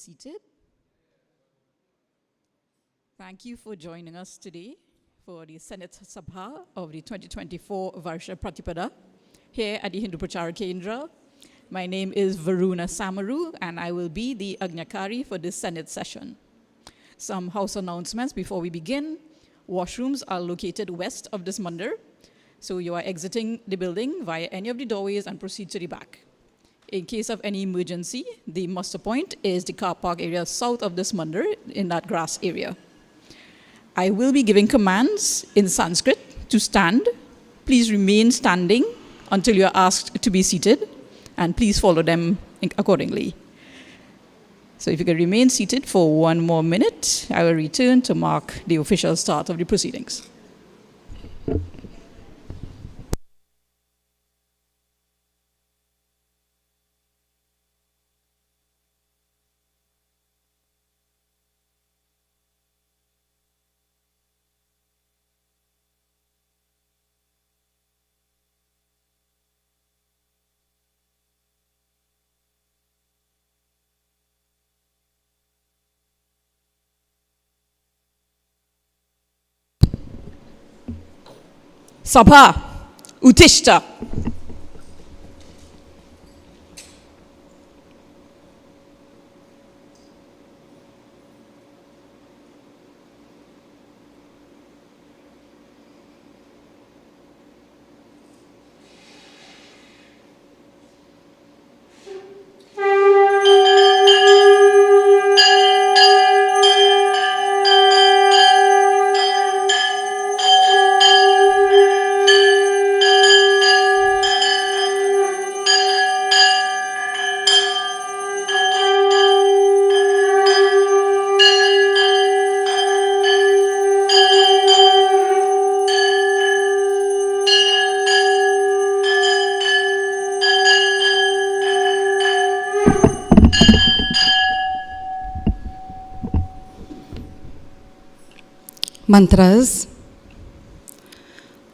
seated. Thank you for joining us today for the Senate Sabha of the 2024 Varsha Pratipada here at the Hindu Prachara Kendra. My name is Varuna Samaru, and I will be the Agnyakari for this Senate session. Some house announcements before we begin. Washrooms are located west of this mandir. So you are exiting the building via any of the doorways and proceed to the back. In case of any emergency, the muster point is the car park area south of this mandir in that grass area. I will be giving commands in Sanskrit to stand. Please remain standing until you are asked to be seated, and please follow them accordingly. So if you can remain seated for 1 more minute, I will return to mark the official start of the proceedings. Sabha, Utishta. Mantras.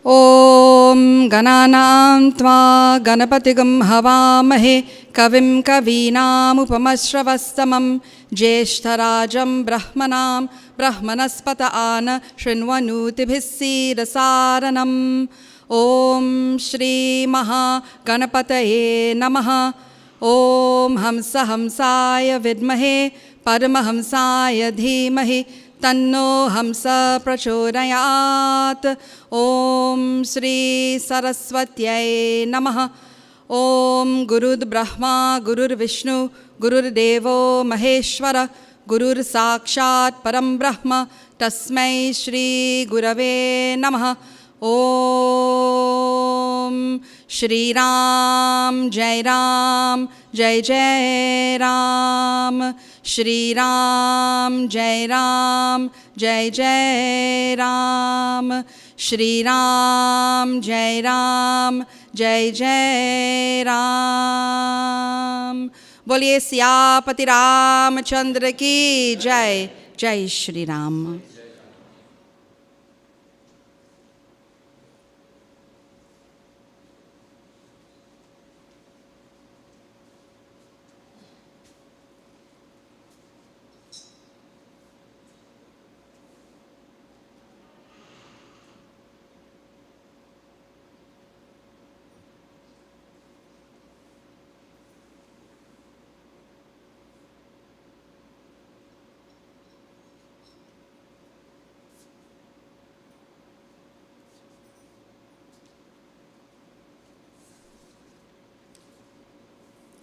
Om Gananam Tva Ganapatigam Havamahe Kavim Kavinam Upamasravastamam Jeshtarajam Brahmanam Brahmanaspata Ana Shrinvanutibhissirasaranam Om Shri Maha Ganapataye Namaha Om Hamsa Hamsaya Vidmahe Paramahamsaya Dhimahi Tanno Hamsa Prachodayat Om Shri Saraswatyai Namaha Om Gurud Brahma Gurur Vishnu Gurur Devo Maheshwara Gurur Sakshat Param Brahma Tasmai Shri Gurave Namaha Om Shri Ram Jai Ram Jai Jai Ram Shri Ram Jai Ram Jai Jai Ram Shri Ram Jai Ram Jai Jai Ram Boliye Siapati Ramchandra ki Jai Jai Shri Ram.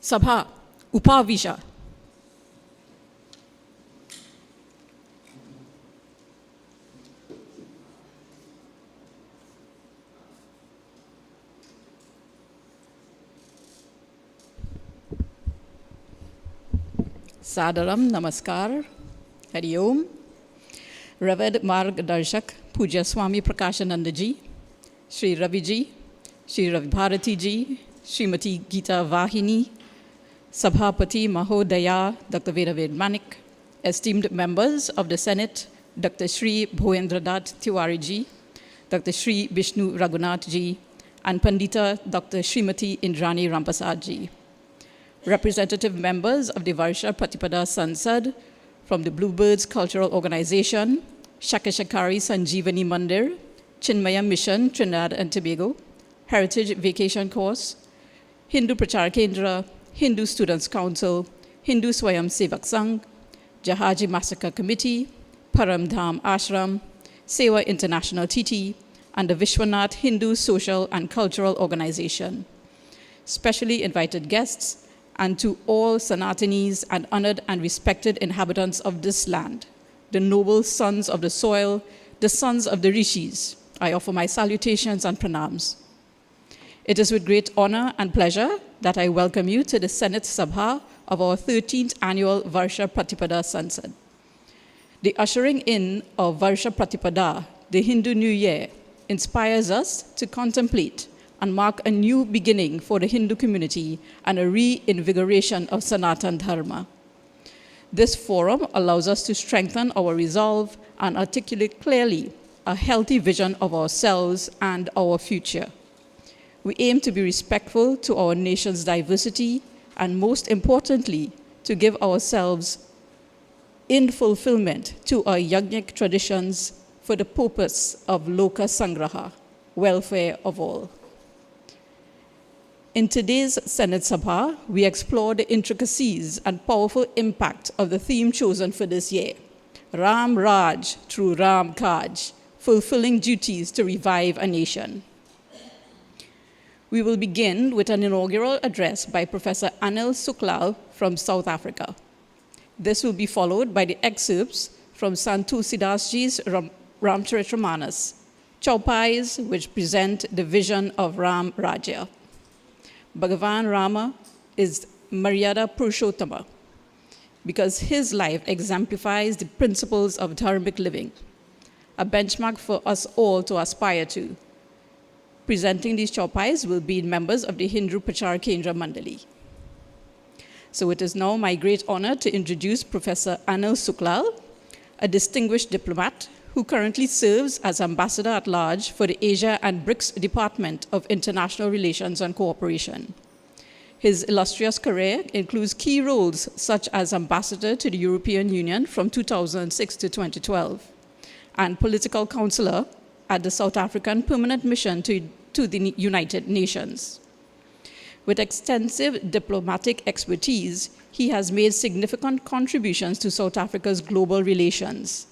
Sabha, Upavisha. Sadaram Namaskar, Hari Om. Revered Margdarshak, Puja Swami Prakashananda ji, Sri Ravi ji, Sri Ravi Bharati ji, Srimati Gita Vahini, SABHＡPATI MAHODAYA, Dr. Vedavid Manick, esteemed members of the Senate, Dr. Sri Bhoendradatt Tewarie ji, Dr. Sri Bishnu Ragoonath ji, and Pandita Dr. Srimati Indrani Rampersad ji. Representative members of the Varsha Pratipada Sansad from the Bluebirds Cultural Organization, Shakashakari Sanjeevani Mandir, Chinmaya Mission, Trinidad and Tobago, Heritage Vacation Course, Hindu Prachar Kendra, Hindu Students Council, Hindu Swayam Sevak Sangh, Jahaji Massacre Committee, Param Dham Ashram, Sewa International TT, and the Vishwanath Hindu Social and Cultural Organization, specially invited guests, and to all Sanatanis and honored and respected inhabitants of this land, the noble sons of the soil, the sons of the rishis, I offer my salutations and pranams. It is with great honor and pleasure that I welcome you to the Senate Sabha of our 13th annual Varsha Pratipada Sansad. The ushering in of Varsha Pratipada, the Hindu New Year, inspires us to contemplate and mark a new beginning for the Hindu community and a reinvigoration of Sanatan Dharma. This forum allows us to strengthen our resolve and articulate clearly a healthy vision of ourselves and our future. We aim to be respectful to our nation's diversity and, most importantly, to give ourselves in fulfillment to our yajnik traditions for the purpose of Loka Sangraha, welfare of all. In today's Senate Sabha, we explore the intricacies and powerful impact of the theme chosen for this year, Ram Raj through Ram Kaaj, fulfilling duties to revive a nation. We will begin with an inaugural address by Professor Anil Suklal from South Africa. This will be followed by the excerpts from Sant Tulsidasji's Ramcharitmanas, Chaupais, which present the vision of Ram Rajya. Bhagavan Rama is Maryada Purushottama because his life exemplifies the principles of dharmic living, a benchmark for us all to aspire to. Presenting these Chaupais will be members of the Hindu Prachar Kendra Mandali. So it is now my great honor to introduce Professor Anil Suklal, a distinguished diplomat who currently serves as Ambassador at Large for the Asia and BRICS Department of International Relations and Cooperation. His illustrious career includes key roles such as Ambassador to the European Union from 2006 to 2012, and Political Counselor at the South African Permanent Mission to the United Nations. With extensive diplomatic expertise, he has made significant contributions to South Africa's global relations.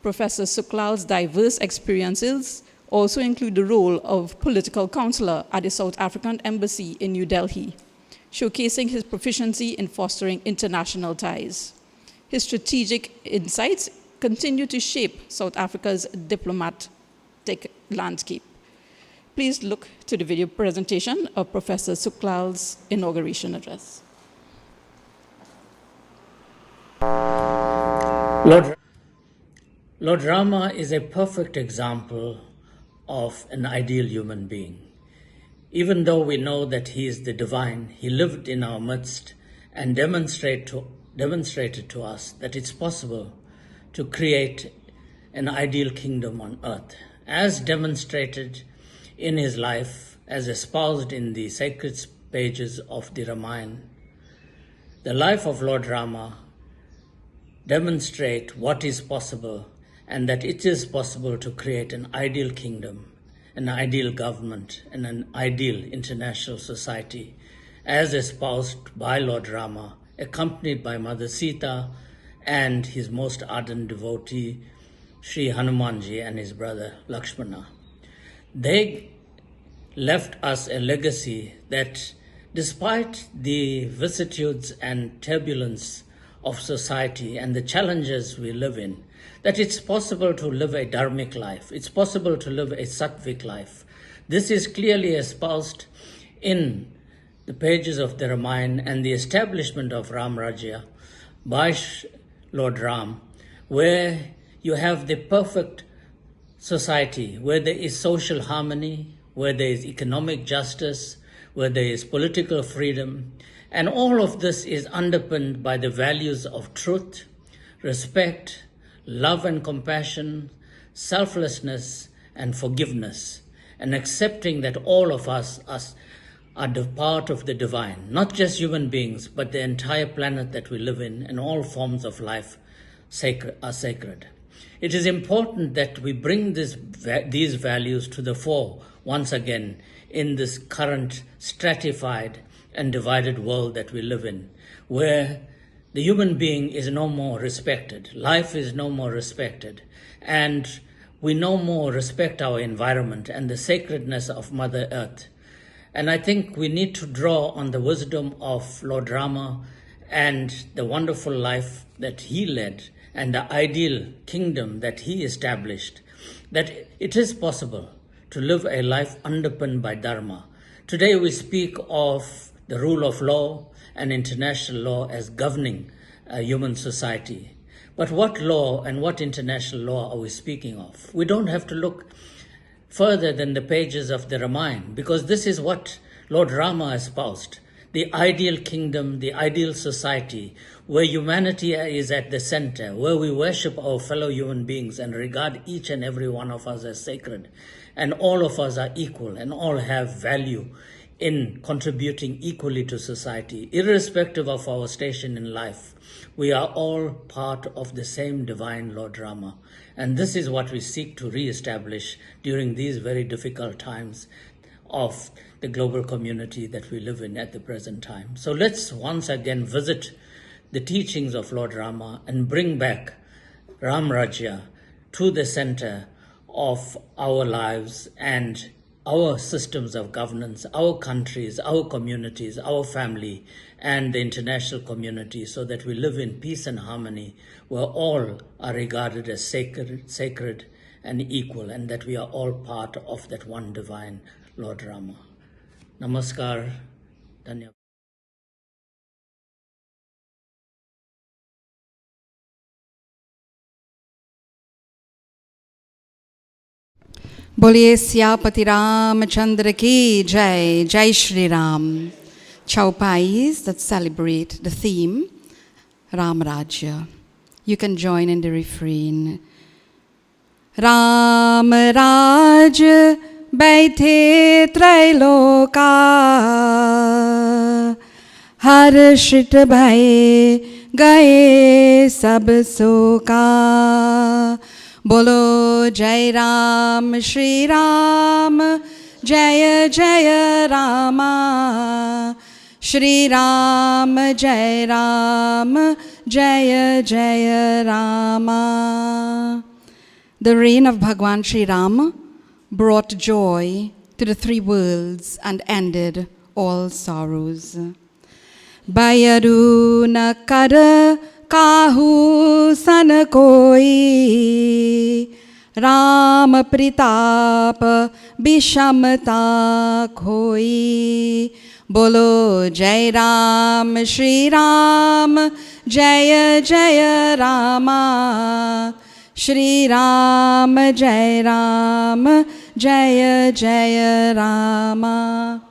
Professor Suklal's diverse experiences also include the role of political counselor at the South African Embassy in New Delhi, showcasing his proficiency in fostering international ties. His strategic insights continue to shape South Africa's diplomatic landscape. Please look to the video presentation of Professor Suklal's inauguration address. Lord Rama is a perfect example of an ideal human being. Even though we know that he is the divine, he lived in our midst and demonstrated to us that it's possible to create an ideal kingdom on earth, as demonstrated in his life, as espoused in the sacred pages of the Ramayana. The life of Lord Rama demonstrates what is possible, and that it is possible to create an ideal kingdom, an ideal government, and an ideal international society, as espoused by Lord Rama, accompanied by Mother Sita and his most ardent devotee, Sri Hanumanji, and his brother Lakshmana. They left us a legacy that, despite the vicissitudes and turbulence of society and the challenges we live in, that it's possible to live a dharmic life, it's possible to live a sattvic life. This is clearly espoused in the pages of the Ramayana and the establishment of Ram Rajya by Lord Ram, where you have the perfect society, where there is social harmony, where there is economic justice, where there is political freedom, and all of this is underpinned by the values of truth, respect, love and compassion, selflessness and forgiveness, and accepting that all of us are the part of the divine, not just human beings, but the entire planet that we live in, and all forms of life are sacred. It is important that we bring these values to the fore once again in this current stratified and divided world that we live in, where the human being is no more respected, life is no more respected, and we no more respect our environment and the sacredness of Mother Earth. And I think we need to draw on the wisdom of Lord Rama and the wonderful life that he led and the ideal kingdom that he established, that it is possible to live a life underpinned by Dharma. Today we speak of the rule of law and international law as governing a human society. But what law and what international law are we speaking of? We don't have to look further than the pages of the Ramayana, because this is what Lord Rama espoused, the ideal kingdom, the ideal society, where humanity is at the center, where we worship our fellow human beings and regard each and every one of us as sacred, and all of us are equal and all have value in contributing equally to society, irrespective of our station in life. We are all part of the same divine Lord Rama. And this is what we seek to re-establish during these very difficult times of the global community that we live in at the present time. So let's once again visit the teachings of Lord Rama and bring back Ram Rajya to the center of our lives and our systems of governance, our countries, our communities, our family, and the international community, so that we live in peace and harmony, where all are regarded as sacred and equal, and that we are all part of that one divine Lord Rama. Namaskar. Dhanyavad. बोलिए सियापति रामचंद्र की जय. Jai Shri Ram. Chaupais that celebrate the theme Ram Rajya. You can join in the refrain. Ram Raj बैठे त्रैलोका, हर्षित भये गए सब सोका. बोलो जय राम श्री राम, जय जय रामा. श्री राम जय राम, जय जय Rama. The reign of Bhagwan Sri Ram brought joy to the three worlds and ended all sorrows. Bayaru na kar kahu san koi, Ram pritap bishamta khoi. Bolo Jai Ram Shri Ram, Jaya Jaya Rama. Shri Ram Jai Ram, Jaya Jaya Rama.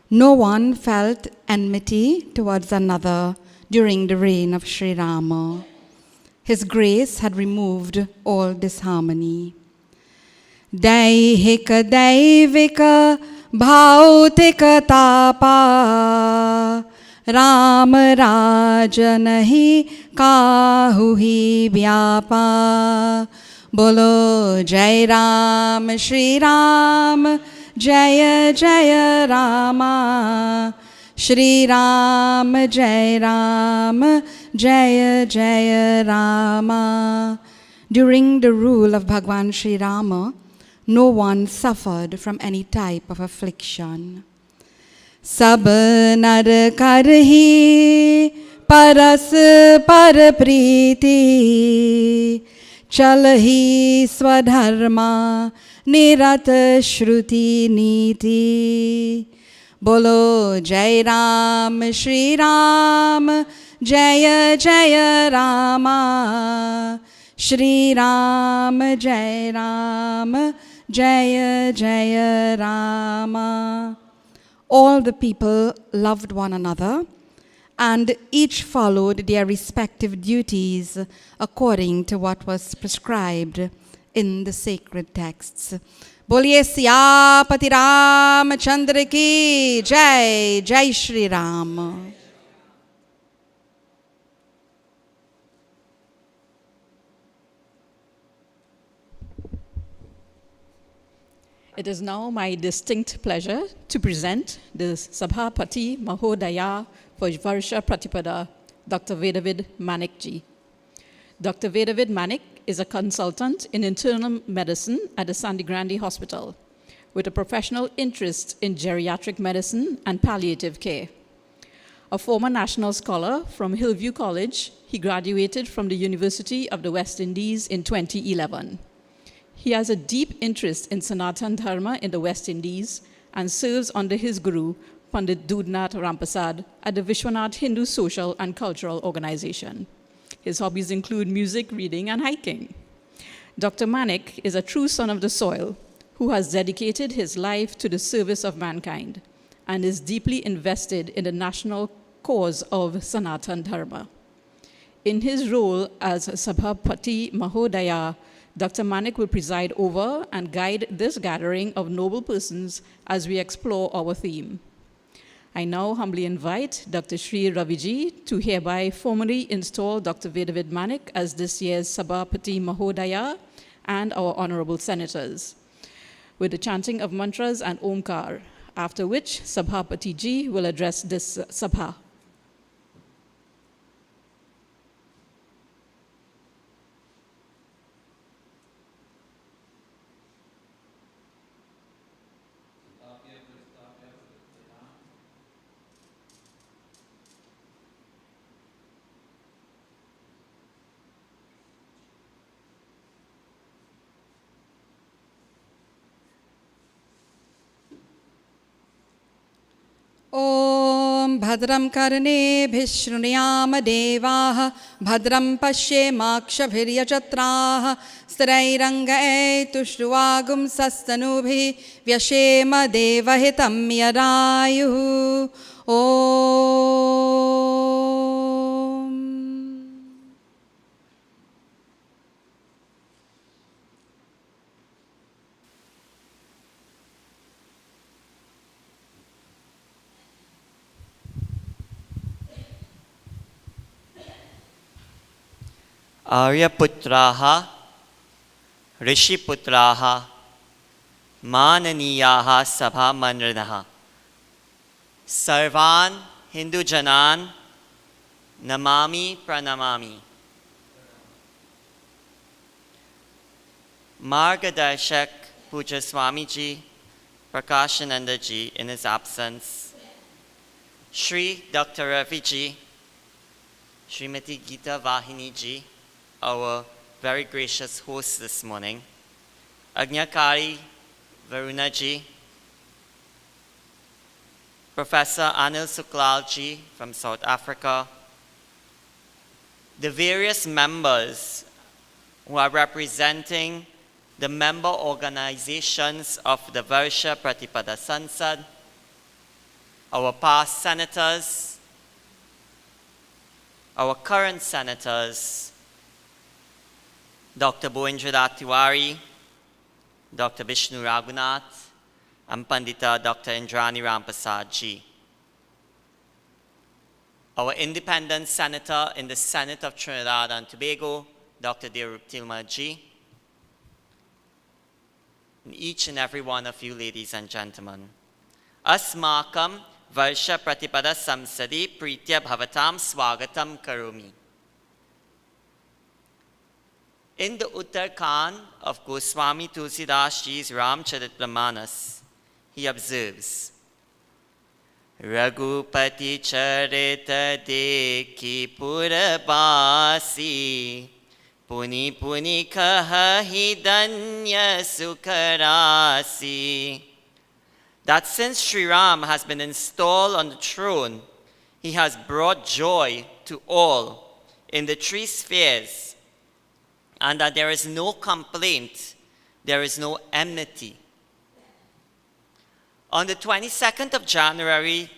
No one felt enmity towards another during the reign of Sri Rama. His grace had removed all disharmony. Daihika daivika bhautika tapa, Ram Raj nahi kahu hi vyapa. Bolo Jai Ram Shri Ram, Jaya Jaya Rama. Shri Ram Jai Ram, Jaya Jaya Rama. During the rule of Bhagwan Sri Rama, no one suffered from any type of affliction. Sab nar karhi paras par priti, chalhi swadharma nirat shruti niti. Bolo Jai Ram Shri Ram, Jaya Jaya Rama. Shri Ram Jai Ram, Jaya Jaya Rama. All the people loved one another, and each followed their respective duties according to what was prescribed in the sacred texts. Boliye Siyapati Ramchandra ki Jai, Jai Shri Ram. It is now my distinct pleasure to present the SABHＡPATI MAHODAYA for Varsha Pratipada, Dr. Vedavid Manick ji. Dr. Vedavid Manick is a consultant in internal medicine at the Sandy Grande Hospital, with a professional interest in geriatric medicine and palliative care. A former national scholar from Hillview College, he graduated from the University of the West Indies in 2011. He has a deep interest in Sanatan Dharma in the West Indies and serves under his guru, Pandit Dudnath Rampersad, at the Vishwanath Hindu Social and Cultural Organization. His hobbies include music, reading, and hiking. Dr. Manick is a true son of the soil who has dedicated his life to the service of mankind and is deeply invested in the national cause of Sanatan Dharma. In his role as SABHAPATI Mahodaya, Dr. Manick will preside over and guide this gathering of noble persons as we explore our theme. I now humbly invite Dr. Sri Raviji to hereby formally install Dr. Vedavid Manick as this year's SABHAPATI Mahodaya and our honorable senators, with the chanting of mantras and Omkar, after which SABHAPATI ji will address this Sabha. ॐ भद्रं कर्णेभिः शृणुयाम देवाः भद्रं पश्येमाक्षभिर्यजत्राः स्थिरैरङ्गैस्तुष्टुवागुंसस्तनूभिः व्यशेम देवहितं यदायुः ॐ आर्यपुत्राः ऋषिपुत्राः माननीयाः सभामण्डलिनः सर्वान् हिन्दुजनान् नमामि प्रणमामि। मार्गदर्शक पूज्य Swami ji Prakashananda ji in his absence, Shri Dr. Ravi ji, Srimati Geeta Vahini ji, our very gracious host this morning, Agnyakari Varuna ji, Professor Anil Suklal ji from South Africa, the various members who are representing the member organizations of the Varsha Pratipada Sansad, our past senators, our current senators, Dr. Bhoendradatt Tewarie, Dr. Bishnu Ragoonath, and Pandita Dr. Indrani Rampersad ji. Our independent senator in the Senate of Trinidad and Tobago, Dr. Deerup Tilma ji, and each and every one of you, ladies and gentlemen. Asmakam Varsha Pratipada Samsadi Pritya Bhavatam Swagatam Karomi. In the Uttarkand of Goswami Tulsidas ji's Ramcharitmanas, he observes, Raghupati Charita Dekhi Purabasi Puni Puni Kahahi Danya Sukharasi. That since Sri Ram has been installed on the throne, he has brought joy to all in the three spheres, and that there is no complaint, there is no enmity. On the 22nd of January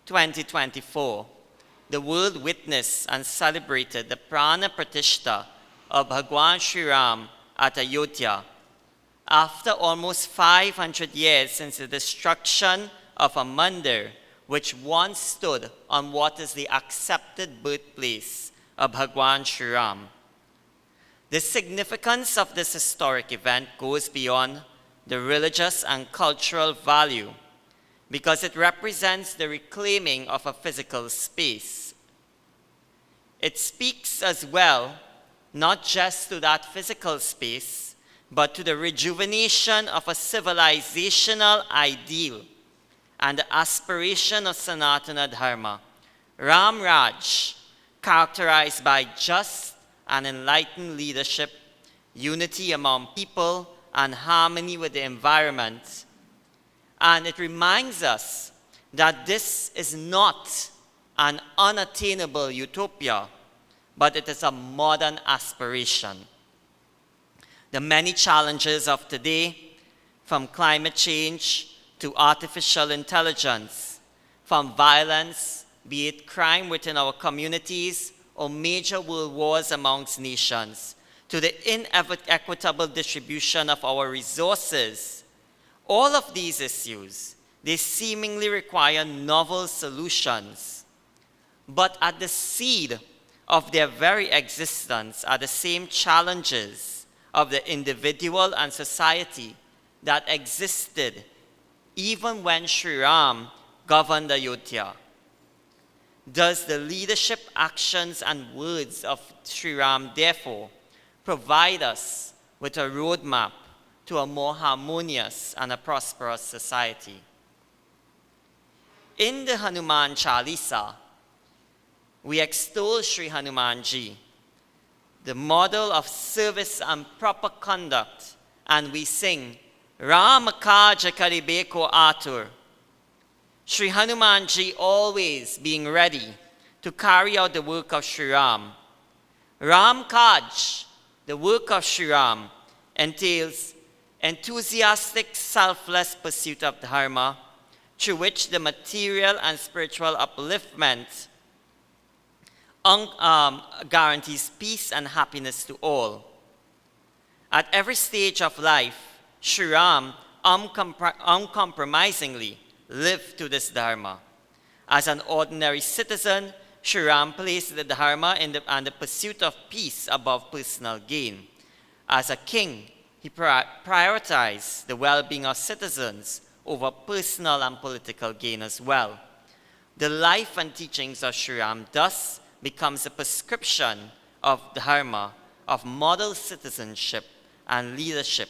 2024, the world witnessed and celebrated the Prana Pratishta of Bhagwan Sri Ram at Ayodhya, after almost 500 years since the destruction of a mandir which once stood on what is the accepted birthplace of Bhagwan Sri Ram. The significance of this historic event goes beyond the religious and cultural value because it represents the reclaiming of a physical space. It speaks as well not just to that physical space, but to the rejuvenation of a civilizational ideal and the aspiration of Sanatana Dharma, Ram Raj, characterized by just and enlightened leadership, unity among people, and harmony with the environment. And it reminds us that this is not an unattainable utopia, but it is a modern aspiration. The many challenges of today, from climate change to artificial intelligence, from violence, be it crime within our communities or major world wars amongst nations, to the inequitable distribution of our resources, all of these issues, they seemingly require novel solutions. But at the seed of their very existence are the same challenges of the individual and society that existed even when Sri Ram governed Ayodhya. Does the leadership, actions, and words of Sri Ram therefore provide us with a roadmap to a more harmonious and a prosperous society? In the Hanuman Chalisa, we extol Sri Hanumanji, the model of service and proper conduct, and we sing, Ram Kaaj karibe ko atur. Sri Hanumanji always being ready to carry out the work of Sri Ram. Ram Kaaj, the work of Sri Ram, entails enthusiastic, selfless pursuit of dharma, through which the material and spiritual upliftment guarantees peace and happiness to all. At every stage of life, Sri Ram uncompromisingly lived to this dharma. As an ordinary citizen, Sri Ram placed the dharma and the pursuit of peace above personal gain. As a king, he prioritized the well-being of citizens over personal and political gain as well. The life and teachings of Sri Ram thus becomes a prescription of dharma, of model citizenship and leadership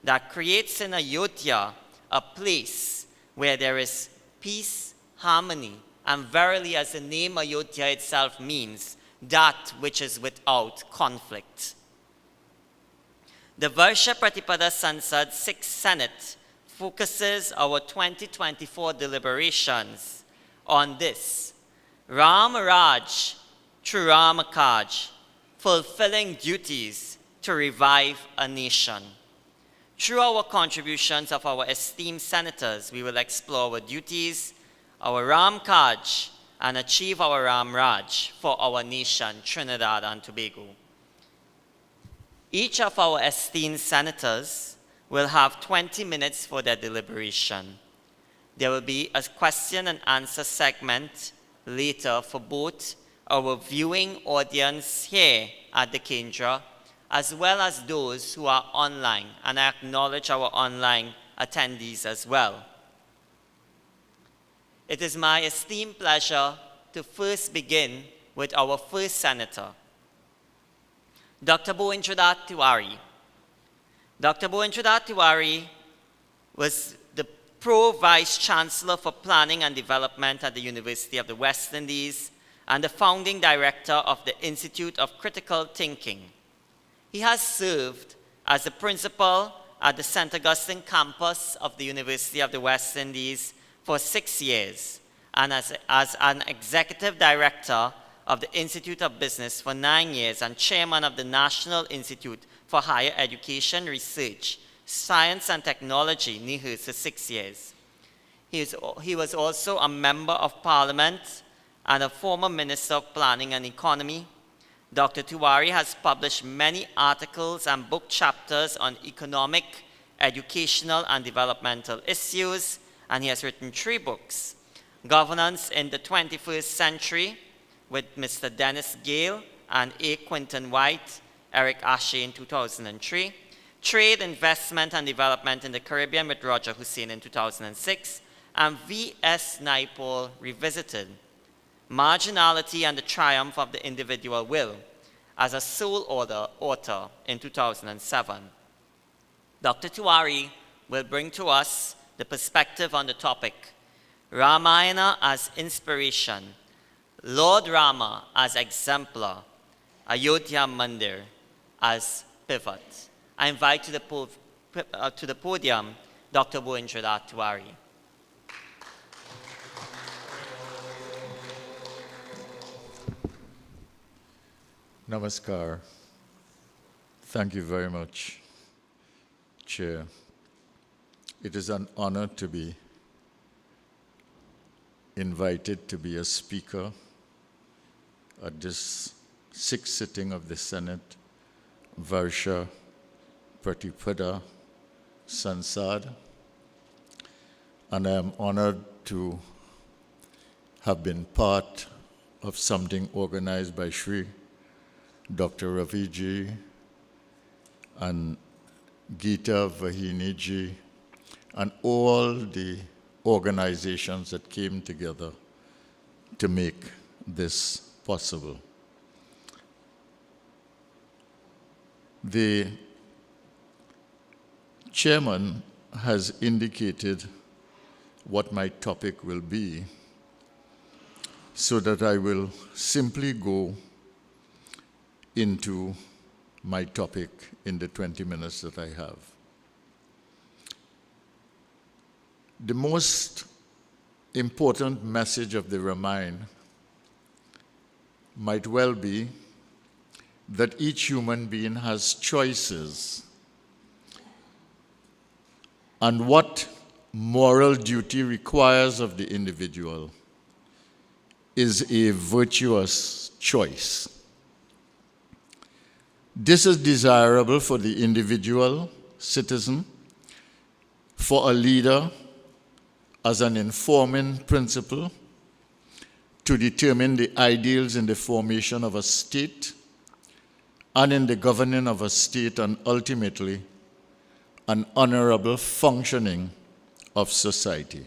that creates in Ayodhya a place where there is peace, harmony, and verily, as the name Ayodhya itself means, that which is without conflict. The Varsha Pratipada Sansad 6th Senate focuses our 2024 deliberations on this, Ram Raj through Ram Kaaj, fulfilling duties to revive a nation. Through our contributions of our esteemed senators, we will explore our duties, our Ram Kaaj, and achieve our Ram Raj for our nation, Trinidad and Tobago. Each of our esteemed senators will have 20 minutes for their deliberation. There will be a question and answer segment later for both our viewing audience here at the Kendra, as well as those who are online, and I acknowledge our online attendees as well. It is my esteemed pleasure to first begin with our first senator, Dr. Bhoendradatt Tewarie. Dr. Bhoendradatt Tewarie was the Pro-Vice Chancellor for Planning and Development at the University of the West Indies and the founding director of the Institute of Critical Thinking. He has served as the principal at the St. Augustine campus of the University of the West Indies for 6 years, and as an executive director of the Institute of Business for 9 years, and chairman of the National Institute for Higher Education, Research, Science and Technology, NEOTAA, for 6 years. He was also a member of Parliament and a former Minister of Planning and Economy. Dr. Tewarie has published many articles and book chapters on economic, educational, and developmental issues, and he has written 3 books: Governance in the 21st Century with Mr. Dennis Gale and A. Quinton White, Eric Ashe in 2003, Trade, Investment, and Development in the Caribbean with Roger Hussein in 2006, and V.S. Naipaul Revisited, Marginality and the Triumph of the Individual Will. as a sole author in 2007. Dr. Tewarie will bring to us the perspective on the topic, Ramayana as inspiration, Lord Rama as exemplar, Ayodhya Mandir as pivot. I invite to the podium Dr. Bhoendradatt Tewarie. Namaskar. Thank you very much, Chair. It is an honor to be invited to be a speaker at this sixth sitting of the Senate, Varsha, Pratipada, Sansad. And I am honored to have been part of something organized by Shri Dr. Raviji and Geeta Vahiniji and all the organizations that came together to make this possible. The chairman has indicated what my topic will be, so that I will simply go into my topic in the 20 minutes that I have. The most important message of the Ramayana might well be that each human being has choices, and what moral duty requires of the individual is a virtuous choice. This is desirable for the individual citizen, for a leader as an informing principle to determine the ideals in the formation of a state and in the governing of a state, and ultimately an honorable functioning of society.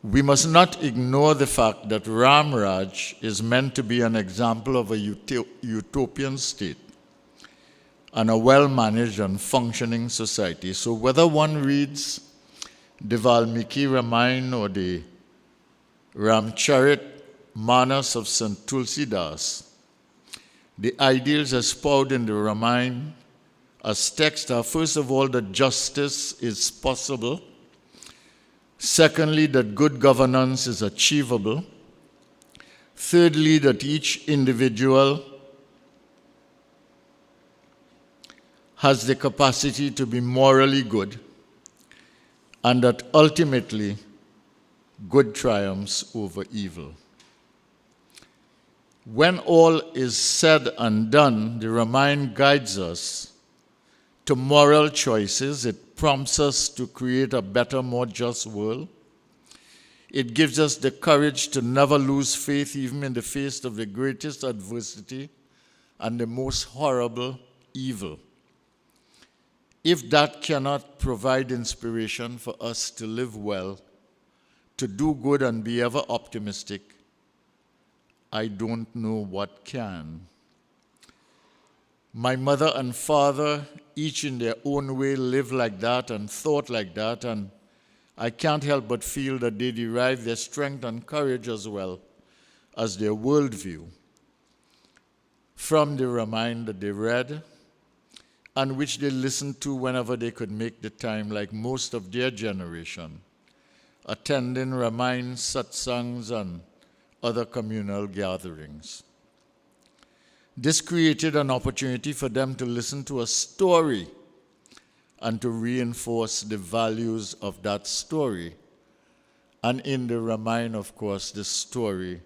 We must not ignore the fact that Ram Raj is meant to be an example of a utopian state and a well-managed and functioning society. So whether one reads the Valmiki Ramayana or the Ramcharit Manas of St. Tulsidas, the ideals espoused in the Ramayana as text are, first of all, that justice is possible. Secondly, that good governance is achievable. Thirdly, that each individual has the capacity to be morally good, and that ultimately good triumphs over evil. When all is said and done, the Ramayana guides us to moral choices. It prompts us to create a better, more just world. It gives us the courage to never lose faith, even in the face of the greatest adversity and the most horrible evil. If that cannot provide inspiration for us to live well, to do good and be ever optimistic, I don't know what can. My mother and father, each in their own way, lived like that and thought like that, and I can't help but feel that they derive their strength and courage as well as their worldview from the Ramayana that they read and which they listened to whenever they could make the time, like most of their generation, attending Ramayana satsangs and other communal gatherings. This created an opportunity for them to listen to a story and to reinforce the values of that story. And in the Ramayana, of course, the story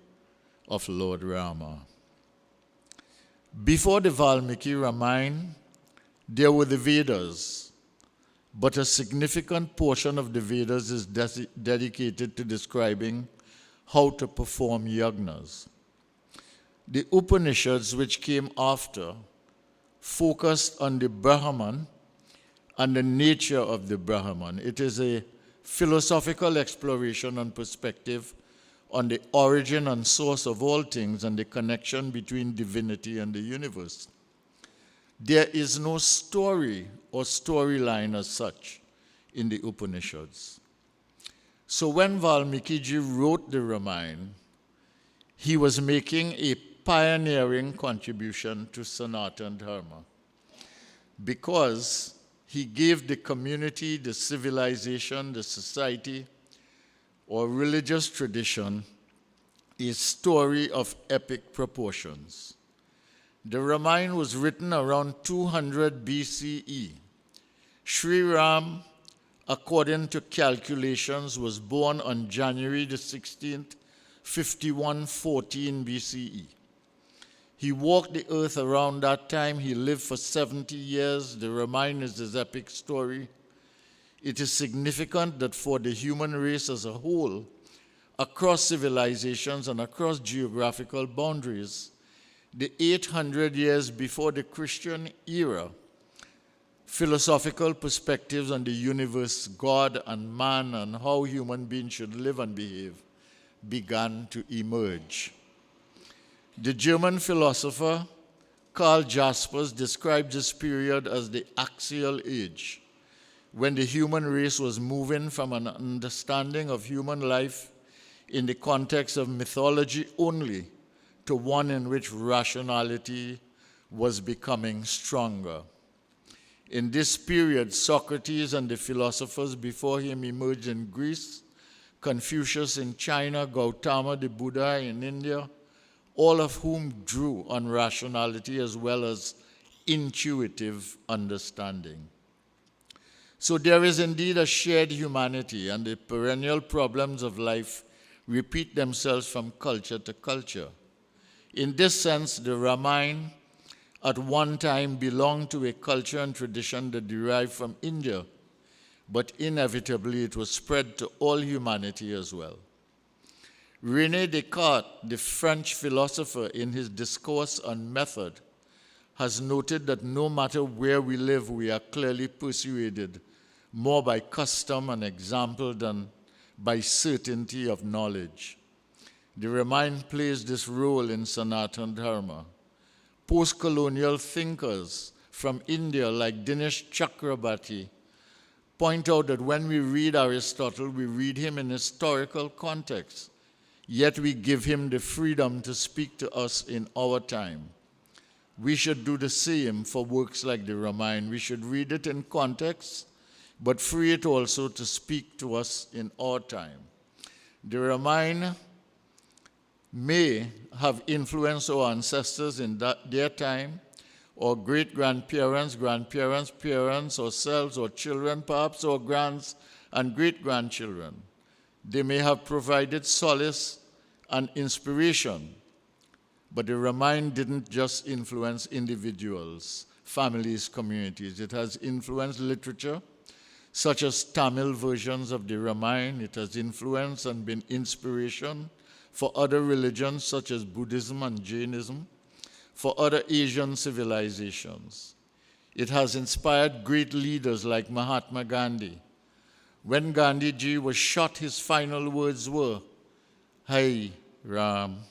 of Lord Rama. Before the Valmiki Ramayana, there were the Vedas, but a significant portion of the Vedas is dedicated to describing how to perform yagnas. The Upanishads, which came after, focused on the Brahman and the nature of the Brahman. It is a philosophical exploration and perspective on the origin and source of all things and the connection between divinity and the universe. There is no story or storyline as such in the Upanishads. So when Valmiki wrote the Ramayana, he was making a pioneering contribution to Sanatana Dharma because he gave the community, the civilization, the society, or religious tradition a story of epic proportions. The Ramayana was written around 200 BCE. Sri Ram, according to calculations, was born on January the 16th, 5114 BCE. He walked the earth around that time. He lived for 70 years. The Ramayana is his epic story. It is significant that for the human race as a whole, across civilizations and across geographical boundaries, the 800 years before the Christian era, philosophical perspectives on the universe, God and man, and how human beings should live and behave began to emerge. The German philosopher Karl Jaspers described this period as the axial age, when the human race was moving from an understanding of human life in the context of mythology only to one in which rationality was becoming stronger. In this period, Socrates and the philosophers before him emerged in Greece, Confucius in China, Gautama the Buddha in India, all of whom drew on rationality as well as intuitive understanding. So there is indeed a shared humanity, and the perennial problems of life repeat themselves from culture to culture. In this sense, the Ramayana at one time belonged to a culture and tradition that derived from India, but inevitably it was spread to all humanity as well. René Descartes, the French philosopher, in his discourse on method, has noted that no matter where we live, we are clearly persuaded more by custom and example than by certainty of knowledge. The Ramayana plays this role in Sanatana Dharma. Post-colonial thinkers from India like Dinesh Chakrabarty point out that when we read Aristotle, we read him in historical context, yet we give him the freedom to speak to us in our time. We should do the same for works like the Ramayana. We should read it in context, but free it also to speak to us in our time. The Ramayana may have influenced our ancestors in their time, or great-grandparents, grandparents, parents, ourselves, or children, perhaps our grands and great-grandchildren. They may have provided solace and inspiration, but the Ramayana didn't just influence individuals, families, communities. It has influenced literature, such as Tamil versions of the Ramayana. It has influenced and been inspiration for other religions such as Buddhism and Jainism, for other Asian civilizations. It has inspired great leaders like Mahatma Gandhi. When Gandhiji was shot, his final words were, "Hey, Ram."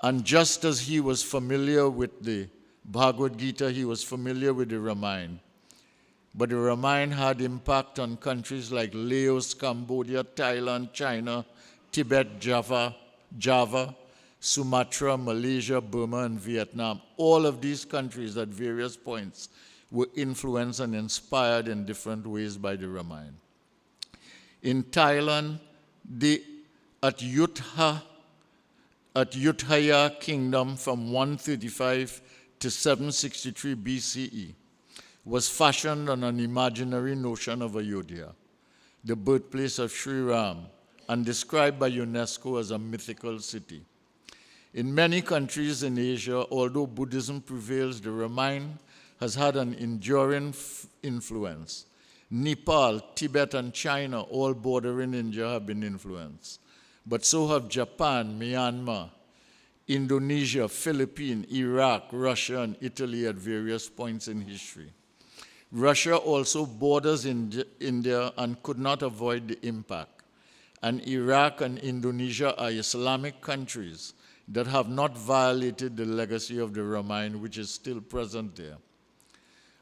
And just as he was familiar with the Bhagavad Gita, he was familiar with the Ramayana. But the Ramayana had impact on countries like Laos, Cambodia, Thailand, China, Tibet, Java, Sumatra, Malaysia, Burma, and Vietnam. All of these countries at various points were influenced and inspired in different ways by the Ramayana. In Thailand, the Adhyayan kingdom from 135 to 763 BCE was fashioned on an imaginary notion of Ayodhya, the birthplace of Sri Ram, and described by UNESCO as a mythical city. In many countries in Asia, although Buddhism prevails, the Ramayana has had an enduring influence. Nepal, Tibet, and China, all bordering India, have been influenced. But so have Japan, Myanmar, Indonesia, Philippines, Iraq, Russia, and Italy at various points in history. Russia also borders India and could not avoid the impact. and Iraq and Indonesia are Islamic countries that have not violated the legacy of the Ramayana, which is still present there.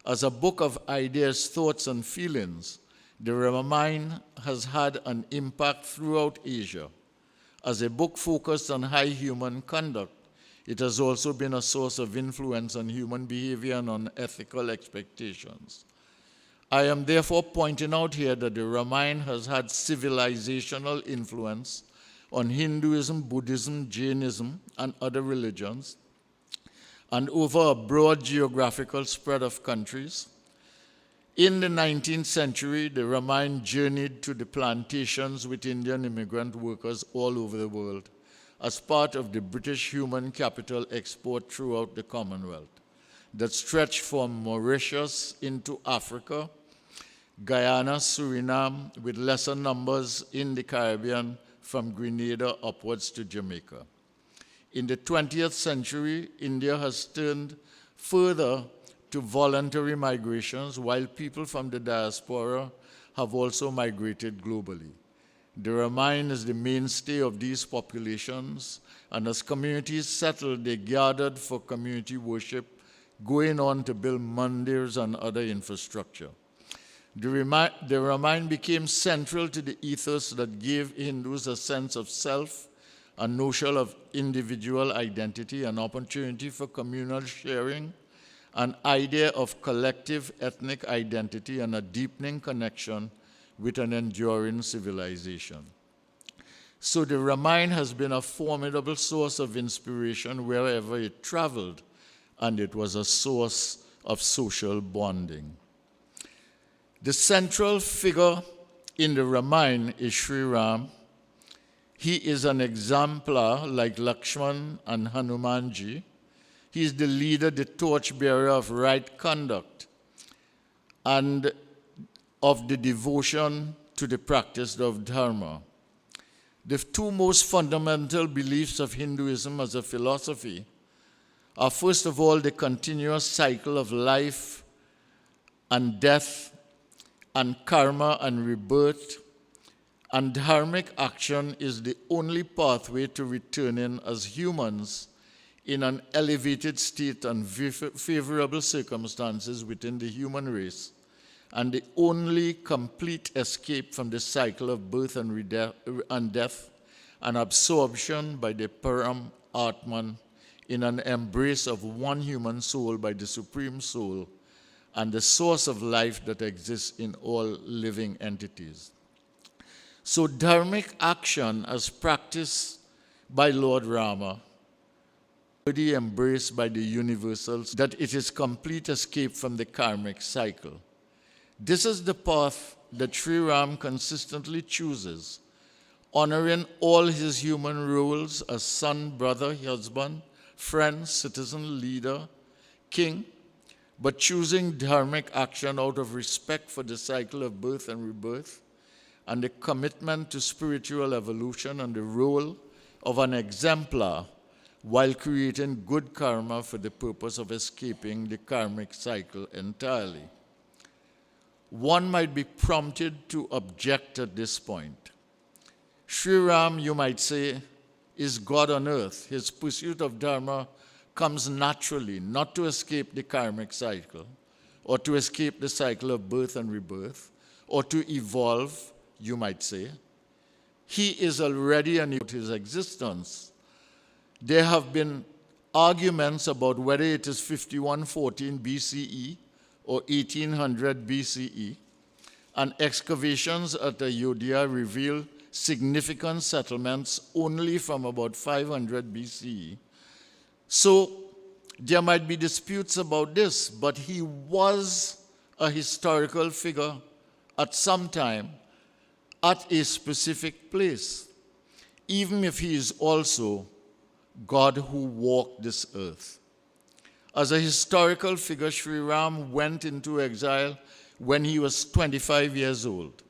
As a book of ideas, thoughts, and feelings, the Ramayana has had an impact throughout Asia. As a book focused on high human conduct, it has also been a source of influence on human behavior and on ethical expectations. I am therefore pointing out here that the Ramayana has had civilizational influence on Hinduism, Buddhism, Jainism, and other religions, and over a broad geographical spread of countries. In the 19th century, the Ramayana journeyed to the plantations with Indian immigrant workers all over the world as part of the British human capital export throughout the Commonwealth that stretched from Mauritius into Africa, Guyana, Suriname, with lesser numbers in the Caribbean from Grenada upwards to Jamaica. In the 20th century, India has turned further to voluntary migrations, while people from the diaspora have also migrated globally. The Ramayana is the mainstay of these populations, and as communities settled, they gathered for community worship, going on to build mandirs and other infrastructure. The Ramayana became central to the ethos that gave Hindus a sense of self, a notion of individual identity, an opportunity for communal sharing, an idea of collective ethnic identity, and a deepening connection with an enduring civilization. So the Ramayana has been a formidable source of inspiration wherever it traveled, and it was a source of social bonding. The central figure in the Ramayana is Sri Ram. He is an exemplar like Lakshman and Hanumanji. He is the leader, the torchbearer of right conduct and of the devotion to the practice of dharma. The two most fundamental beliefs of Hinduism as a philosophy are, first of all, the continuous cycle of life and death and karma and rebirth, and dharmic action is the only pathway to returning as humans in an elevated state and favorable circumstances within the human race, and the only complete escape from the cycle of birth and death and absorption by the Param Atman in an embrace of one human soul by the Supreme Soul and the source of life that exists in all living entities. So dharmic action as practiced by Lord Rama, already embraced by the universals, that it is complete escape from the karmic cycle. This is the path that Sri Ram consistently chooses, honoring all his human roles as son, brother, husband, friend, citizen, leader, king, but choosing dharmic action out of respect for the cycle of birth and rebirth, and the commitment to spiritual evolution and the role of an exemplar while creating good karma for the purpose of escaping the karmic cycle entirely. One might be prompted to object at this point. Sri Ram, you might say, is God on earth. His pursuit of dharma comes naturally, not to escape the karmic cycle, or to escape the cycle of birth and rebirth, or to evolve, you might say. He is already about his existence. There have been arguments about whether it is 5114 BCE or 1800 BCE, and excavations at Ayodhya reveal significant settlements only from about 500 BCE. So there might be disputes about this, but he was a historical figure at some time at a specific place, even if he is also God who walked this earth. As a historical figure, Sri Ram went into exile when he was 25 years old.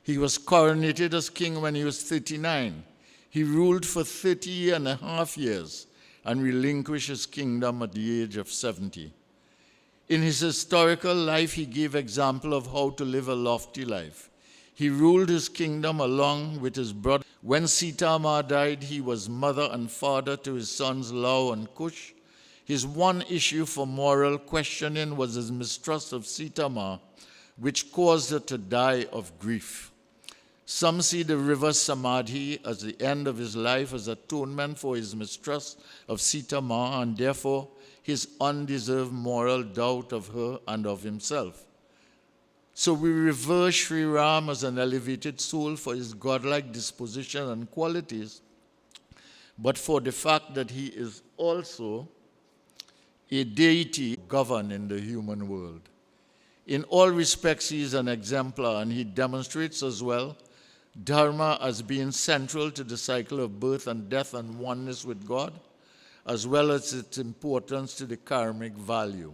He was coronated as king when he was 39. He ruled for 30.5 years and relinquished his kingdom at the age of 70. In his historical life, he gave example of how to live a lofty life. He ruled his kingdom along with his brother. When Sita Ma died, he was mother and father to his sons Lau and Kush. His one issue for moral questioning was his mistrust of Sita Ma, which caused her to die of grief. Some see the river Samadhi as the end of his life as atonement for his mistrust of Sita Ma and therefore his undeserved moral doubt of her and of himself. So we revere Sri Ram as an elevated soul for his godlike disposition and qualities, but for the fact that he is also a deity governed in the human world. In all respects, he is an exemplar, and he demonstrates as well Dharma as being central to the cycle of birth and death and oneness with God, as well as its importance to the karmic value.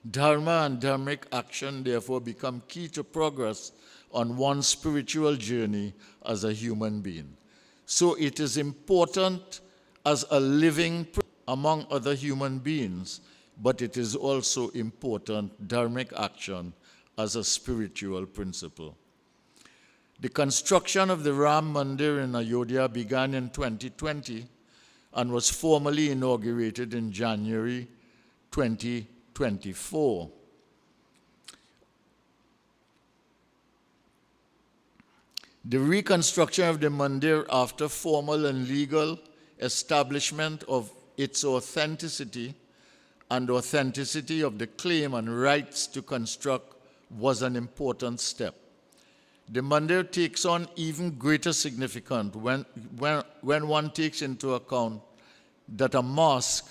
Dharma and dharmic action therefore become key to progress on one's spiritual journey as a human being. So it is important as a living among other human beings, but it is also important dharmic action as a spiritual principle. The construction of the Ram Mandir in Ayodhya began in 2020 and was formally inaugurated in January 2024. The reconstruction of the Mandir after formal and legal establishment of its authenticity and authenticity of the claim and rights to construct was an important step. The Mandir takes on even greater significance when one takes into account that a mosque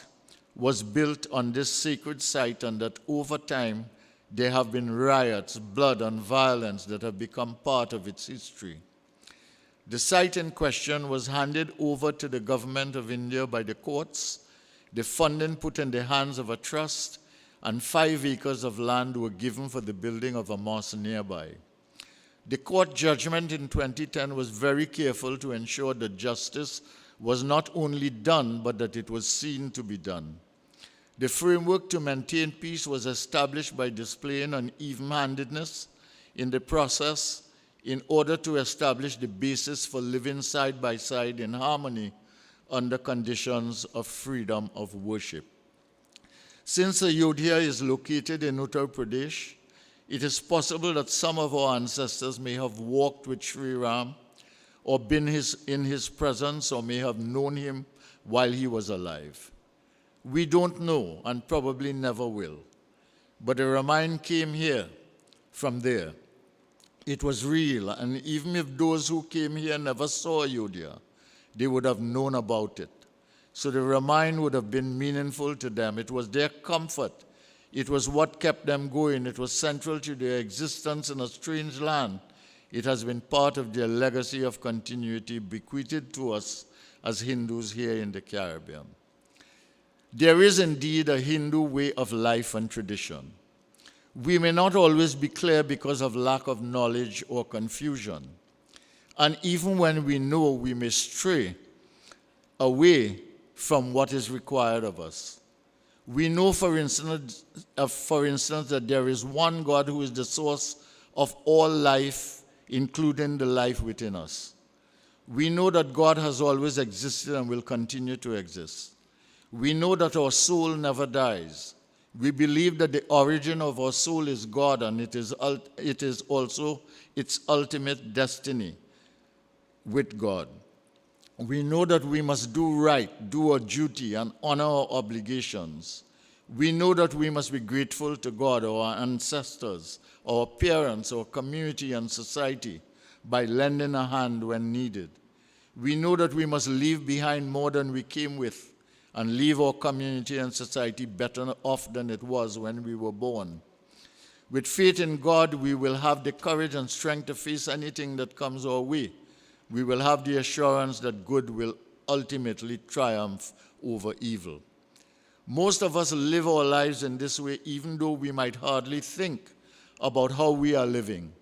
was built on this sacred site and that over time there have been riots, blood, and violence that have become part of its history. The site in question was handed over to the government of India by the courts, the funding put in the hands of a trust, and 5 acres of land were given for the building of a mosque nearby. The court judgment in 2010 was very careful to ensure that justice was not only done, but that it was seen to be done. The framework to maintain peace was established by displaying an even-handedness in the process in order to establish the basis for living side by side in harmony under conditions of freedom of worship. Since Ayodhya is located in Uttar Pradesh, it is possible that some of our ancestors may have walked with Sri Ram or been in his presence or may have known him while he was alive. We don't know and probably never will. But the Ramayana came here from there. It was real, and even if those who came here never saw Ayodhya, they would have known about it. So the Ramayana would have been meaningful to them. It was their comfort. It was what kept them going. It was central to their existence in a strange land. It has been part of their legacy of continuity bequeathed to us as Hindus here in the Caribbean. There is indeed a Hindu way of life and tradition. We may not always be clear because of lack of knowledge or confusion. And even when we know, we may stray away from what is required of us. We know, for instance, that there is one God who is the source of all life, including the life within us. We know that God has always existed and will continue to exist. We know that our soul never dies. We believe that the origin of our soul is God, and it is also its ultimate destiny with God. We know that we must do right, do our duty, and honor our obligations. We know that we must be grateful to God, our ancestors, our parents, our community, and society by lending a hand when needed. We know that we must leave behind more than we came with and leave our community and society better off than it was when we were born. With faith in God, we will have the courage and strength to face anything that comes our way. We will have the assurance that good will ultimately triumph over evil. Most of us live our lives in this way, even though we might hardly think about how we are living.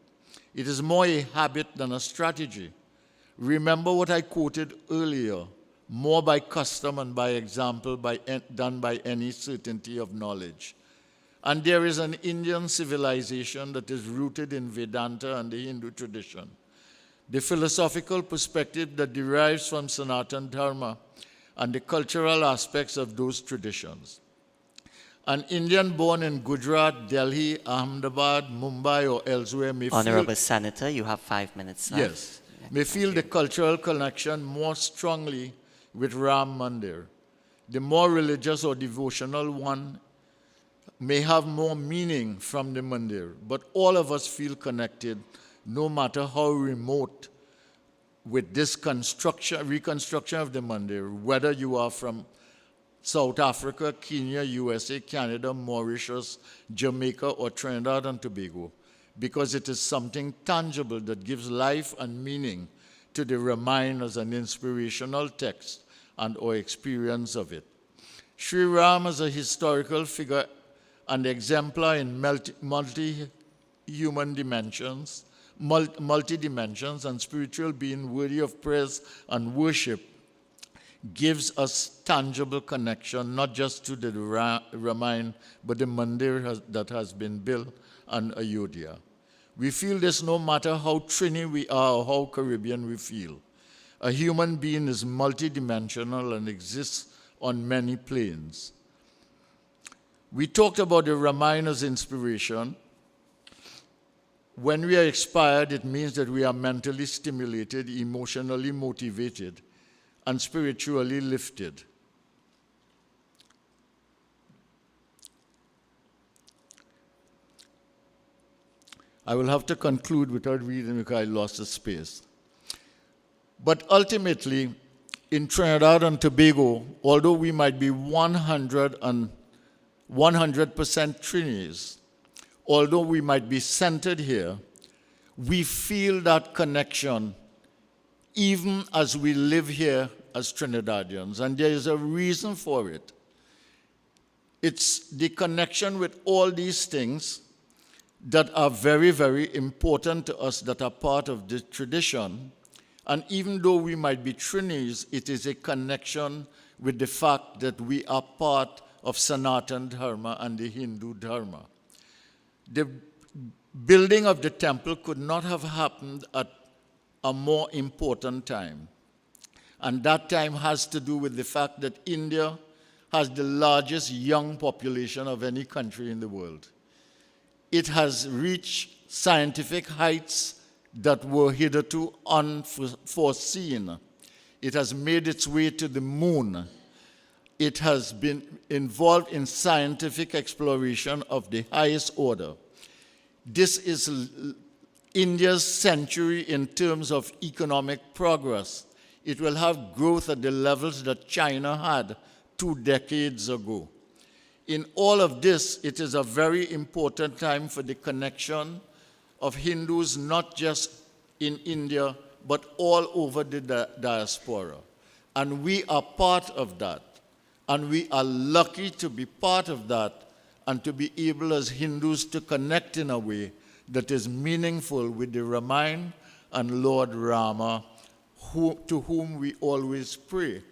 It is more a habit than a strategy. Remember what I quoted earlier, more by custom and by example than by any certainty of knowledge. And there is an Indian civilization that is rooted in Vedanta and the Hindu tradition. The philosophical perspective that derives from Sanatana Dharma and the cultural aspects of those traditions. An Indian born in Gujarat, Delhi, Ahmedabad, Mumbai, or elsewhere may Honorable Senator, you have 5 minutes left. Yes, may feel the cultural connection more strongly with Ram Mandir. The more religious or devotional one may have more meaning from the Mandir, but all of us feel connected, no matter how remote, with this reconstruction of the Mandir, whether you are from South Africa, Kenya, USA, Canada, Mauritius, Jamaica, or Trinidad and Tobago, because it is something tangible that gives life and meaning to the Ramayana as an inspirational text and our experience of it. Sri Ram as a historical figure and exemplar in multi-human dimensions, multi-dimensions, and spiritual being worthy of praise and worship gives us tangible connection, not just to the Ramayana, but the Mandir that has been built and Ayodhya. We feel this no matter how Trini we are or how Caribbean we feel. A human being is multidimensional and exists on many planes. We talked about the Ramayana's inspiration. When we are inspired, it means that we are mentally stimulated, emotionally motivated, and spiritually lifted. I will have to conclude without reading because I lost the space. But ultimately, in Trinidad and Tobago, although we might be 100% Trinis, although we might be centered here, we feel that connection even as we live here as Trinidadians, and there is a reason for it. It's the connection with all these things that are very, very important to us, that are part of the tradition. And even though we might be Trinis, it is a connection with the fact that we are part of Sanatana Dharma and the Hindu Dharma. The building of the temple could not have happened at a more important time. And that time has to do with the fact that India has the largest young population of any country in the world. It has reached scientific heights that were hitherto unforeseen. It has made its way to the moon. It has been involved in scientific exploration of the highest order. This is India's century in terms of economic progress. It will have growth at the levels that China had 2 decades ago. In all of this, it is a very important time for the connection of Hindus, not just in India, but all over the diaspora. And we are part of that. And we are lucky to be part of that and to be able as Hindus to connect in a way that is meaningful with the Ramayana and Lord Rama, to whom we always pray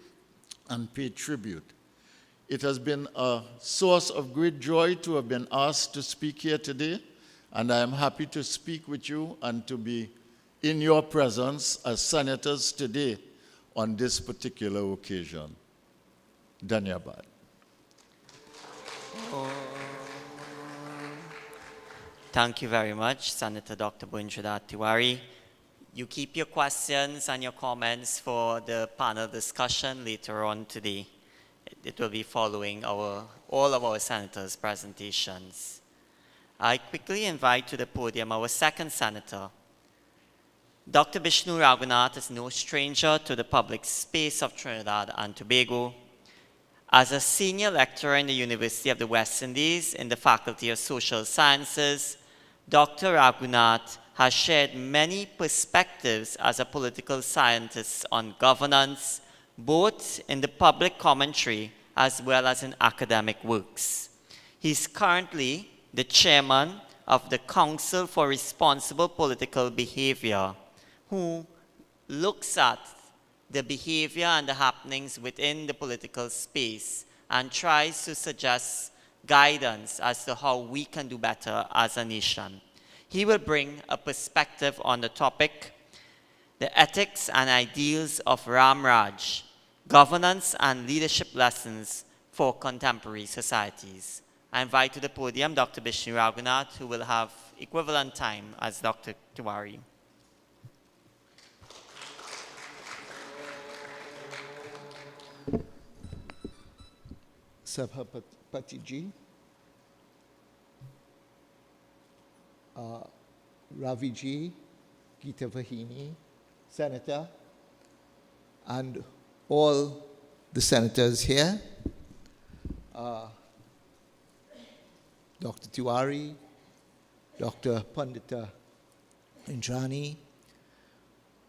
and pay tribute. It has been a source of great joy to have been asked to speak here today, and I am happy to speak with you and to be in your presence as senators today on this particular occasion. Dhanyabad. Thank you very much, Senator Dr. Bhoendradatt Tewarie. You keep your questions and your comments for the panel discussion later on today. It will be following all of our senators' presentations. I quickly invite to the podium our second senator. Dr. Bishnu Ragoonath is no stranger to the public space of Trinidad and Tobago. As a senior lecturer in the University of the West Indies in the Faculty of Social Sciences, Dr. Ragoonath has shared many perspectives as a political scientist on governance, both in the public commentary as well as in academic works. He's currently the chairman of the Council for Responsible Political Behavior, who looks at the behavior and the happenings within the political space and tries to suggest guidance as to how we can do better as a nation. He will bring a perspective on the topic, the ethics and ideals of Ram Raj, governance and leadership lessons for contemporary societies. I invite to the podium Dr. Bishnu Ragoonath, who will have equivalent time as Dr. Tewarie. SABHＡPATI ji, Ravi ji, Geeta Vahini, Senator, and all the senators here, Dr. Tewarie, Dr. Pandita, Indrani.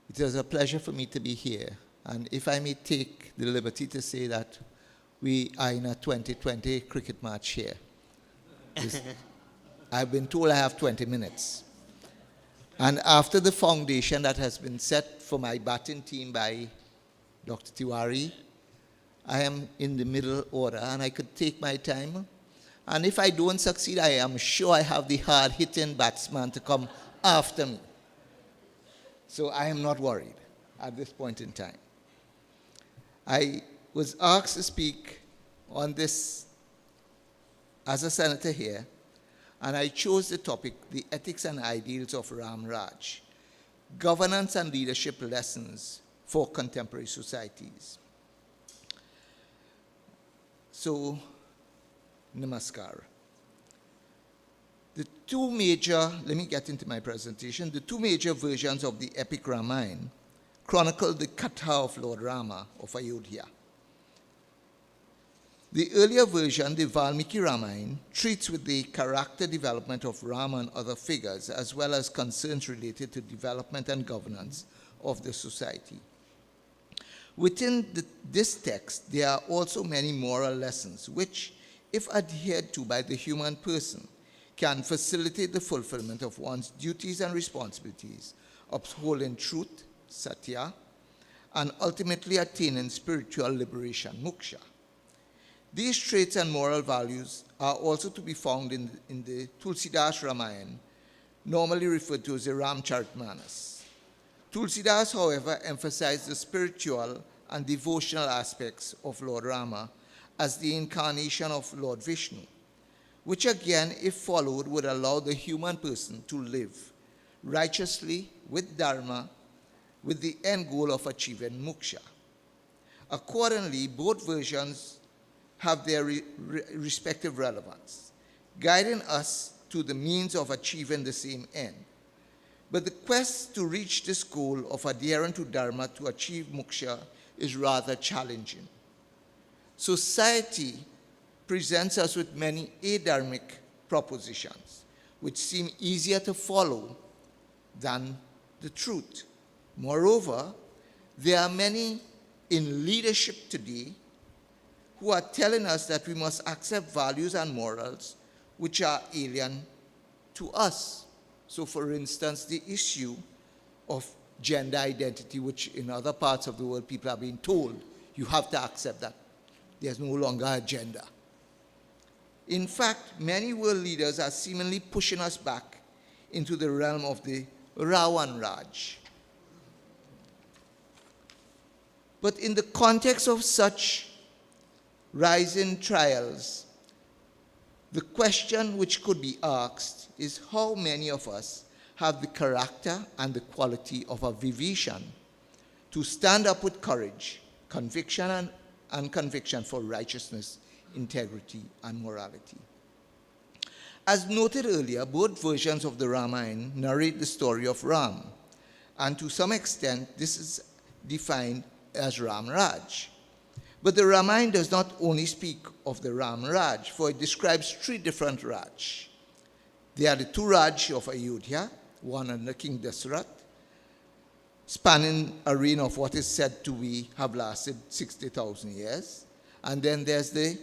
It is a pleasure for me to be here. And if I may take the liberty to say that we are in a 2020 cricket match here. I've been told I have 20 minutes. And after the foundation that has been set for my batting team by Dr. Tewarie, I am in the middle order and I could take my time. And if I don't succeed, I am sure I have the hard-hitting batsman to come after me. So I am not worried at this point in time. I was asked to speak on this as a senator here, and I chose the topic, the ethics and ideals of Ram Raj, governance and leadership lessons for contemporary societies. So, namaskar. Let me get into my presentation. The two major versions of the epic Ramayana chronicle the Katha of Lord Rama of Ayodhya. The earlier version, the Valmiki Ramayana, treats with the character development of Rama and other figures, as well as concerns related to development and governance of the society. Within this text, there are also many moral lessons, which, if adhered to by the human person, can facilitate the fulfillment of one's duties and responsibilities, upholding truth, satya, and ultimately attaining spiritual liberation, moksha. These traits and moral values are also to be found in the Tulsidas Ramayana, normally referred to as the Ramcharitmanas. Tulsidas, however, emphasized the spiritual and devotional aspects of Lord Rama as the incarnation of Lord Vishnu, which again, if followed, would allow the human person to live righteously with dharma, with the end goal of achieving moksha. Accordingly, both versions have their respective relevance, guiding us to the means of achieving the same end. But the quest to reach this goal of adhering to dharma to achieve moksha is rather challenging. Society presents us with many adharmic propositions, which seem easier to follow than the truth. Moreover, there are many in leadership today who are telling us that we must accept values and morals which are alien to us. So, for instance, the issue of gender identity, which in other parts of the world people are being told, you have to accept that. There's no longer a gender. In fact, many world leaders are seemingly pushing us back into the realm of the Ravan Raj. But in the context of such rising trials, the question which could be asked is how many of us have the character and the quality of a Vibhishan to stand up with courage, conviction and conviction for righteousness, integrity, and morality. As noted earlier, both versions of the Ramayana narrate the story of Ram, and to some extent, this is defined as Ram Raj. But the Ramayana does not only speak of the Ram Raj, for it describes three different Raj. They are the two Raj of Ayodhya, one under King Dasarath, spanning a reign of what is said to have lasted 60,000 years. And then there's the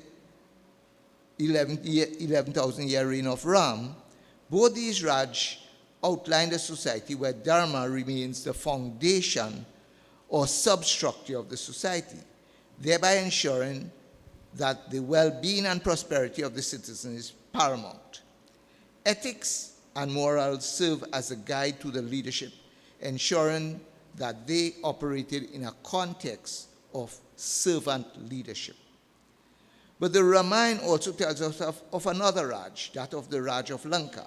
11,000-year reign of Ram. Both these Raj outline a society where Dharma remains the foundation or substructure of the society, thereby ensuring that the well-being and prosperity of the citizen is paramount. Ethics and morals serve as a guide to the leadership, ensuring that they operated in a context of servant leadership. But the Ramayana also tells us of another Raj, that of the Raj of Lanka,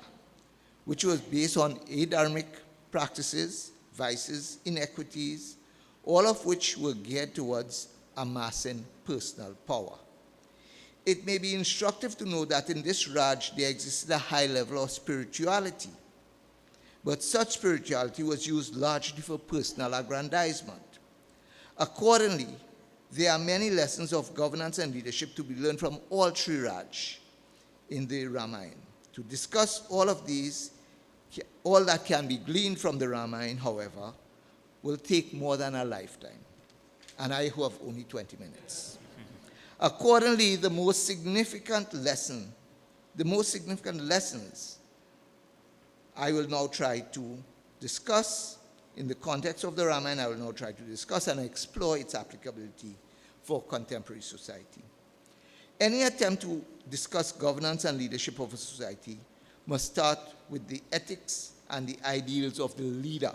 which was based on adharmic practices, vices, inequities, all of which were geared towards amassing personal power. It may be instructive to know that in this Raj there existed a high level of spirituality, but such spirituality was used largely for personal aggrandizement. Accordingly, there are many lessons of governance and leadership to be learned from all three Raj in the Ramayana. To discuss all of these, all that can be gleaned from the Ramayana, however, will take more than a lifetime, and I who have only 20 minutes. Accordingly, the most significant lessons I will now try to discuss in the context of the Ramayana. I will now try to discuss and explore its applicability for contemporary society. Any attempt to discuss governance and leadership of a society must start with the ethics and the ideals of the leader.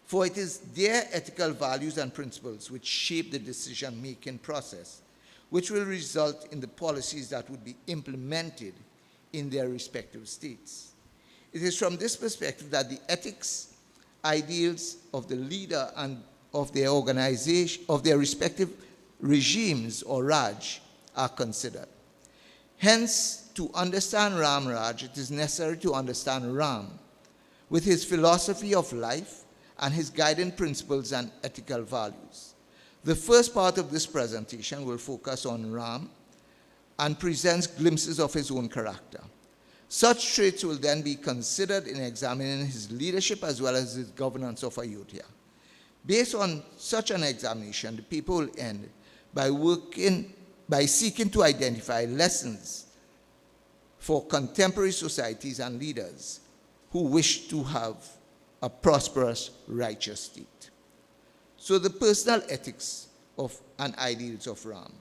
For it is their ethical values and principles which shape the decision-making process, which will result in the policies that would be implemented in their respective states. It is from this perspective that the ethics, ideals of the leader and of their organization, of their respective regimes or Raj, are considered. Hence, to understand Ram Raj, it is necessary to understand Ram with his philosophy of life and his guiding principles and ethical values. The first part of this presentation will focus on Ram and presents glimpses of his own character. Such traits will then be considered in examining his leadership as well as his governance of Ayodhya. Based on such an examination, the paper will end by seeking to identify lessons for contemporary societies and leaders who wish to have a prosperous, righteous state. So the personal ethics of and ideals of Ram.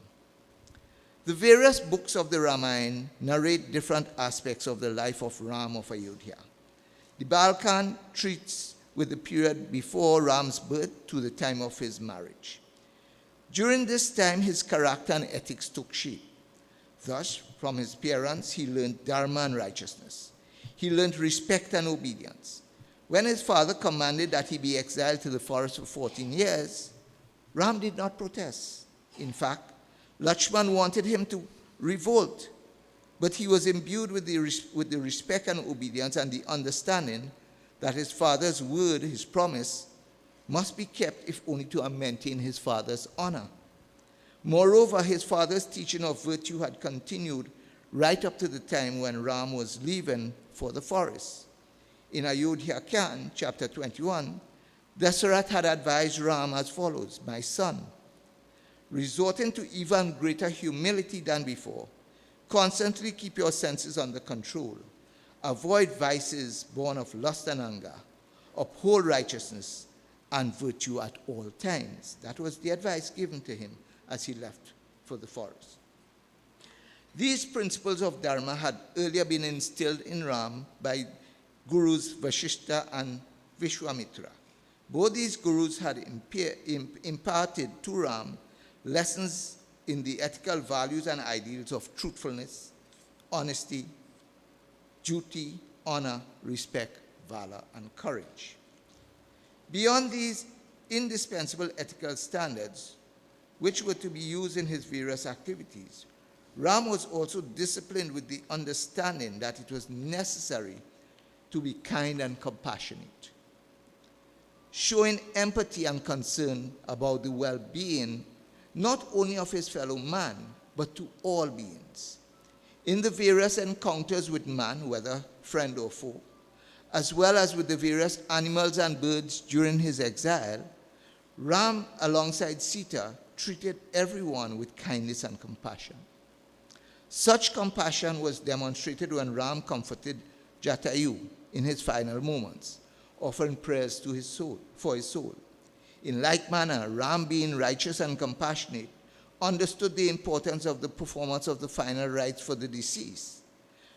The various books of the Ramayana narrate different aspects of the life of Ram of Ayodhya. The Balkan treats with the period before Ram's birth to the time of his marriage. During this time, his character and ethics took shape. Thus, from his parents, he learned dharma and righteousness. He learned respect and obedience. When his father commanded that he be exiled to the forest for 14 years, Ram did not protest. In fact, Lakshman wanted him to revolt, but he was imbued with the respect and obedience and the understanding that his father's word, his promise, must be kept if only to maintain his father's honor. Moreover, his father's teaching of virtue had continued right up to the time when Ram was leaving for the forest. In Ayodhya Khan, chapter 21, Dasarath had advised Ram as follows: "My son, resorting to even greater humility than before, constantly keep your senses under control. Avoid vices born of lust and anger. Uphold righteousness and virtue at all times." That was the advice given to him as he left for the forest. These principles of Dharma had earlier been instilled in Ram by Gurus Vashishta and Vishwamitra. Both these gurus had imparted to Ram lessons in the ethical values and ideals of truthfulness, honesty, duty, honor, respect, valor, and courage. Beyond these indispensable ethical standards, which were to be used in his various activities, Ram was also disciplined with the understanding that it was necessary to be kind and compassionate, showing empathy and concern about the well-being not only of his fellow man, but to all beings. In the various encounters with man, whether friend or foe, as well as with the various animals and birds during his exile, Ram, alongside Sita, treated everyone with kindness and compassion. Such compassion was demonstrated when Ram comforted Jatayu in his final moments, offering prayers for his soul. In like manner, Ram, being righteous and compassionate, understood the importance of the performance of the final rites for the deceased,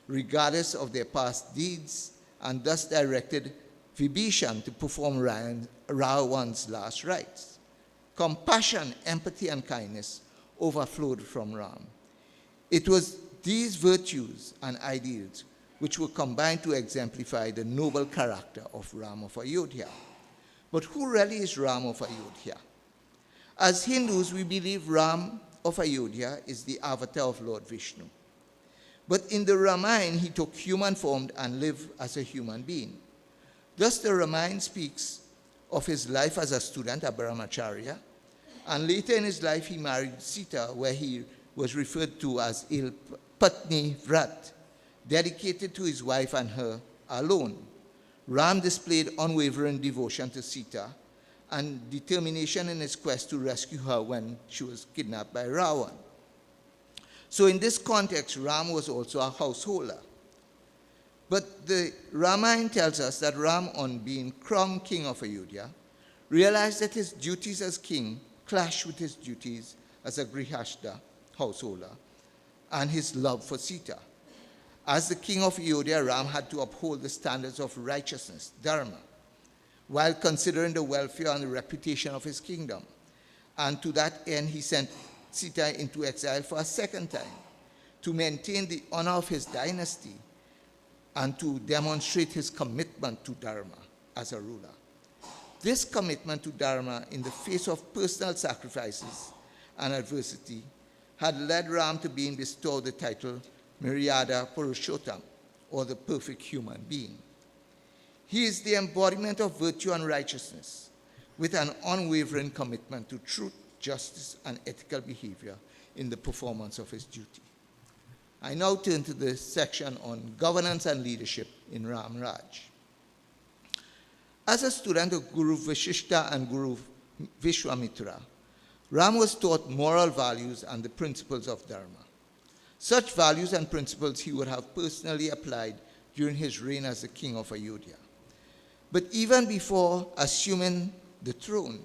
regardless of their past deeds, and thus directed Vibhishan to perform Ravan's last rites. Compassion, empathy, and kindness overflowed from Ram. It was these virtues and ideals which were combined to exemplify the noble character of Ram of Ayodhya. But who really is Ram of Ayodhya? As Hindus, we believe Ram of Ayodhya is the avatar of Lord Vishnu. But in the Ramayana, he took human form and lived as a human being. Thus, the Ramayana speaks of his life as a student, a brahmacharya, and later in his life, he married Sita, where he was referred to as Il Patni Vrat, dedicated to his wife and her alone. Ram displayed unwavering devotion to Sita and determination in his quest to rescue her when she was kidnapped by Ravan. So in this context, Ram was also a householder. But the Ramayana tells us that Ram, on being crowned king of Ayodhya, realized that his duties as king clashed with his duties as a grihastha, householder, and his love for Sita. As the king of Ayodhya, Ram had to uphold the standards of righteousness, dharma, while considering the welfare and the reputation of his kingdom. And to that end, he sent Sita into exile for a second time to maintain the honor of his dynasty and to demonstrate his commitment to dharma as a ruler. This commitment to dharma in the face of personal sacrifices and adversity had led Ram to being bestowed the title Maryada Purushottam, or the perfect human being. He is the embodiment of virtue and righteousness, with an unwavering commitment to truth, justice, and ethical behavior in the performance of his duty. I now turn to the section on governance and leadership in Ram Raj. As a student of Guru Vashishta and Guru Vishwamitra, Ram was taught moral values and the principles of dharma. Such values and principles he would have personally applied during his reign as the king of Ayodhya. But even before assuming the throne,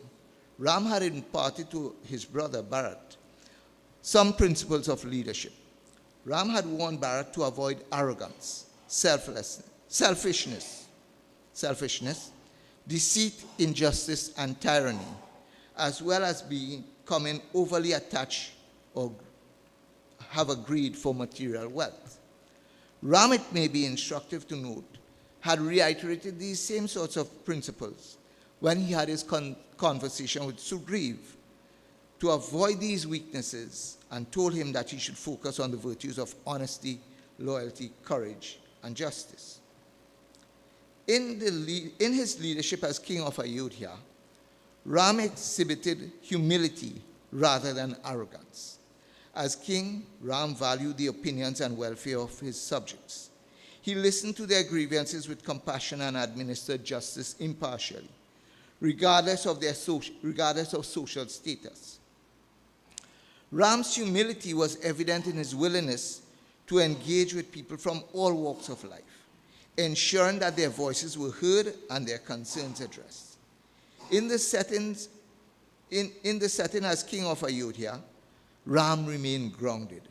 Ram had imparted to his brother Bharat some principles of leadership. Ram had warned Bharat to avoid arrogance, selfishness, deceit, injustice, and tyranny, as well as becoming overly attached or have a greed for material wealth. Ram, it may be instructive to note, had reiterated these same sorts of principles when he had his conversation with Sugriv to avoid these weaknesses, and told him that he should focus on the virtues of honesty, loyalty, courage, and justice. In his leadership as king of Ayodhya, Ram exhibited humility rather than arrogance. As king, Ram valued the opinions and welfare of his subjects. He listened to their grievances with compassion and administered justice impartially, regardless of social status. Ram's humility was evident in his willingness to engage with people from all walks of life, ensuring that their voices were heard and their concerns addressed. In the setting as king of Ayodhya, Ram remained grounded.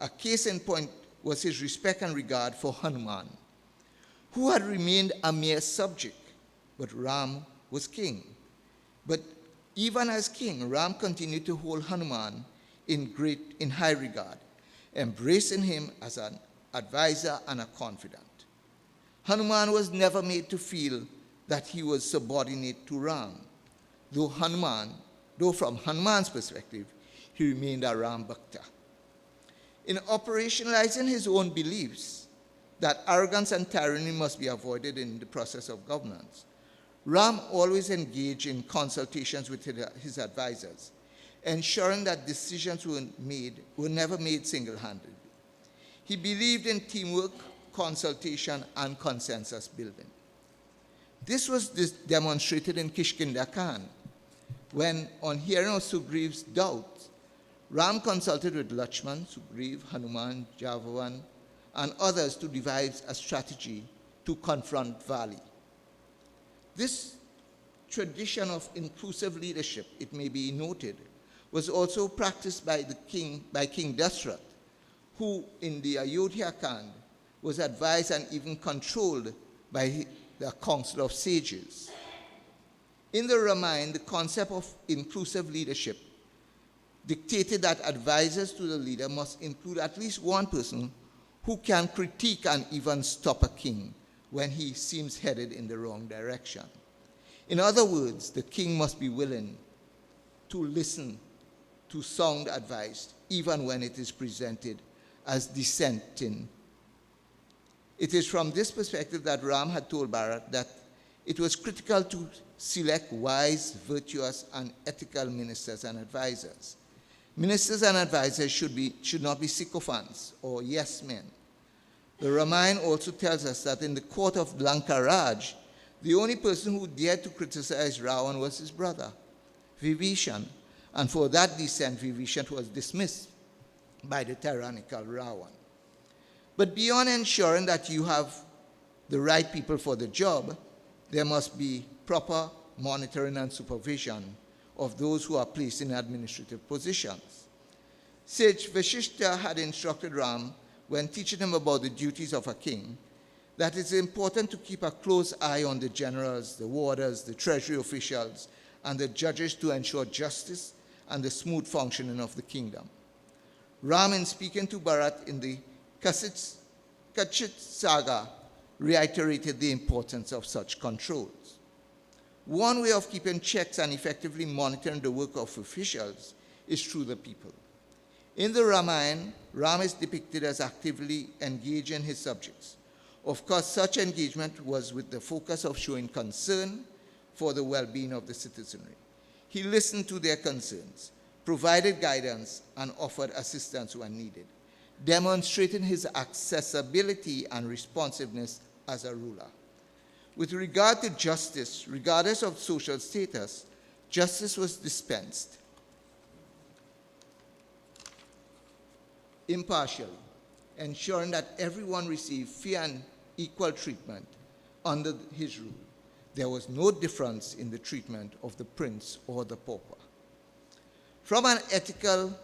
A case in point was his respect and regard for Hanuman, who had remained a mere subject, but Ram was king. But even as king, Ram continued to hold Hanuman in high regard, embracing him as an advisor and a confidant. Hanuman was never made to feel that he was subordinate to Ram, though from Hanuman's perspective, he remained a Ram Bhakta. In operationalizing his own beliefs that arrogance and tyranny must be avoided in the process of governance, Ram always engaged in consultations with his advisors, ensuring that decisions were never made single-handedly. He believed in teamwork, consultation, and consensus building. This was demonstrated in Kishkinda Khan, when, on hearing of Sugriv's doubts, Ram consulted with Lakshman, Sugriv, Hanuman, Javavan, and others to devise a strategy to confront Vali. This tradition of inclusive leadership, it may be noted, was also practiced by King Dashrath, who in the Ayodhya Kand was advised and even controlled by the council of sages. In the Ramayana, the concept of inclusive leadership dictated that advisors to the leader must include at least one person who can critique and even stop a king when he seems headed in the wrong direction. In other words, the king must be willing to listen to sound advice, even when it is presented as dissenting. It is from this perspective that Ram had told Bharat that it was critical to select wise, virtuous, and ethical ministers and advisors. Ministers and advisors should not be sycophants or yes men. The Ramayana also tells us that in the court of Lanka Raj, the only person who dared to criticize Ravan was his brother, Vibhishan, and for that dissent, Vibhishan was dismissed by the tyrannical Ravan. But beyond ensuring that you have the right people for the job, there must be proper monitoring and supervision of those who are placed in administrative positions. Sage Vashishta had instructed Ram, when teaching him about the duties of a king, that it's important to keep a close eye on the generals, the warders, the treasury officials, and the judges to ensure justice and the smooth functioning of the kingdom. Ram, in speaking to Bharat in the Kachit saga, reiterated the importance of such controls. One way of keeping checks and effectively monitoring the work of officials is through the people. In the Ramayana, Ram is depicted as actively engaging his subjects. Of course, such engagement was with the focus of showing concern for the well-being of the citizenry. He listened to their concerns, provided guidance, and offered assistance when needed, demonstrating his accessibility and responsiveness as a ruler. With regard to justice, regardless of social status, justice was dispensed impartially, ensuring that everyone received fair and equal treatment under his rule. There was no difference in the treatment of the prince or the pauper. From an ethical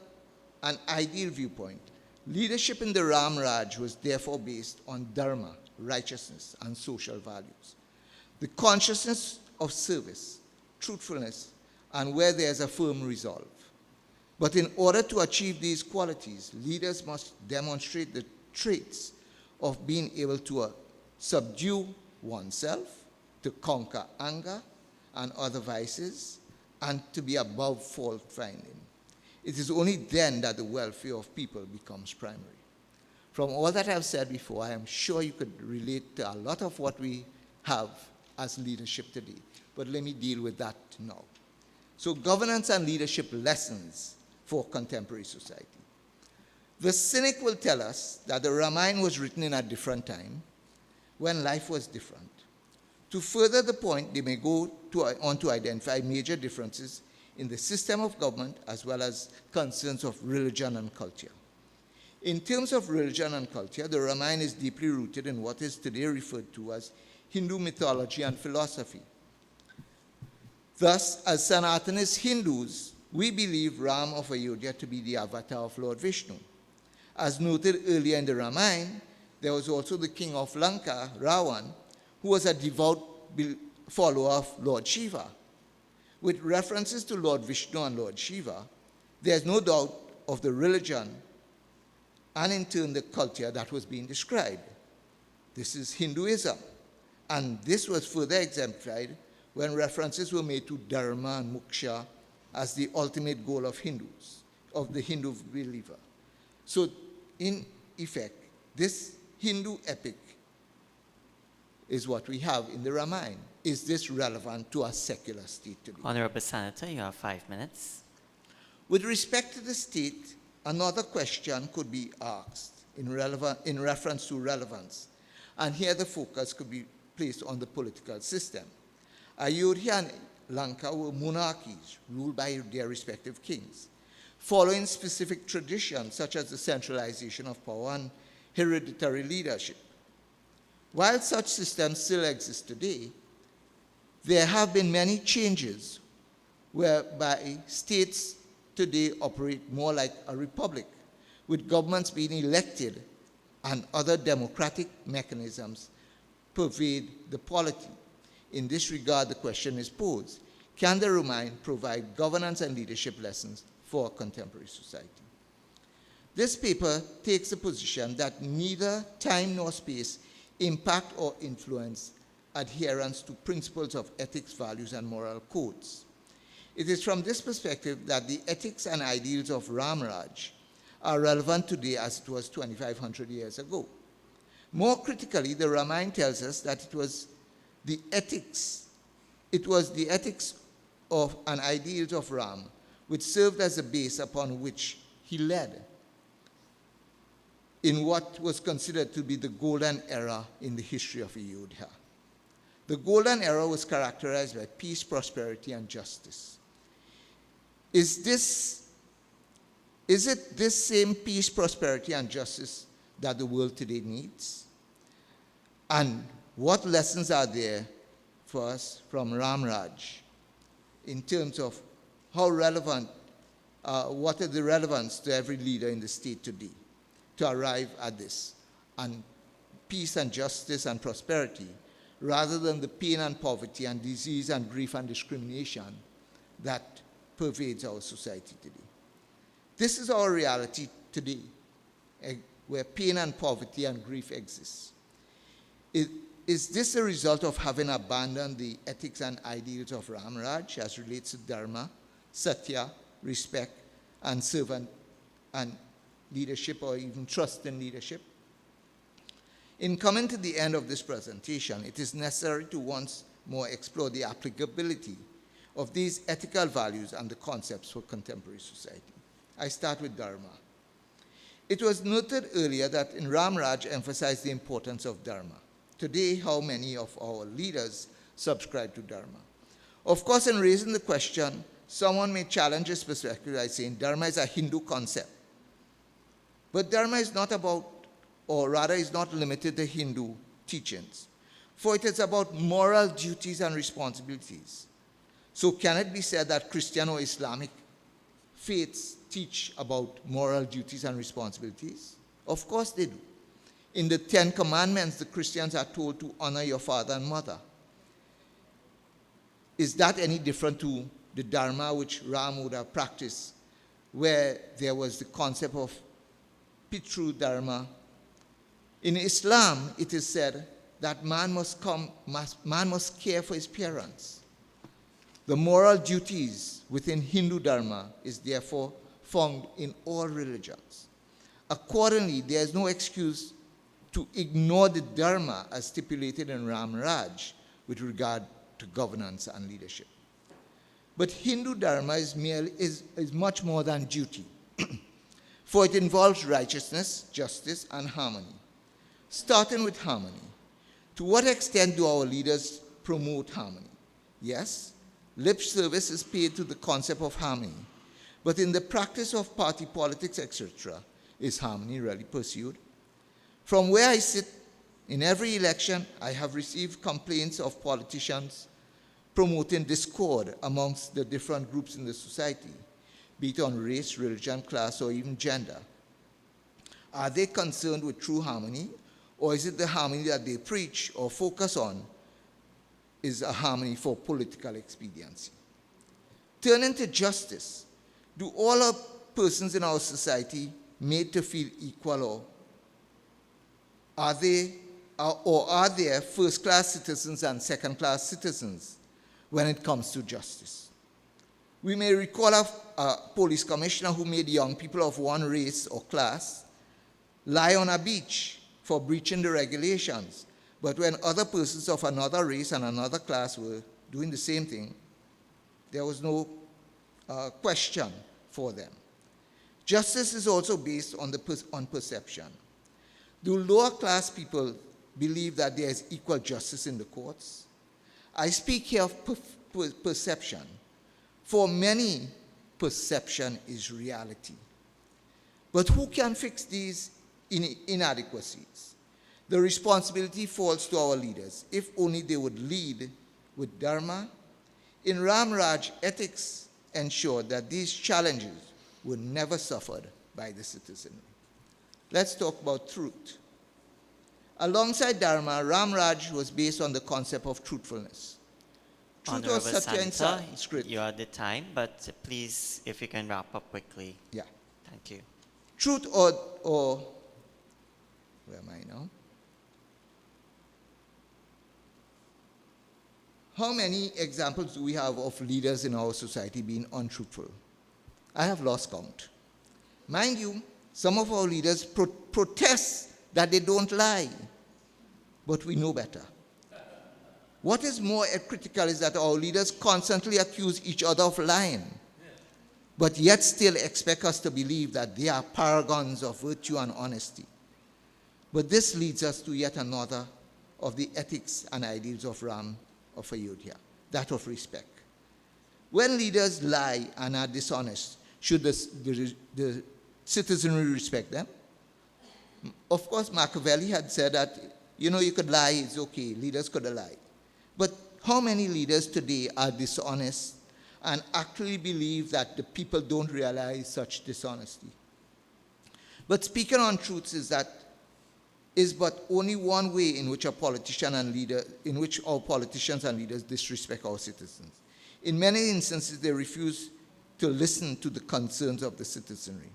and ideal viewpoint, leadership in the Ram Raj was therefore based on dharma, righteousness, and social values. The consciousness of service, truthfulness, and where there's a firm resolve. But in order to achieve these qualities, leaders must demonstrate the traits of being able to subdue oneself, to conquer anger and other vices, and to be above fault-finding. It is only then that the welfare of people becomes primary. From all that I've said before, I am sure you could relate to a lot of what we have as leadership today. But let me deal with that now. So, governance and leadership lessons for contemporary society. The cynic will tell us that the Ramayana was written in a different time when life was different. To further the point, they may go on to identify major differences in the system of government as well as concerns of religion and culture. In terms of religion and culture, the Ramayana is deeply rooted in what is today referred to as Hindu mythology and philosophy. Thus, as Sanatanis Hindus, we believe Ram of Ayodhya to be the avatar of Lord Vishnu. As noted earlier in the Ramayana, there was also the king of Lanka, Ravan, who was a devout follower of Lord Shiva. With references to Lord Vishnu and Lord Shiva, there's no doubt of the religion and in turn the culture that was being described. This is Hinduism. And this was further exemplified when references were made to Dharma and Moksha as the ultimate goal of Hindus, of the Hindu believer. So, in effect, this Hindu epic is what we have in the Ramayana. Is this relevant to our secular state today? Honorable Senator, you have 5 minutes. With respect to the state, another question could be asked in reference to relevance. And here the focus could be placed on the political system. Ayodhya and Lanka were monarchies ruled by their respective kings, following specific traditions such as the centralization of power and hereditary leadership. While such systems still exist today, there have been many changes whereby states today operate more like a republic, with governments being elected and other democratic mechanisms pervade the polity. In this regard, the question is posed: can the Ramayana provide governance and leadership lessons for a contemporary society? This paper takes the position that neither time nor space impact or influence adherence to principles of ethics, values, and moral codes. It is from this perspective that the ethics and ideals of Ram Raj are relevant today as it was 2,500 years ago. More critically, the Ramayana tells us that it was the ethics of and ideals of Ram which served as a base upon which he led in what was considered to be the golden era in the history of Ayodhya. The golden era was characterized by peace, prosperity, and justice. Is it this same peace, prosperity, and justice that the world today needs? And what lessons are there for us from Ram Raj in terms of how relevant, what are the relevance to every leader in the state today to arrive at this, and peace and justice and prosperity, rather than the pain and poverty and disease and grief and discrimination that pervades our society today. This is our reality today, where pain and poverty and grief exist. Is this a result of having abandoned the ethics and ideals of Ram Raj as relates to dharma, satya, respect, and servant and leadership, or even trust in leadership? In coming to the end of this presentation, it is necessary to once more explore the applicability of these ethical values and the concepts for contemporary society. I start with dharma. It was noted earlier that in Ram Raj emphasized the importance of dharma. Today, how many of our leaders subscribe to dharma? Of course, in raising the question, someone may challenge this perspective by saying dharma is a Hindu concept. But dharma is not about, or rather is not limited to Hindu teachings, for it is about moral duties and responsibilities. So can it be said that Christian or Islamic faiths teach about moral duties and responsibilities? Of course they do. In the 10 Commandments, the Christians are told to honor your father and mother. Is that any different to the dharma which Ram would have practiced, where there was the concept of Pitru Dharma? In Islam, it is said that man must care for his parents. The moral duties within Hindu Dharma is therefore found in all religions. Accordingly, there is no excuse to ignore the Dharma as stipulated in Ram Raj with regard to governance and leadership. But Hindu Dharma is much more than duty, for it involves righteousness, justice, and harmony. Starting with harmony, to what extent do our leaders promote harmony? Yes, lip service is paid to the concept of harmony, but in the practice of party politics, etc., is harmony really pursued? From where I sit, in every election, I have received complaints of politicians promoting discord amongst the different groups in the society, be it on race, religion, class, or even gender. Are they concerned with true harmony, or is it the harmony that they preach or focus on is a harmony for political expediency? Turning to justice, do all our persons in our society made to feel equal, or are there first-class citizens and second-class citizens when it comes to justice? We may recall a police commissioner who made young people of one race or class lie on a beach for breaching the regulations, but when other persons of another race and another class were doing the same thing, there was no question for them. Justice is also based on perception. Do lower-class people believe that there is equal justice in the courts? I speak here of perception. For many, perception is reality. But who can fix these inadequacies? The responsibility falls to our leaders, if only they would lead with dharma. In Ram Raj, ethics ensure that these challenges were never suffered by the citizenry. Let's talk about truth. Alongside Dharma, Ram Raj was based on the concept of truthfulness. Truth was Honorable Satya in Senator, Sanskrit. you're at the time, but please, if you can wrap up quickly. Yeah. Thank you. Truth or where am I now? How many examples do we have of leaders in our society being untruthful? I have lost count. Mind you, some of our leaders protest that they don't lie, but we know better. What is more critical is that our leaders constantly accuse each other of lying, but yet still expect us to believe that they are paragons of virtue and honesty. But this leads us to yet another of the ethics and ideals of Ram of Ayodhya, that of respect. When leaders lie and are dishonest, should the citizenry respect them? Of course, Machiavelli had said that, you could lie, it's okay, leaders could lie. But how many leaders today are dishonest and actually believe that the people don't realize such dishonesty? But speaking on truths is but only one way in which our politicians and leaders disrespect our citizens. In many instances, they refuse to listen to the concerns of the citizenry.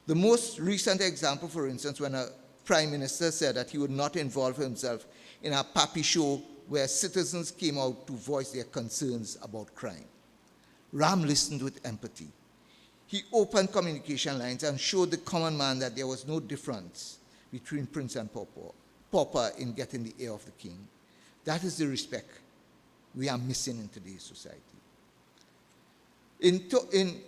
The most recent example, for instance, when a prime minister said that he would not involve himself in a pappy show where citizens came out to voice their concerns about crime. Ram listened with empathy. He opened communication lines and showed the common man that there was no difference between prince and pauper in getting the ear of the king. That is the respect we are missing in today's society. In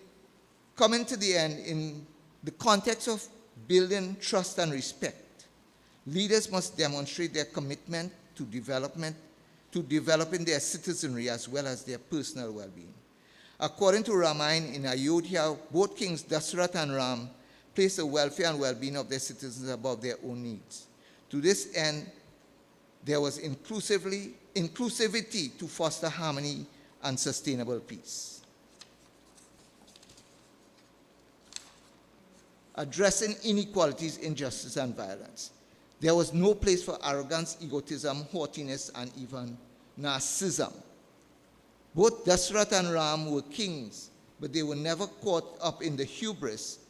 coming to the end, in the context of building trust and respect, leaders must demonstrate their commitment to developing their citizenry as well as their personal well-being. According to Ramayana, in Ayodhya, both kings Dasarath and Ram placed the welfare and well-being of their citizens above their own needs. To this end, there was inclusivity to foster harmony and sustainable peace. Addressing inequalities, injustice, and violence. There was no place for arrogance, egotism, haughtiness, and even narcissism. Both Dasarath and Ram were kings, but they were never caught up in the hubris,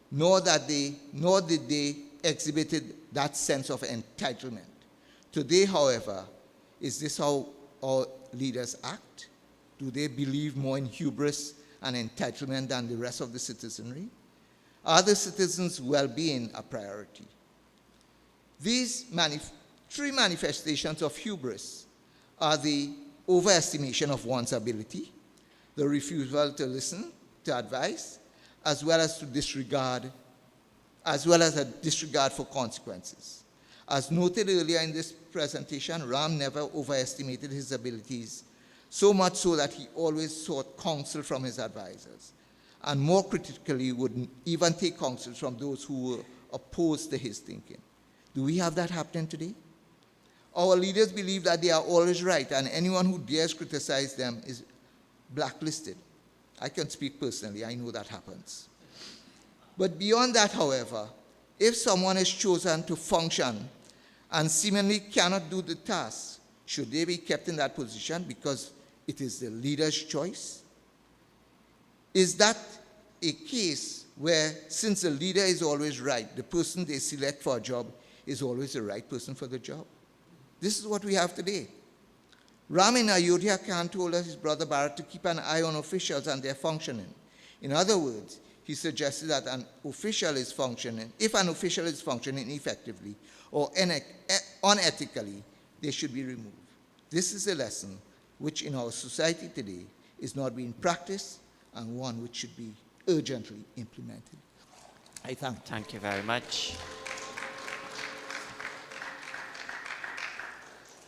nor did they exhibited that sense of entitlement. Today, however, is this how our leaders act? Do they believe more in hubris and entitlement than the rest of the citizenry? Are the citizens' well-being a priority? These three manifestations of hubris are the overestimation of one's ability, the refusal to listen to advice, as well as a disregard for consequences. As noted earlier in this presentation, Ram never overestimated his abilities, so much so that he always sought counsel from his advisors, and more critically would even take counsel from those who were opposed to his thinking. Do we have that happening today? Our leaders believe that they are always right, and anyone who dares criticize them is blacklisted. I can speak personally, I know that happens. But beyond that, however, if someone is chosen to function and seemingly cannot do the task, should they be kept in that position because it is the leader's choice? Is that a case where, since the leader is always right, the person they select for a job is always the right person for the job? This is what we have today. Ram in Ayodhya Khan told his brother Bharat to keep an eye on officials and their functioning. In other words, he suggested that if an official is functioning effectively or unethically, they should be removed. This is a lesson which in our society today is not being practiced and one which should be urgently implemented. I thank you. Thank you very much.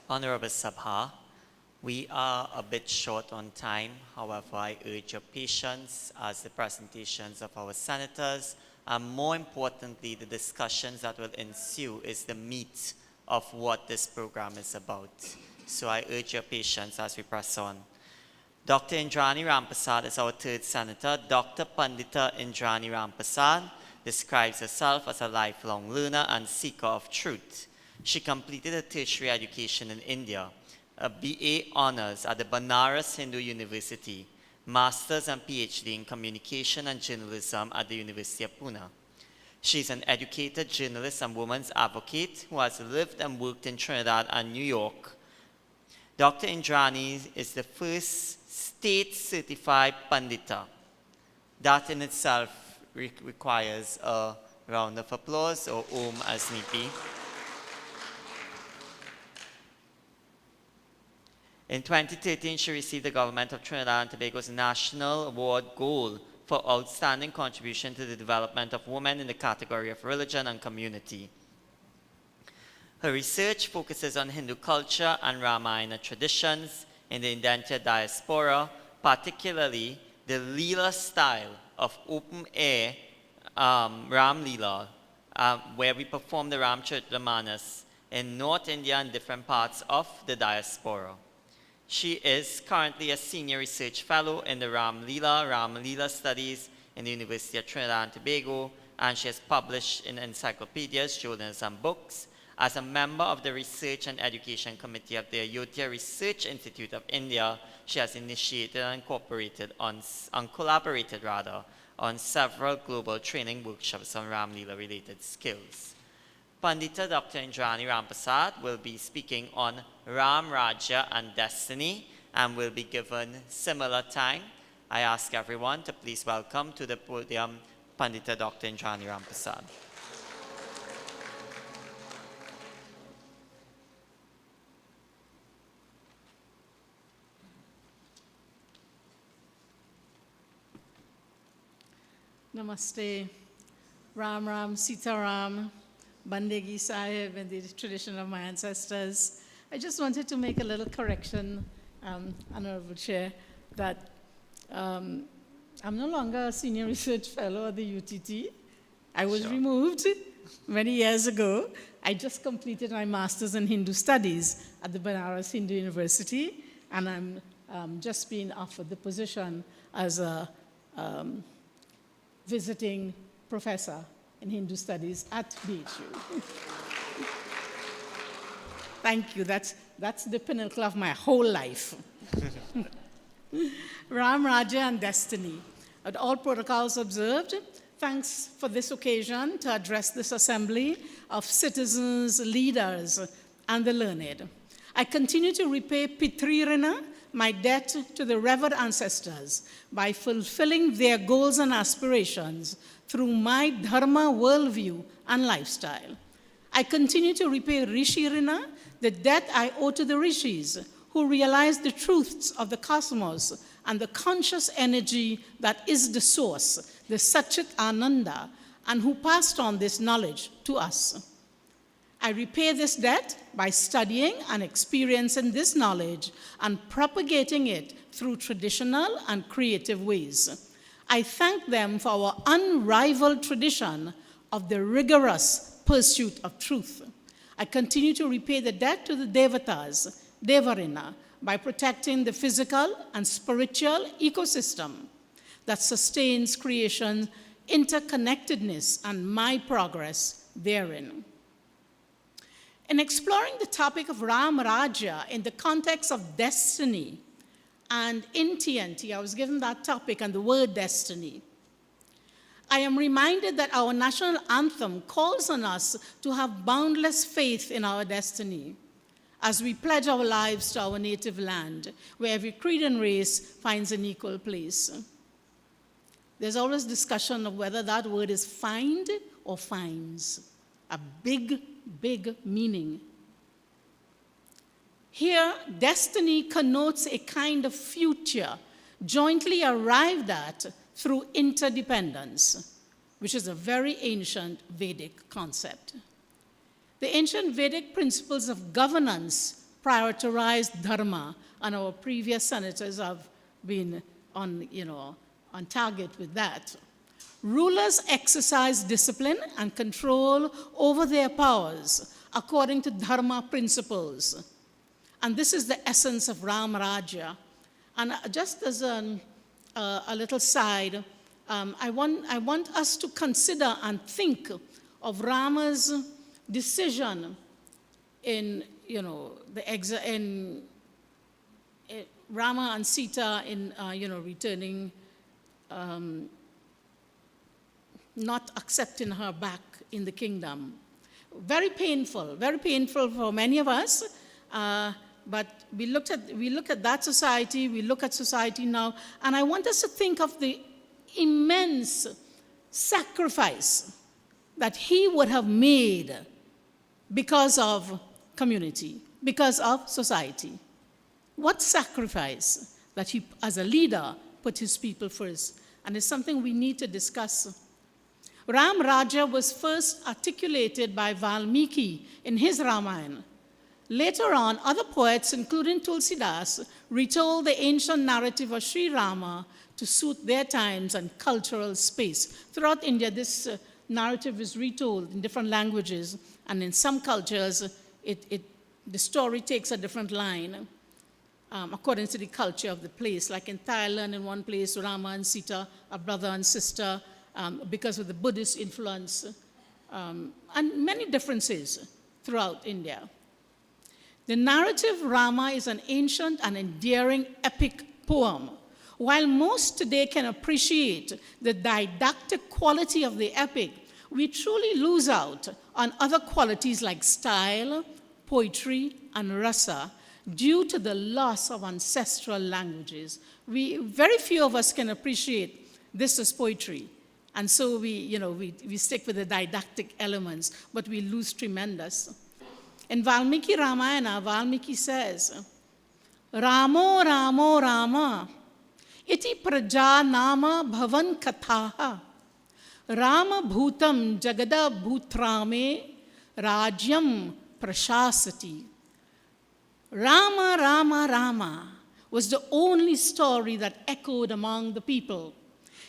Honorable Sabha, we are a bit short on time. However, I urge your patience as the presentations of our senators, and more importantly, the discussions that will ensue is the meat of what this program is about. So I urge your patience as we press on. Dr. Indrani Rampersad is our third senator. Dr. Pandita Indrani Rampersad describes herself as a lifelong learner and seeker of truth. She completed a tertiary education in India, a BA honors at the Benares Hindu University, master's and PhD in communication and journalism at the University of Pune. She is an educated journalist and women's advocate who has lived and worked in Trinidad and New York. Dr. Indrani is the first state-certified Pandita. That in itself requires a round of applause, or Om as need be. In 2013, she received the Government of Trinidad and Tobago's National Award Gold for outstanding contribution to the development of women in the category of religion and community. Her research focuses on Hindu culture and Ramayana traditions in the indentured diaspora, particularly the Leela style of open-air Ram Leela, where we perform the Ramcharitamanas in North India and different parts of the diaspora. She is currently a senior research fellow in the Ram Leela studies in the University of Trinidad and Tobago, and she has published in encyclopedias, journals, and books. As a member of the Research and Education Committee of the Ayodhya Research Institute of India, she has initiated and collaborated on several global training workshops on Ram Leela related skills. Pandita Dr. Indrani Rampersad will be speaking on Ram, Rajya and Destiny and will be given similar time. I ask everyone to please welcome to the podium Pandita Dr. Indrani Rampersad. Namaste. Ram Ram, Sita Ram, Bandegi Sahib in the tradition of my ancestors. I just wanted to make a little correction, Honorable Chair, that I'm no longer a senior research fellow at the UTT. I was removed many years ago. I just completed my master's in Hindu studies at the Benares Hindu University, and I'm just being offered the position as a visiting professor in Hindu studies at BHU. Thank you. That's the pinnacle of my whole life. Ram, Rajya, and Destiny. At all protocols observed, thanks for this occasion to address this assembly of citizens, leaders, and the learned. I continue to repay Pitri Rina, my debt to the revered ancestors, by fulfilling their goals and aspirations through my dharma worldview and lifestyle. I continue to repay Rishi Rina, the debt I owe to the rishis, who realized the truths of the cosmos and the conscious energy that is the source, the Satchit Ananda, and who passed on this knowledge to us. I repay this debt by studying and experiencing this knowledge and propagating it through traditional and creative ways. I thank them for our unrivaled tradition of the rigorous pursuit of truth. I continue to repay the debt to the Devatas, Devarina, by protecting the physical and spiritual ecosystem that sustains creation, interconnectedness, and my progress therein. In exploring the topic of Ram Rajya in the context of destiny, and in TNT, I was given that topic and the word destiny, I am reminded that our national anthem calls on us to have boundless faith in our destiny as we pledge our lives to our native land, where every creed and race finds an equal place. There's always discussion of whether that word is find or finds, a big meaning. Here, destiny connotes a kind of future jointly arrived at through interdependence, which is a very ancient Vedic concept. The ancient Vedic principles of governance prioritized dharma, and our previous senators have been on target with that. Rulers exercise discipline and control over their powers according to dharma principles. And this is the essence of Ram Rajya. And just as a little side, I want us to consider and think of Rama's decision in, Rama and Sita in, returning, not accepting her back in the kingdom. Very painful for many of us. But we look at that society, we look at society now, and I want us to think of the immense sacrifice that he would have made because of community, because of society. What sacrifice that he, as a leader, put his people first. And it's something we need to discuss. Ram Raja was first articulated by Valmiki in his Ramayana. Later on, other poets, including Tulsidas, retold the ancient narrative of Sri Rama to suit their times and cultural space. Throughout India, this narrative is retold in different languages, and in some cultures, the story takes a different line according to the culture of the place. Like in Thailand, in one place, Rama and Sita are brother and sister because of the Buddhist influence, and many differences throughout India. The narrative Rama is an ancient and endearing epic poem. While most today can appreciate the didactic quality of the epic, we truly lose out on other qualities like style, poetry, and rasa due to the loss of ancestral languages. Very few of us can appreciate this as poetry. And so we stick with the didactic elements, but we lose tremendous. In Valmiki Ramayana, Valmiki says, Ramo Ramo Rama, iti praja nama bhavan kathaha, Rama bhutam jagada bhutrame, rajyam prashasati. Rama Rama Rama was the only story that echoed among the people.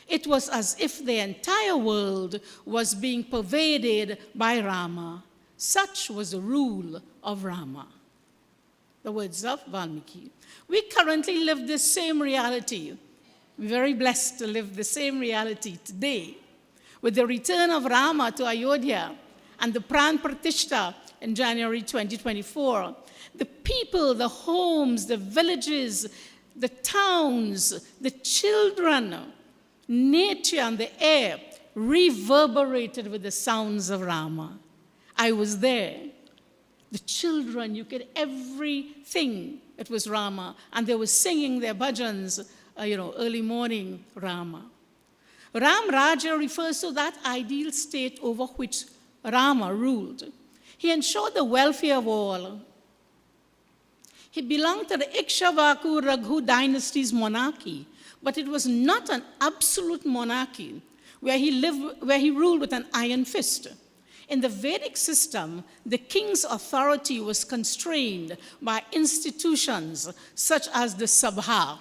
It was as if the entire world was being pervaded by Rama. Such was the rule of Rama. The words of Valmiki. We currently live this same reality. We're very blessed to live the same reality today. With the return of Rama to Ayodhya and the Pran Pratishta in January 2024, the people, the homes, the villages, the towns, the children, nature and the air reverberated with the sounds of Rama. I was there. The children, you could everything. It was Rama, and they were singing their bhajans, early morning Rama. Ram Raja refers to that ideal state over which Rama ruled. He ensured the welfare of all. He belonged to the Ikshvaku Raghu dynasty's monarchy, but it was not an absolute monarchy where he ruled with an iron fist. In the Vedic system, the king's authority was constrained by institutions such as the Sabha,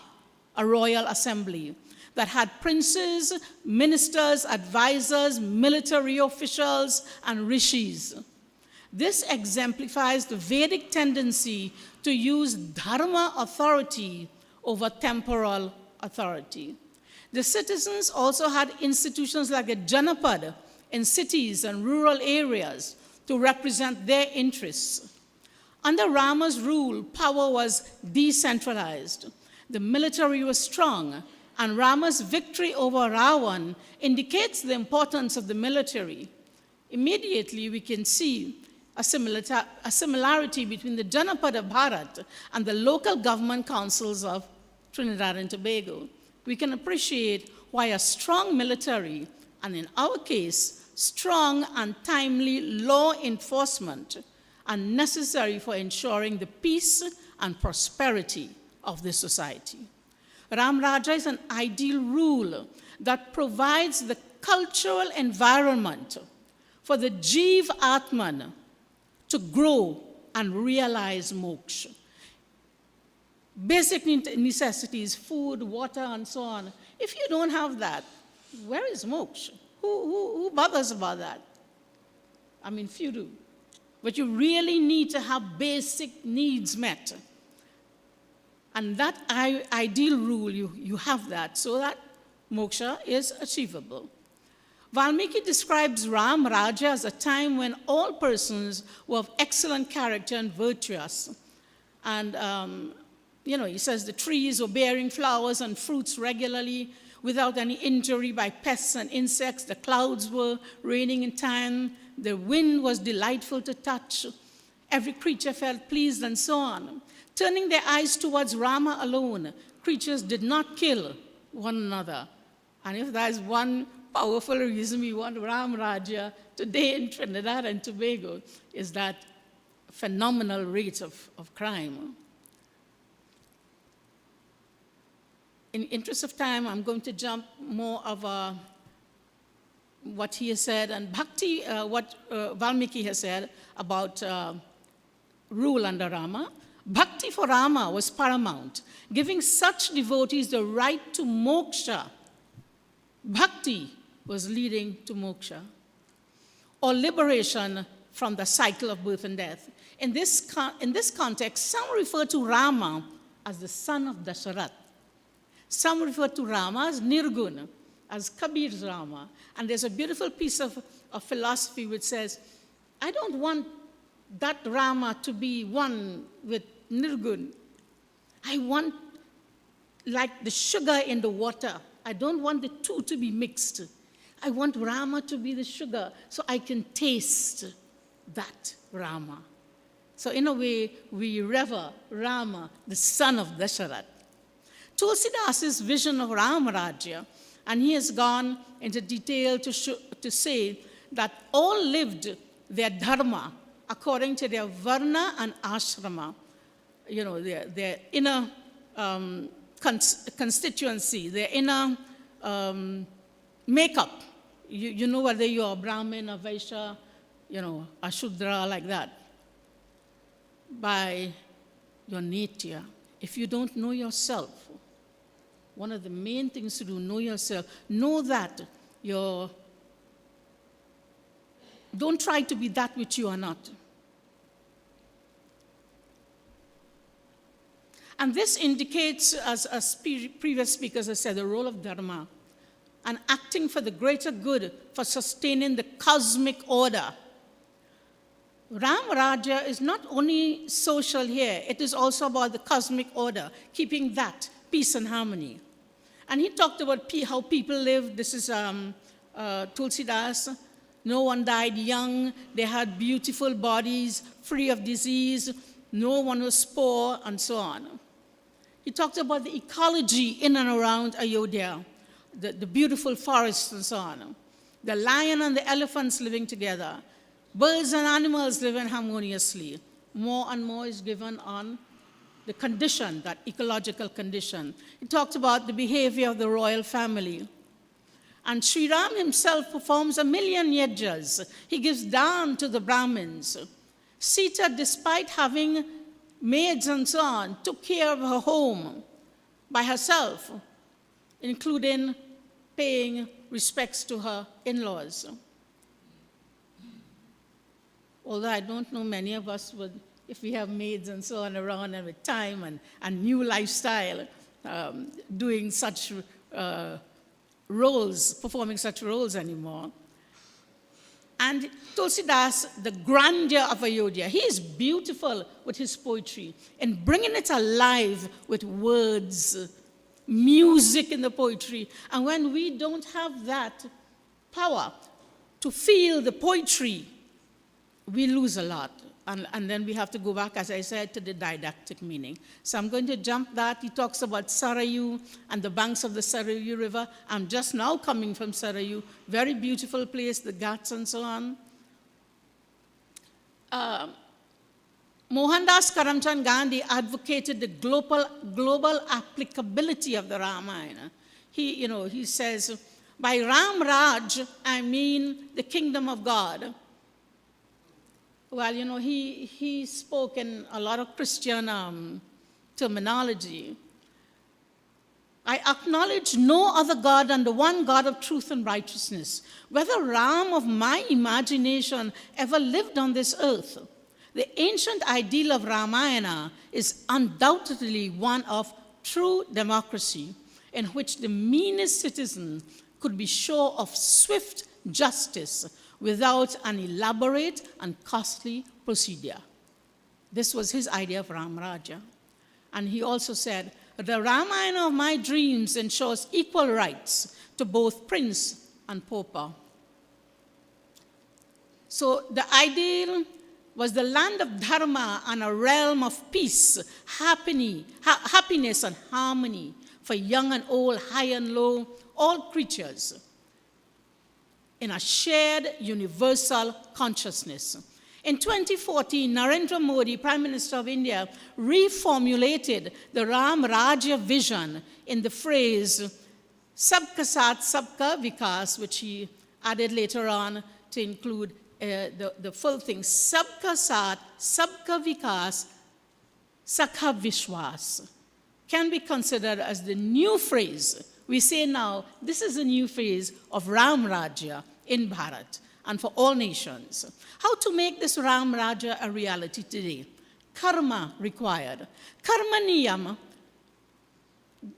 a royal assembly, that had princes, ministers, advisors, military officials, and rishis. This exemplifies the Vedic tendency to use dharma authority over temporal authority. The citizens also had institutions like a Janapad in cities and rural areas to represent their interests. Under Rama's rule, power was decentralized. The military was strong, and Rama's victory over Ravan indicates the importance of the military. Immediately, we can see a similarity between the Janapad of Bharat and the local government councils of Trinidad and Tobago. We can appreciate why a strong military, and in our case, strong and timely law enforcement, are necessary for ensuring the peace and prosperity of the society. Ram Raja is an ideal rule that provides the cultural environment for the Jeev Atman to grow and realize moksha. Basic necessities, food, water, and so on. If you don't have that, where is moksha? Who bothers about that? I mean, few do. But you really need to have basic needs met. And that ideal rule, you have that, so that moksha is achievable. Valmiki describes Ram Rajya as a time when all persons were of excellent character and virtuous. And, he says the trees were bearing flowers and fruits regularly without any injury by pests and insects. The clouds were raining in time. The wind was delightful to touch. Every creature felt pleased and so on. Turning their eyes towards Rama alone, creatures did not kill one another. And if that is one powerful reason we want Ram Rajya today in Trinidad and Tobago, is that phenomenal rate of crime. In interest of time, I'm going to jump more of what he has said, and Bhakti, what Valmiki has said about rule under Rama. Bhakti for Rama was paramount, giving such devotees the right to moksha. Bhakti was leading to moksha, or liberation from the cycle of birth and death. In this context, some refer to Rama as the son of Dasharat. Some refer to Rama as Nirgun, as Kabir's Rama. And there's a beautiful piece of philosophy which says, I don't want that Rama to be one with Nirgun. I want like the sugar in the water. I don't want the two to be mixed. I want Rama to be the sugar so I can taste that Rama. So in a way, we revere Rama, the son of Dasharat. Tulsidas' vision of Ram Rajya, and he has gone into detail to say that all lived their dharma according to their varna and ashrama, their inner constituency, their inner makeup. You know whether you're a Brahmin, a Vaishya, a Shudra, like that. By your nature. If you don't know yourself, one of the main things to do, know yourself. Know that don't try to be that which you are not. And this indicates, as previous speakers have said, the role of dharma and acting for the greater good, for sustaining the cosmic order. Ram Rajya is not only social here, it is also about the cosmic order, keeping that peace and harmony. And he talked about how people lived. This is Tulsidas. No one died young. They had beautiful bodies, free of disease. No one was poor, and so on. He talked about the ecology in and around Ayodhya, the beautiful forests and so on. The lion and the elephants living together. Birds and animals living harmoniously. More and more is given on the condition, that ecological condition. He talked about the behavior of the royal family. And Sri Ram himself performs 1,000,000 yajnas. He gives dawn to the Brahmins. Sita, despite having maids and so on, took care of her home by herself, including paying respects to her in-laws. Although I don't know many of us would, if we have maids and so on around and with time and new lifestyle, doing such roles, performing such roles anymore. And Tulsidas, the grandeur of Ayodhya, he is beautiful with his poetry and bringing it alive with words, music in the poetry. And when we don't have that power to feel the poetry, we lose a lot. And then we have to go back, as I said, to the didactic meaning. So I'm going to jump that. He talks about Sarayu and the banks of the Sarayu River. I'm just now coming from Sarayu. Very beautiful place, the Ghats and so on. Mohandas Karamchand Gandhi advocated the global applicability of the Ramayana. He says, by Ram Raj, I mean the kingdom of God. Well, he spoke in a lot of Christian terminology. I acknowledge no other God than the one God of truth and righteousness. Whether Ram of my imagination ever lived on this earth, The ancient ideal of Ramayana is undoubtedly one of true democracy, in which the meanest citizen could be sure of swift justice without an elaborate and costly procedure. This was his idea of Ram Rajya. And he also said, the Ramayana of my dreams ensures equal rights to both prince and pauper. So the ideal was the land of dharma and a realm of peace, happiness and harmony for young and old, high and low, all creatures in a shared universal consciousness. In 2014, Narendra Modi, Prime Minister of India, reformulated the Ram Rajya vision in the phrase, Sabka Saath, Sabka Vikas, which he added later on to include the full thing, Sabka Saath, Sabka Vikas, Sakha Vishwas, can be considered as the new phrase. We say now, this is a new phase of Ram Rajya in Bharat and for all nations. How to make this Ram Rajya a reality today? Karma required. Karma niyam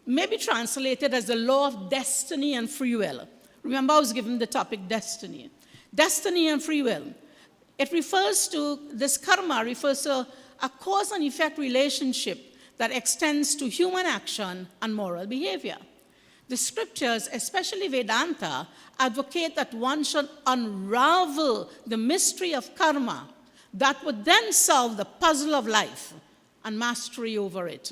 may be translated as the law of destiny and free will. Remember, I was given the topic destiny. Destiny and free will. It refers to, this karma refers to a cause and effect relationship that extends to human action and moral behavior. The scriptures, especially Vedanta, advocate that one should unravel the mystery of karma that would then solve the puzzle of life and mastery over it.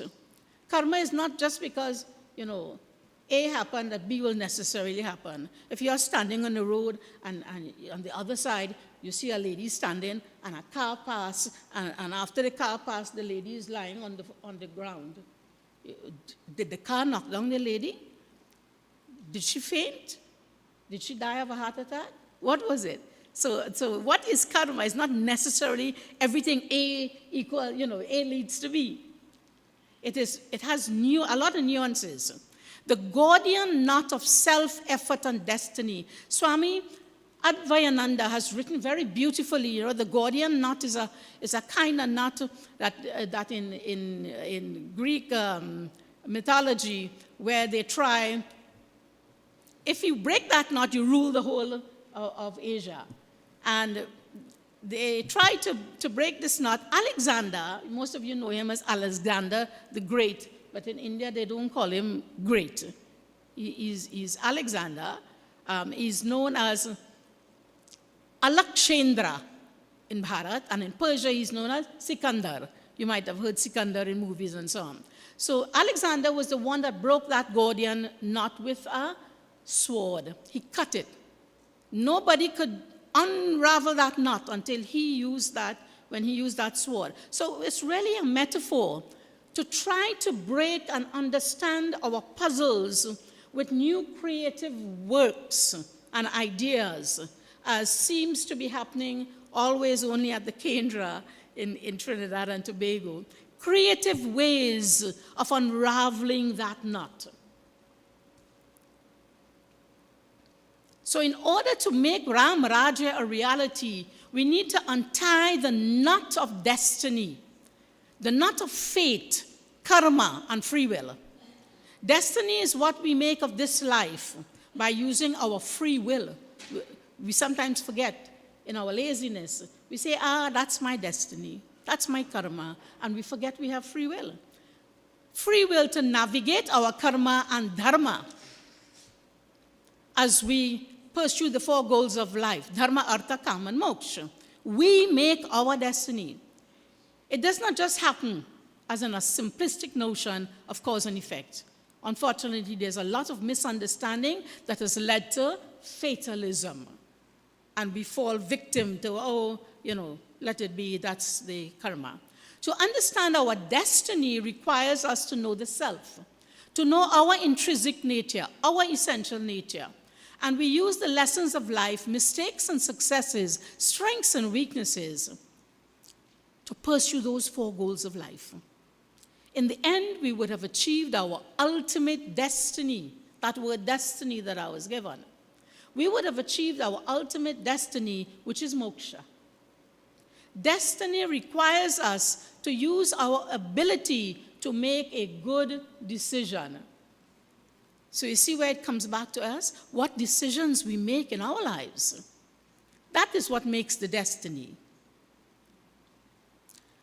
Karma is not just because, A happened, that B will necessarily happen. If you're standing on the road and on the other side, you see a lady standing and a car pass, and after the car pass, the lady is lying on the ground. Did the car knock down the lady? Did she faint? Did she die of a heart attack? What was it? So what is karma? It's not necessarily everything A equal, A leads to B. It has a lot of nuances. The Gordian knot of self-effort and destiny. Swami Advayananda has written very beautifully, the Gordian knot is a kind of knot that in Greek mythology, where they try, if you break that knot, you rule the whole of Asia. And they try to break this knot. Alexander, most of you know him as Alexander the Great, but in India they don't call him great. He's Alexander. He's known as Alakshendra in Bharat, and in Persia he's known as Sikandar. You might have heard Sikandar in movies and so on. So Alexander was the one that broke that Gordian knot with a sword. He cut it. Nobody could unravel that knot until when he used that sword. So it's really a metaphor to try to break and understand our puzzles with new creative works and ideas, as seems to be happening always only at the Kendra in Trinidad and Tobago. Creative ways of unraveling that knot. So in order to make Ram Rajya a reality, we need to untie the knot of destiny, the knot of fate, karma, and free will. Destiny is what we make of this life by using our free will. We sometimes forget in our laziness. We say, that's my destiny, that's my karma, and we forget we have free will. Free will to navigate our karma and dharma as we pursue the four goals of life, dharma, artha, kama, and moksha. We make our destiny. It does not just happen as in a simplistic notion of cause and effect. Unfortunately, there's a lot of misunderstanding that has led to fatalism. And we fall victim to, let it be, that's the karma. To understand our destiny requires us to know the self, to know our intrinsic nature, our essential nature. And we use the lessons of life, mistakes and successes, strengths and weaknesses, to pursue those four goals of life. In the end, we would have achieved our ultimate destiny, that word destiny that I was given. We would have achieved our ultimate destiny, which is moksha. Destiny requires us to use our ability to make a good decision. So you see where it comes back to us? What decisions we make in our lives. That is what makes the destiny.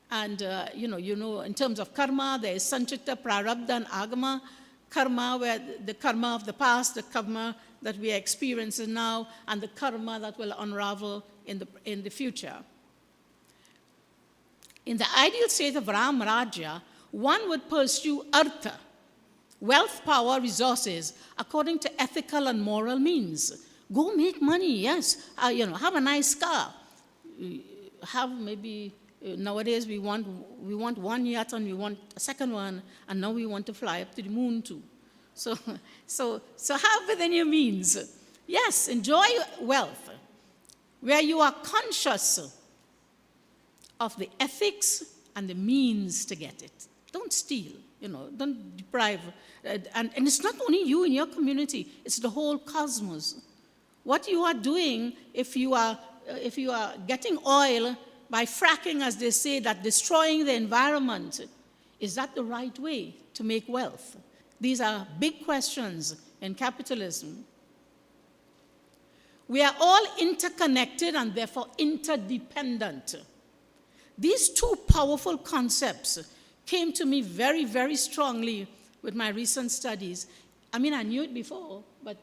And, in terms of karma, there is sanchita, prarabdha, and agama. Karma, where the karma of the past, the karma that we are experiencing now, and the karma that will unravel in the future. In the ideal state of Ram Rajya, one would pursue artha, wealth, power, resources, according to ethical and moral means. Go make money, yes. Have a nice car. Have maybe, nowadays we want one yacht and we want a second one, and now we want to fly up to the moon too. So have within your means. Yes, enjoy wealth, where you are conscious of the ethics and the means to get it. Don't steal, don't deprive. And it's not only you in your community, it's the whole cosmos. What you are doing, if you are getting oil by fracking, as they say, that destroying the environment, is that the right way to make wealth? These are big questions in capitalism. We are all interconnected and therefore interdependent. These two powerful concepts came to me very, very strongly with my recent studies. I mean, I knew it before, but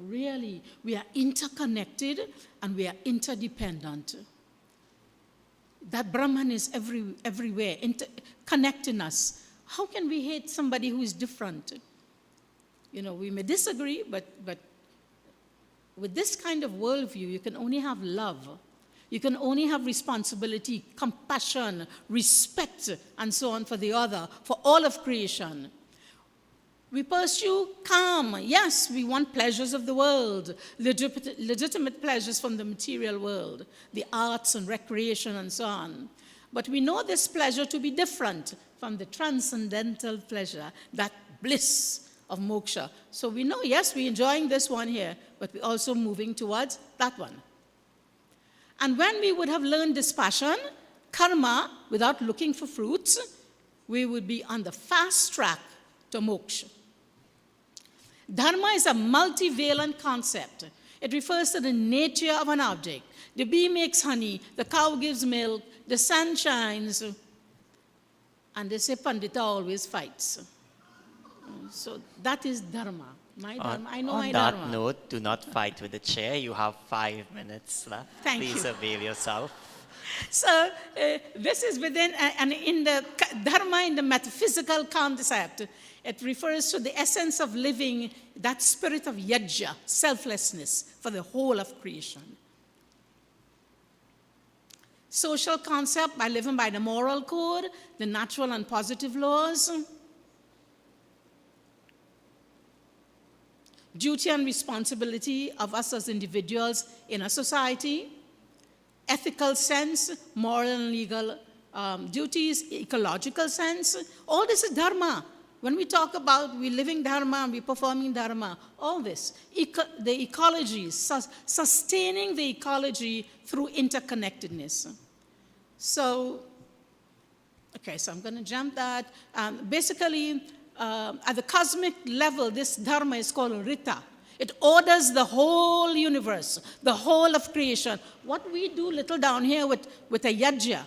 really, we are interconnected and we are interdependent. That Brahman is everywhere, connecting us. How can we hate somebody who is different? We may disagree, but with this kind of worldview, you can only have love. You can only have responsibility, compassion, respect, and so on for the other, for all of creation. We pursue calm. Yes, we want pleasures of the world, legitimate pleasures from the material world, the arts and recreation and so on. But we know this pleasure to be different from the transcendental pleasure, that bliss of moksha. So we know, yes, we're enjoying this one here, but we're also moving towards that one. And when we would have learned dispassion, karma, without looking for fruits, we would be on the fast track to moksha. Dharma is a multivalent concept. It refers to the nature of an object. The bee makes honey, the cow gives milk, the sun shines, and they say Pandita always fights. So that is dharma. My dharma. I know my dharma. On that note, do not fight with the chair. You have 5 minutes left. Please avail yourself. So this is within, and in the dharma, in the metaphysical concept, it refers to the essence of living, that spirit of yajna, selflessness for the whole of creation. Social concept, by living by the moral code, the natural and positive laws. Duty and responsibility of us as individuals in a society. Ethical sense, moral and legal duties, ecological sense. All this is dharma. When we talk about we living dharma and we performing dharma, all this, the ecology, sustaining the ecology through interconnectedness. So I'm going to jump that. Basically, at the cosmic level, this dharma is called Rita. It orders the whole universe, the whole of creation. What we do little down here with a yajna,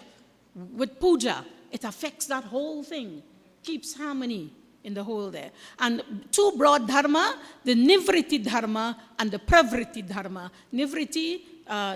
with puja, it affects that whole thing, keeps harmony in the whole there. And two broad dharma, the nivriti dharma and the pravriti dharma. Nivriti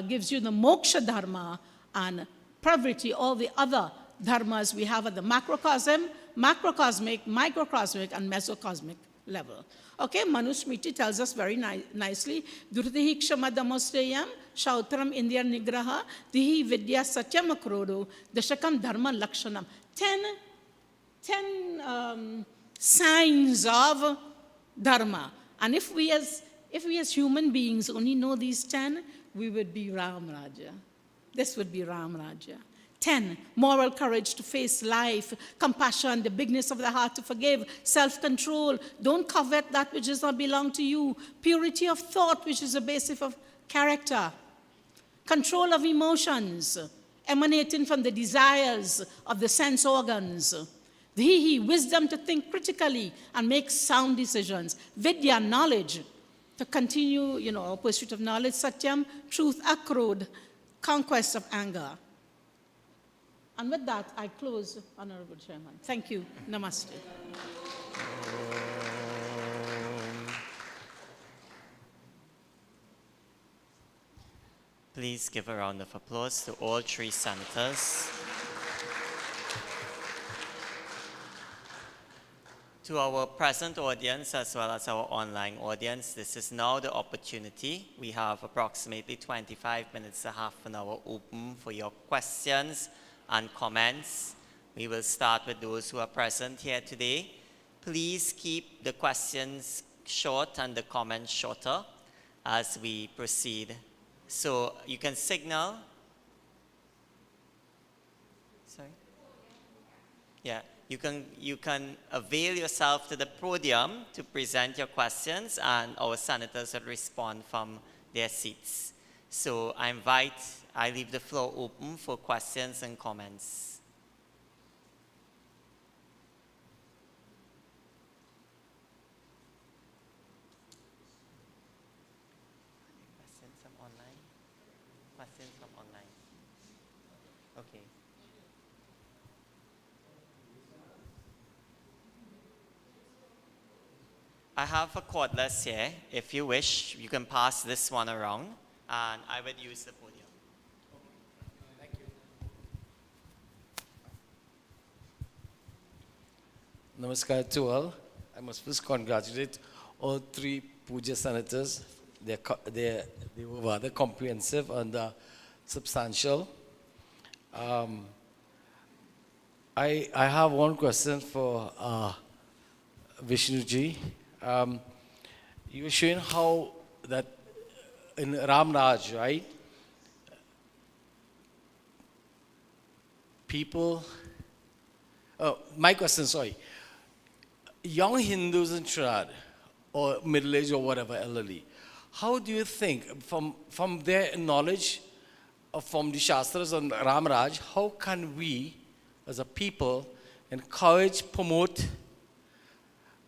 gives you the moksha dharma, and pravriti, all the other dharmas we have at the macrocosm, macrocosmic, microcosmic, and mesocosmic level. Okay, Manusmriti tells us very nicely, Durtihi kshamadamosteyam, shautram indya nigraha, dihi vidya satyam akrodo, dashakam dharma lakshanam. 10 signs of dharma. And if we as human beings only know these 10, we would be Ram Rajya. This would be Ram Rajya. 10, moral courage to face life, compassion, the bigness of the heart to forgive, self-control, don't covet that which does not belong to you, purity of thought, which is the basis of character, control of emotions, emanating from the desires of the sense organs. Wisdom to think critically and make sound decisions. Vidya, knowledge, to continue, our pursuit of knowledge. Satyam, truth, akrod, conquest of anger. And with that, I close, Honorable Chairman. Thank you. Namaste. Please give a round of applause to all three senators. To our present audience as well as our online audience, this is now the opportunity. We have approximately 25 minutes to half an hour open for your questions and comments. We will start with those who are present here today. Please keep the questions short and the comments shorter as we proceed. So you can signal. Sorry? Yeah, you can avail yourself to the podium to present your questions, and our senators will respond from their seats. So I leave the floor open for questions and comments. Questions from online? Questions from online? Okay. I have a cordless here. If you wish, you can pass this one around, and I would use the podium. Thank you. Namaskar to all. I must first congratulate all three Puja senators. They were rather comprehensive and substantial. I have one question for Vishnuji. You were showing how that in Ram Raj, right? My question, sorry. Young Hindus in Trinidad, or middle-aged or whatever, elderly, how do you think, from their knowledge from the Shastras on Ram Raj, how can we, as a people, encourage, promote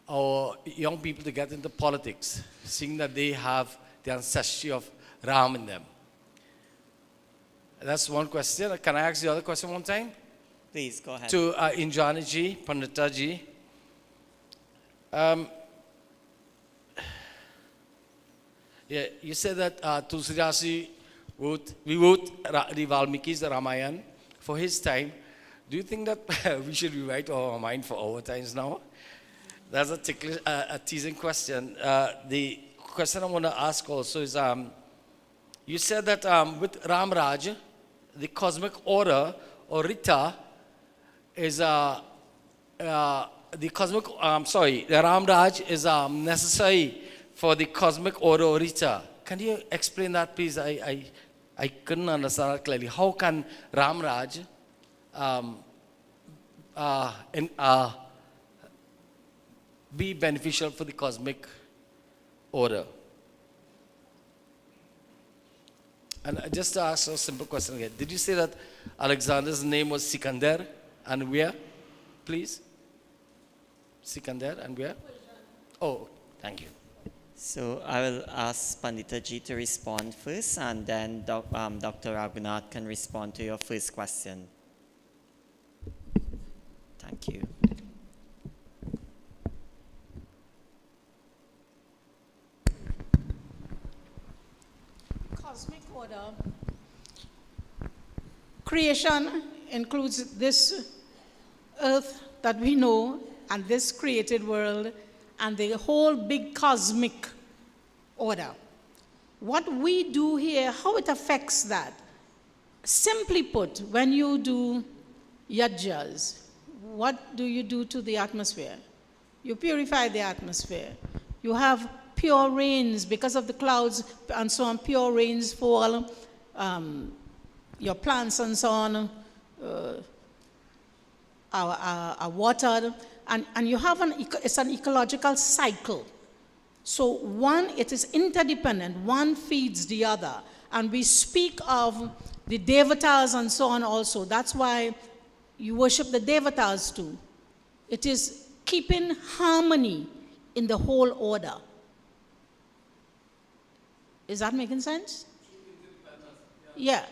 our young people to get into politics, seeing that they have the ancestry of Ram in them? That's one question. Can I ask the other question one time? Please, go ahead. To Indrani ji, Pandita ji. You said that Tulsidasi wrote the Valmiki's Ramayan for his time. Do you think that we should rewrite our mind for our times now? That's a teasing question. The question I want to ask also is, you said that with Ram Raj, the cosmic order, or Rita, is the Ram Raj is necessary for the cosmic order, or Rita. Can you explain that, please? I couldn't understand that clearly. How can Ram Raj be beneficial for the cosmic order? And just to ask a simple question again, did you say that Alexander's name was Sikandar, and where, please? Sikandar, and where? Oh, thank you. So I will ask Pandita ji to respond first, and then Dr. Ragoonath can respond to your first question. Thank you. Cosmic order. Creation includes this earth that we know and this created world and the whole big cosmic order. What we do here, how it affects that. Simply put, when you do yajnas, what do you do to the atmosphere? You purify the atmosphere. You have pure rains because of the clouds and so on, pure rains fall, your plants and so on are watered, and you have it's an ecological cycle. So one, it is interdependent, one feeds the other, And we speak of the devatas and so on also. That's why you worship the devatas too. It is keeping harmony in the whole order. Is that making sense? Yeah.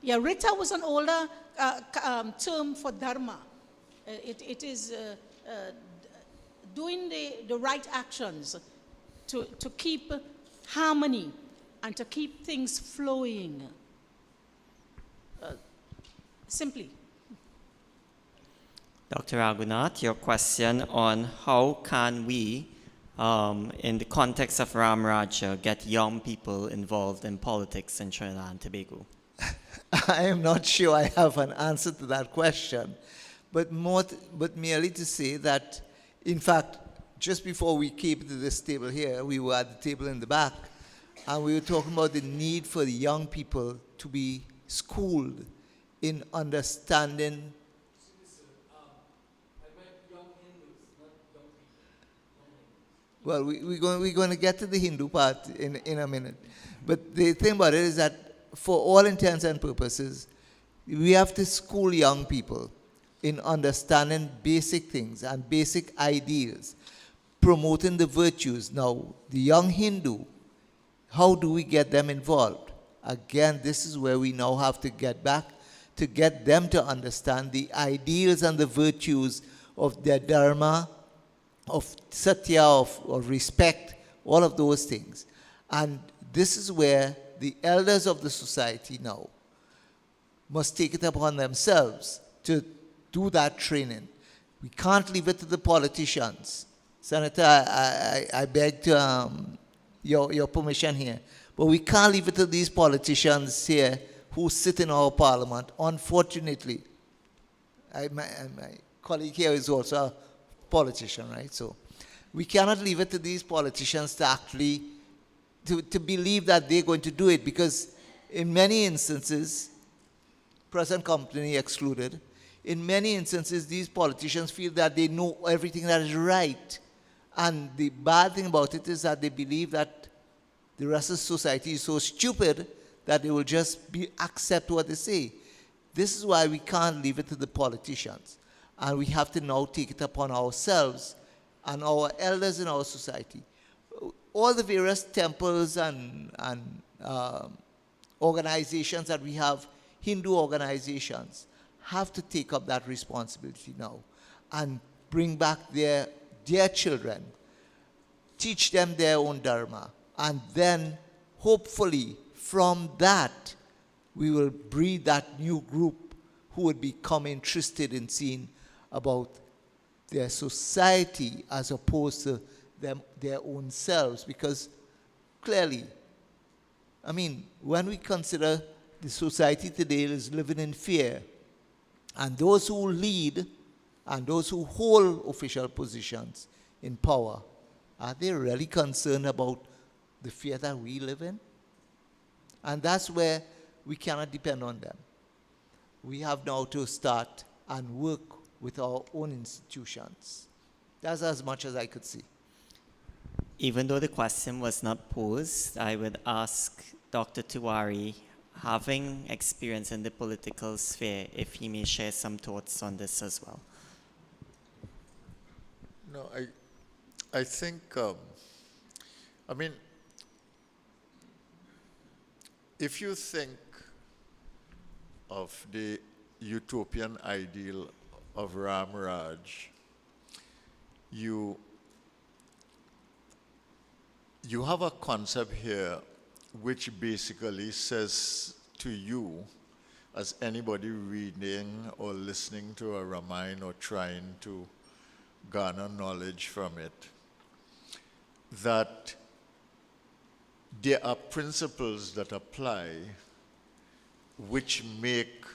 Yeah, Rita was an older term for dharma. It is doing the right actions to keep harmony and to keep things flowing. Simply. Dr. Ragoonath, your question on how can we, in the context of Ram Raja, get young people involved in politics in Trinidad and Tobago? I am not sure I have an answer to that question, but merely to say that, in fact, just before we came to this table here, we were at the table in the back, and we were talking about the need for the young people to be schooled in understanding. Well, we're going to get to the Hindu part in a minute. But the thing about it is that for all intents and purposes, we have to school young people in understanding basic things and basic ideals, promoting the virtues. Now, the young Hindu, how do we get them involved? Again, this is where we now have to get back to get them to understand the ideals and the virtues of their dharma, of satya, of respect, all of those things. And this is where the elders of the society now must take it upon themselves to do that training. We can't leave it to the politicians. Senator, I beg to, your permission here, but we can't leave it to these politicians here who sit in our parliament. Unfortunately, my colleague here is also a politician, right? So we cannot leave it to these politicians to actually to believe that they're going to do it, because in many instances, present company excluded, in many instances these politicians feel that they know everything that is right. And the bad thing about it is that they believe that the rest of society is so stupid that they will just accept what they say. This is why we can't leave it to the politicians. And we have to now take it upon ourselves and our elders in our society. All the various temples and organizations that we have, Hindu organizations, have to take up that responsibility now and bring back their children, teach them their own dharma, and then hopefully from that we will breed that new group who would become interested in seeing about their society as opposed to their own selves. Because clearly, I mean, when we consider the society today is living in fear, and those who lead and those who hold official positions in power, are they really concerned about the fear that we live in? And that's where we cannot depend on them. We have now to start and work with our own institutions. That's as much as I could see. Even though the question was not posed, I would ask Dr. Tewarie, having experience in the political sphere, if he may share some thoughts on this as well. No, I think, I mean, if you think of the utopian ideal of Ram Raj, you have a concept here which basically says to you, as anybody reading or listening to a Ramayana or trying to garner knowledge from it, that there are principles that apply which make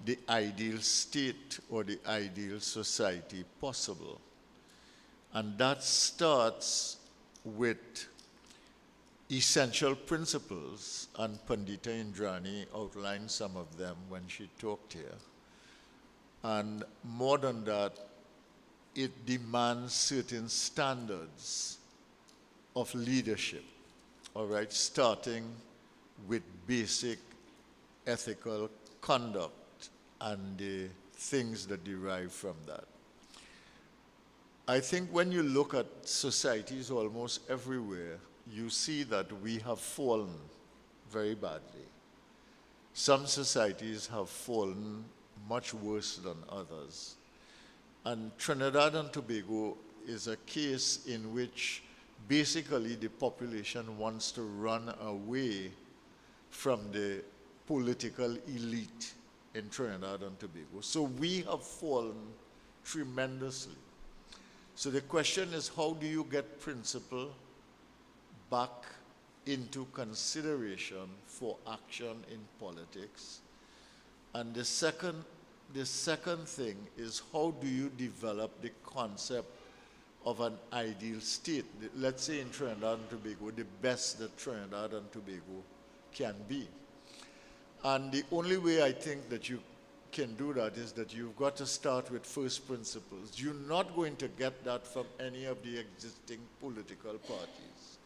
the ideal state or the ideal society possible. And that starts with essential principles, and Pandita Indrani outlined some of them when she talked here. And more than that, it demands certain standards of leadership, all right, starting with basic ethical conduct and the things that derive from that. I think when you look at societies almost everywhere, you see that we have fallen very badly. Some societies have fallen much worse than others. And Trinidad and Tobago is a case in which basically the population wants to run away from the political elite in Trinidad and Tobago. So we have fallen tremendously. So the question is, how do you get principle back into consideration for action in politics? And the second thing is, how do you develop the concept of an ideal state? Let's say in Trinidad and Tobago, the best that Trinidad and Tobago can be. And the only way I think that you can do that is that you've got to start with first principles. You're not going to get that from any of the existing political parties.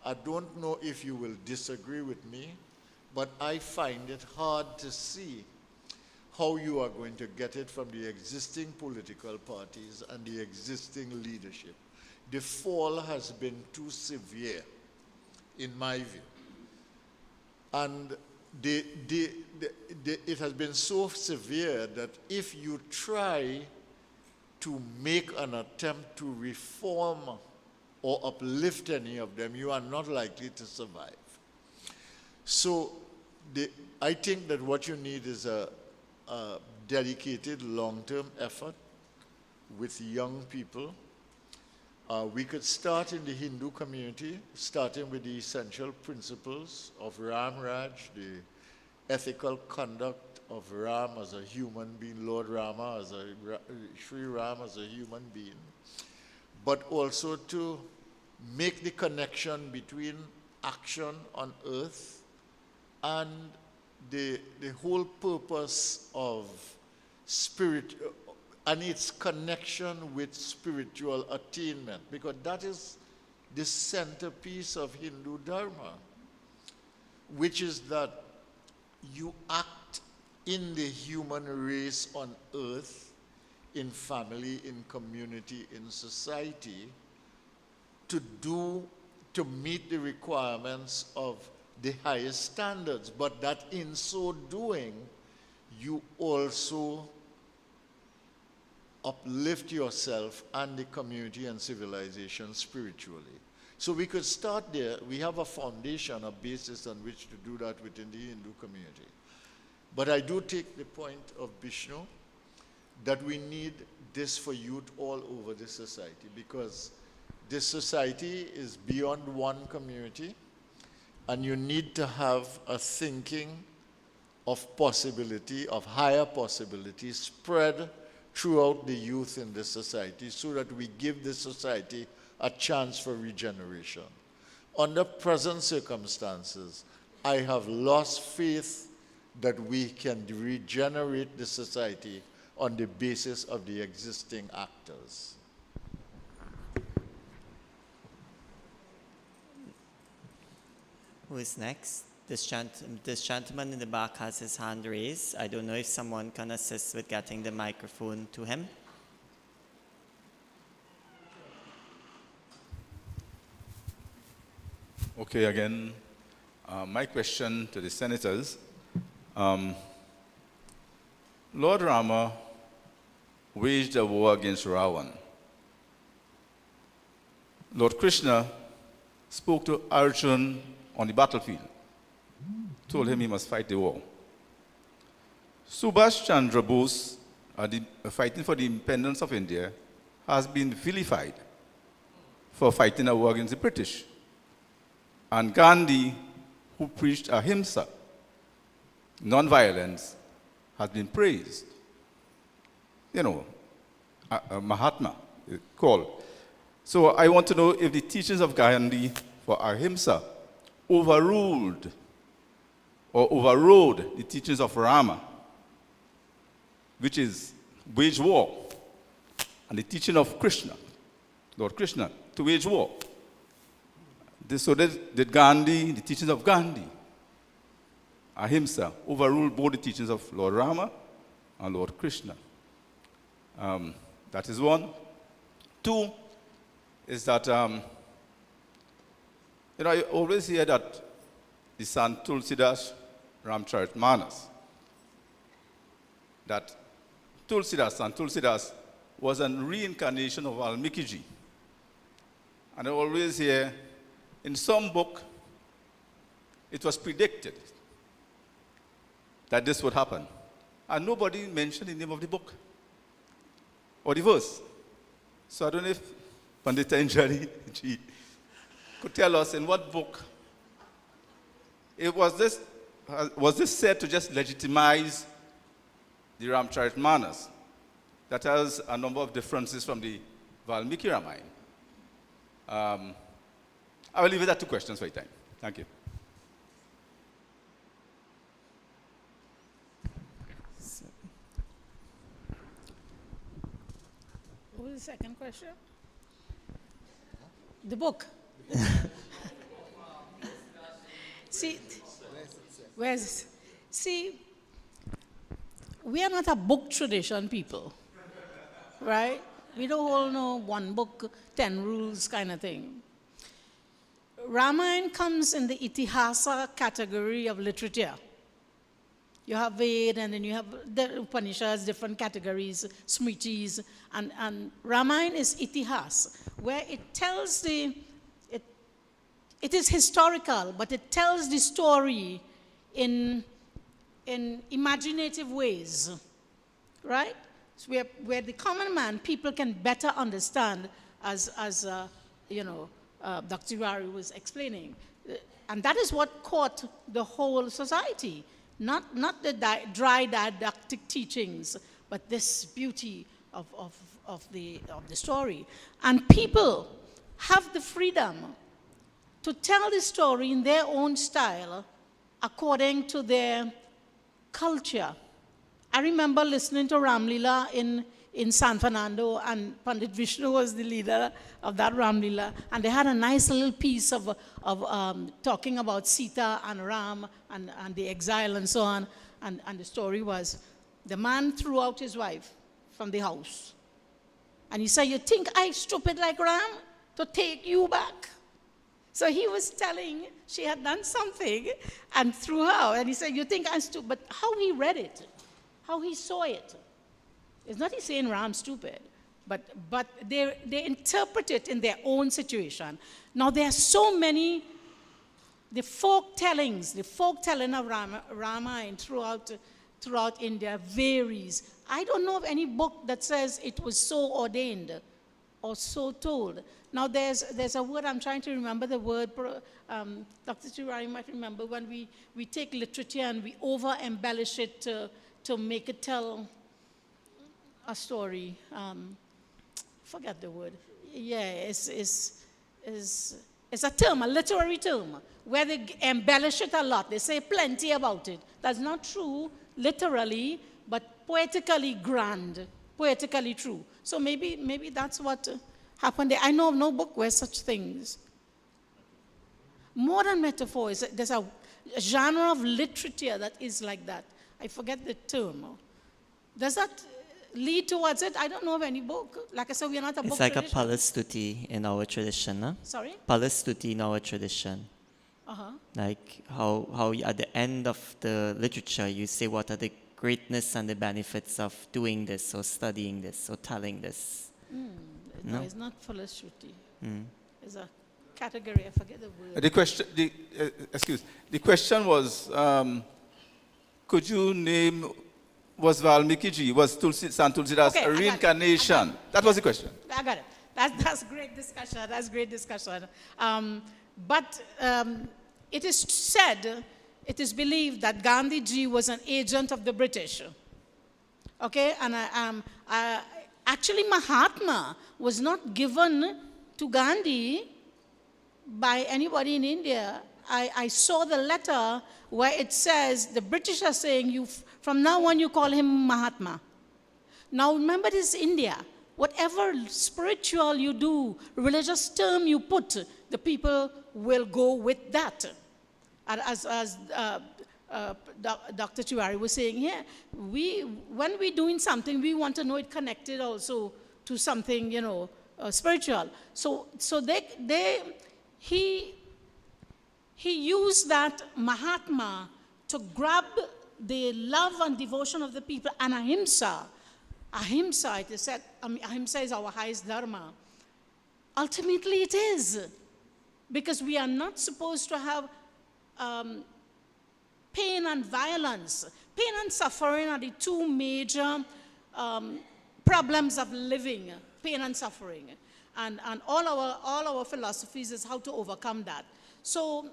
I don't know if you will disagree with me, but I find it hard to see how you are going to get it from the existing political parties and the existing leadership. The fall has been too severe, in my view. And it has been so severe that if you try to make an attempt to reform or uplift any of them, you are not likely to survive. So I think that what you need is a dedicated long-term effort with young people. We could start in the Hindu community, starting with the essential principles of Ram Raj, the ethical conduct of Ram as a human being, Lord Rama, Sri Ram as a human being, but also to make the connection between action on earth and the whole purpose of spirit and its connection with spiritual attainment, because that is the centerpiece of Hindu Dharma, which is that you act in the human race on earth, in family, in community, in society, to meet the requirements of the highest standards, but that in so doing, you also uplift yourself and the community and civilization spiritually. So we could start there. We have a foundation, a basis on which to do that within the Hindu community. But I do take the point of Bishnu that we need this for youth all over the society, because this society is beyond one community, and you need to have a thinking of possibility, of higher possibility, spread throughout the youth in this society so that we give this society a chance for regeneration. Under present circumstances, I have lost faith that we can regenerate the society on the basis of the existing actors. Who is next? This gentleman in the back has his hand raised. I don't know if someone can assist with getting the microphone to him. Okay, again, my question to the senators. Lord Rama waged a war against Ravan. Lord Krishna spoke to Arjuna on the battlefield, told him he must fight the war. Subhash Chandra Bose, fighting for the independence of India, has been vilified for fighting a war against the British. And Gandhi, who preached ahimsa, non-violence, has been praised. You know, a Mahatma called. So I want to know if the teachings of Gandhi for ahimsa overruled or overrode the teachings of Rama, which is wage war, and the teaching of Krishna, Lord Krishna, to wage war. So did Gandhi, the teachings of Gandhi, ahimsa, overruled both the teachings of Lord Rama and Lord Krishna. That is one. Two is that, I always hear that the Sant Tulsidas Ramcharitmanas, that Sant Tulsidas was a reincarnation of Valmiki. And I always hear, in some book, it was predicted that this would happen. And nobody mentioned the name of the book or the verse. So I don't know if Pandita Indrani could tell us in what book was this said to just legitimize the Ramcharitmanas that has a number of differences from the Valmiki Ramayana. I will leave it at 2 questions for your time. Thank you. What was the second question? The book. See, we are not a book tradition people, right? We don't all know one book, 10 rules kind of thing. Ramayana comes in the Itihasa category of literature. You have Ved, and then you have the Upanishads, different categories, Smritis, and Ramayana is Itihas, where it tells it is historical, but it tells the story in imaginative ways, right? So where the common man, people can better understand, as Dr. Tewarie was explaining. And that is what caught the whole society. Not the dry didactic teachings, but this beauty of the story. And people have the freedom to tell the story in their own style according to their culture. I remember listening to Ramlila in San Fernando, and Pandit Vishnu was the leader of that Ramlila, and they had a nice little piece of talking about Sita and Ram and the exile and so on, and the story was the man threw out his wife from the house, and he said, "You think I stupid like Ram to take you back?" So he was telling she had done something and threw her out, and he said, "You think I'm stupid?" But how he read it, how he saw it, it's not he's saying Ram's stupid, but they interpret it in their own situation. Now there are so many, the folk telling of Ramayana throughout India varies. I don't know of any book that says it was so ordained or so told. Now there's a word, I'm trying to remember the word, Dr. Tewarie might remember, when we take literature and we over-embellish it to make it tell a story. Forget the word. Yeah, it's a term, a literary term, where they embellish it a lot. They say plenty about it. That's not true literally, but poetically grand, poetically true. So maybe that's what happened there. I know of no book where such things. Modern metaphor there's a genre of literature that is like that. I forget the term. Does that lead towards it? I don't know of any book. Like I said, we are not a book It's like tradition. a palastuti in our tradition, huh? Sorry? Palastuti in our tradition. Uh-huh. Like how at the end of the literature, you say what are the greatness and the benefits of doing this or studying this or telling this. No, it's not falashruti. It's a category, I forget the word. The question was, could you name, was Valmiki, was Sant Tulsidas a reincarnation? That was the question. I got it. That's great discussion. That's great discussion. But it is said, it is believed that Gandhi ji was an agent of the British. Okay, and actually Mahatma was not given to Gandhi by anybody in India. I saw the letter where it says, the British are saying, from now on you call him Mahatma. Now remember, this is India. Whatever spiritual you do, religious term you put, the people will go with that. As Dr. Tewarie was saying here, when we're doing something, we want to know it connected also to something, spiritual. So he used that Mahatma to grab the love and devotion of the people, and ahimsa, it is said, ahimsa is our highest dharma. Ultimately it is, because we are not supposed to have pain and violence. Pain and suffering are the two major problems of living, pain and suffering. And all our philosophies is how to overcome that. So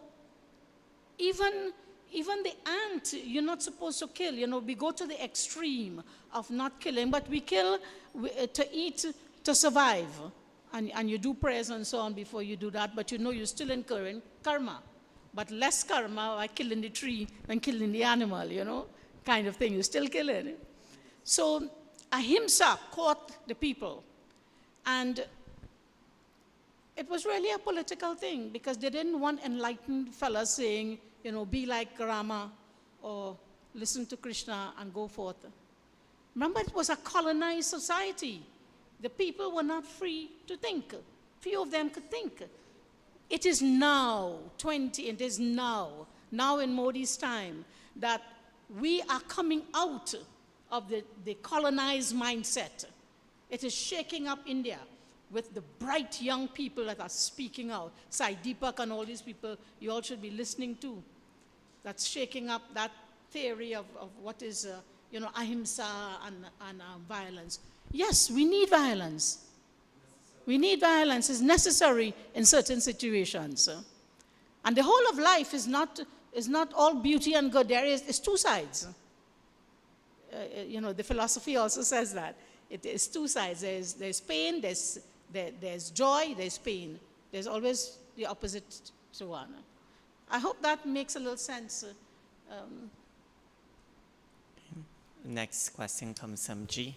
even the ant, you're not supposed to kill. We go to the extreme of not killing, but we kill to eat, to survive. And you do prayers and so on before you do that, but you're still incurring karma. But less karma by killing the tree than killing the animal, kind of thing. You're still killing. So ahimsa caught the people. And it was really a political thing, because they didn't want enlightened fellas saying, be like Rama or listen to Krishna and go forth. Remember, it was a colonized society. The people were not free to think. Few of them could think. It is now, it is now in Modi's time, that we are coming out of the colonized mindset. It is shaking up India with the bright young people that are speaking out. Sai Deepak and all these people, you all should be listening to. That's shaking up that theory of what is, ahimsa and violence. Yes, we need violence. We need violence. It's necessary in certain situations. And the whole of life is not all beauty and good. It's two sides. The philosophy also says that. It is two sides. There's pain, there's joy, there's pain. There's always the opposite to one. I hope that makes a little sense. Next question comes from G.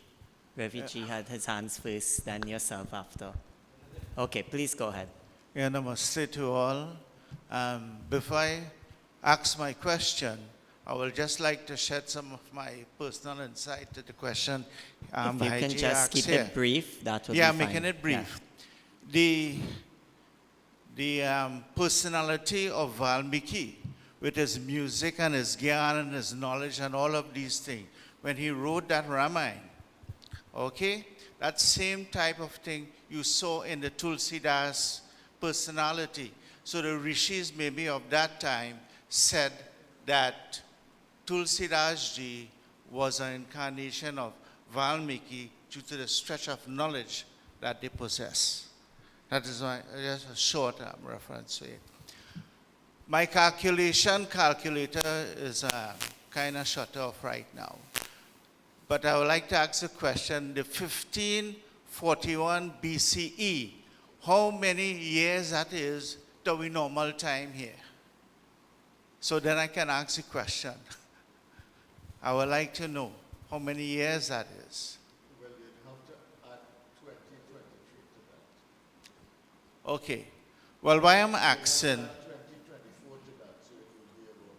Ravi G had his hands first, then yourself after. Okay, please go ahead. Yeah, namaste to all. Before I ask my question, I would just like to shed some of my personal insight to the question. If you can just keep it brief, that would be fine. Yeah, making it brief. Yeah. The personality of Valmiki, with his music and his gyan and his knowledge and all of these things, when he wrote that Ramayana, okay, that same type of thing you saw in the Tulsidas personality. So the rishis maybe of that time said that Tulsidas ji was an incarnation of Valmiki due to the stretch of knowledge that they possess. That is why, just a short reference to it. My calculator is kind of shut off right now. But I would like to ask a question. The 1541 BCE, how many years that is to we normal time here? So then I can ask a question. I would like to know how many years that is. Well, you'd have to add 2023 to that. Okay. Well, why I'm asking... 2024 to that, so it would be about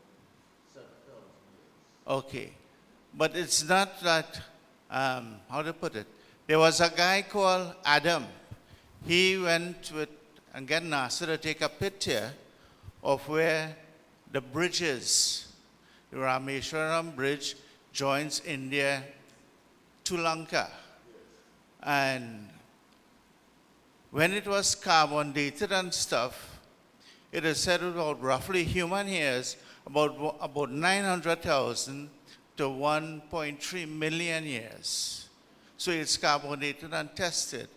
7,000 years. Okay. But it's not that, how to put it? There was a guy called Adam. He went with, and get NASA to take a picture of where the bridge is. The Rameshwaram Bridge joins India to Lanka. And when it was carbon dated and stuff, it is said about roughly human years, about 900,000 to 1.3 million years. So it's carbonated and tested.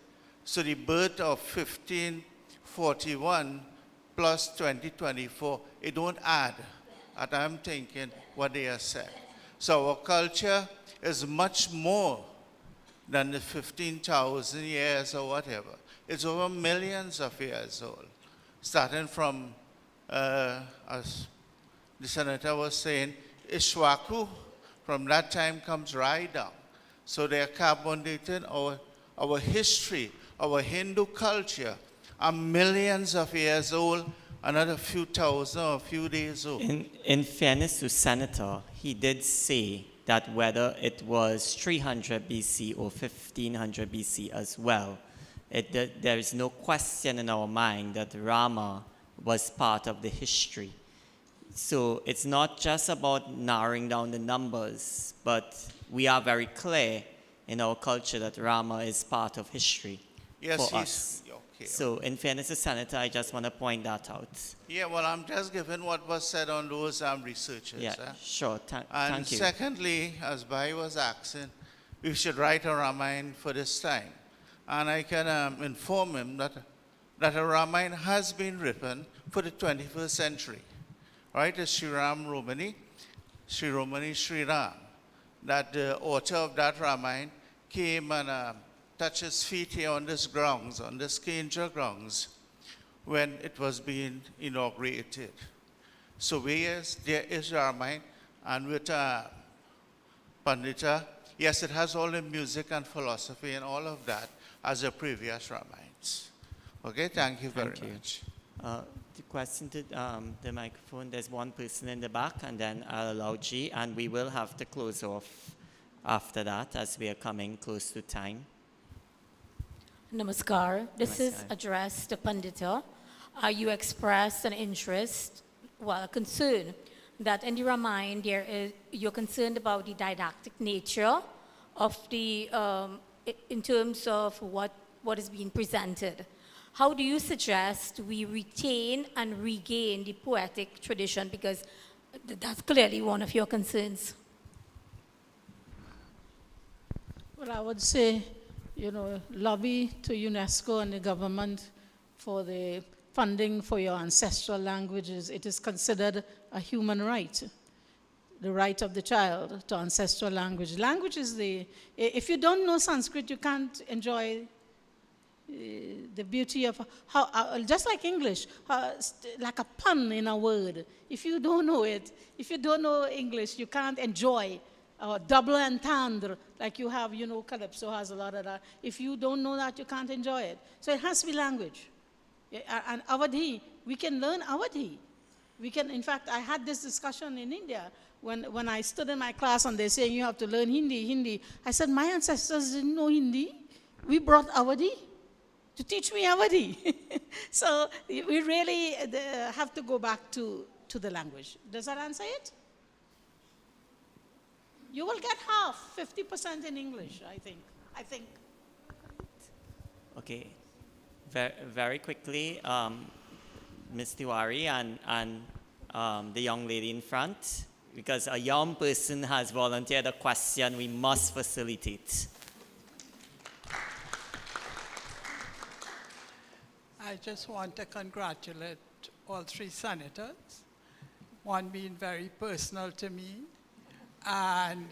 So the birth of 1541 plus 2024, it don't add. And I'm thinking what they have said. So our culture is much more than the 15,000 years or whatever. It's over millions of years old. Starting from, as the senator was saying, Ishwaku, from that time comes right down. So they are carbonated our history, our Hindu culture are millions of years old another few thousand or a few days old. In fairness to Senator, he did say that whether it was 300 BC or 1500 BC as well, there is no question in our mind that Rama was part of the history. So it's not just about narrowing down the numbers, but we are very clear in our culture that Rama is part of history for us. Okay. So in fairness to Senator, I just want to point that out. Yeah, well, I'm just giving what was said on those researchers. Yeah, sure. And thank you. secondly, as Bai was asking, we should write a Ramayana for this time. And I can inform him that a Ramayana has been written for the 21st century. Right? It's Sri Romani Sri Ram. That the author of that Ramayana came and touched his feet here on this grounds, on this Kendra grounds, when it was being inaugurated. So there is Ramayana, and with Pandita, yes, it has all the music and philosophy and all of that as the previous Ramayans. Okay, thank you very much. The question to the microphone, there's one person in the back, and then I'll allow G, and we will have to close off after that as we are coming close to time. Namaskar. This is Namaskar. addressed to Pandita. You expressed an interest, well, a concern that in the Ramayana you're concerned about the didactic nature of the, in terms of what is being presented. How do you suggest we retain and regain the poetic tradition? Because that's clearly one of your concerns. Well, I would say, lobby to UNESCO and the government for the funding for your ancestral languages. It is considered a human right, the right of the child to ancestral language. Language is if you don't know Sanskrit, you can't enjoy the beauty of how, just like English, like a pun in a word. If you don't know it, if you don't know English, you can't enjoy double entendre, like you have, Calypso has a lot of that. If you don't know that, you can't enjoy it. So it has to be language. And Awadhi, we can learn Awadhi. We can, in fact, I had this discussion in India when I stood in my class and they're saying you have to learn Hindi. I said, my ancestors didn't know Hindi. We brought Awadhi to teach me Awadhi. So we really have to go back to the language. Does that answer it? You will get half, 50% in English, I think. Okay. Very quickly, Ms. Tewarie and the young lady in front, because a young person has volunteered a question we must facilitate. I just want to congratulate all three senators, one being very personal to me, and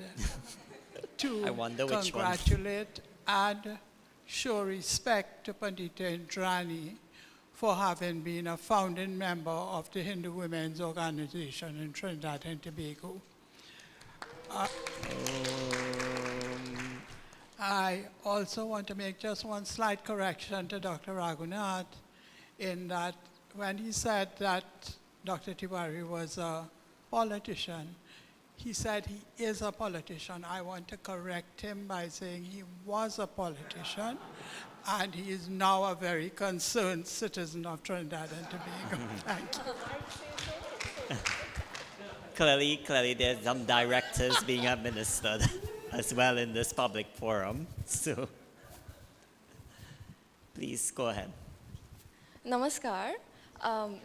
to congratulate and show respect to Pandita Indrani for having been a founding member of the Hindu Women's Organization in Trinidad and Tobago. I also want to make just one slight correction to Dr. Ragoonath in that when he said that Dr. Tewarie was a politician, he said he is a politician. I want to correct him by saying he was a politician and he is now a very concerned citizen of Trinidad and Tobago. Thank you. Clearly there's some directives being administered as well in this public forum. So please go ahead. Namaskar.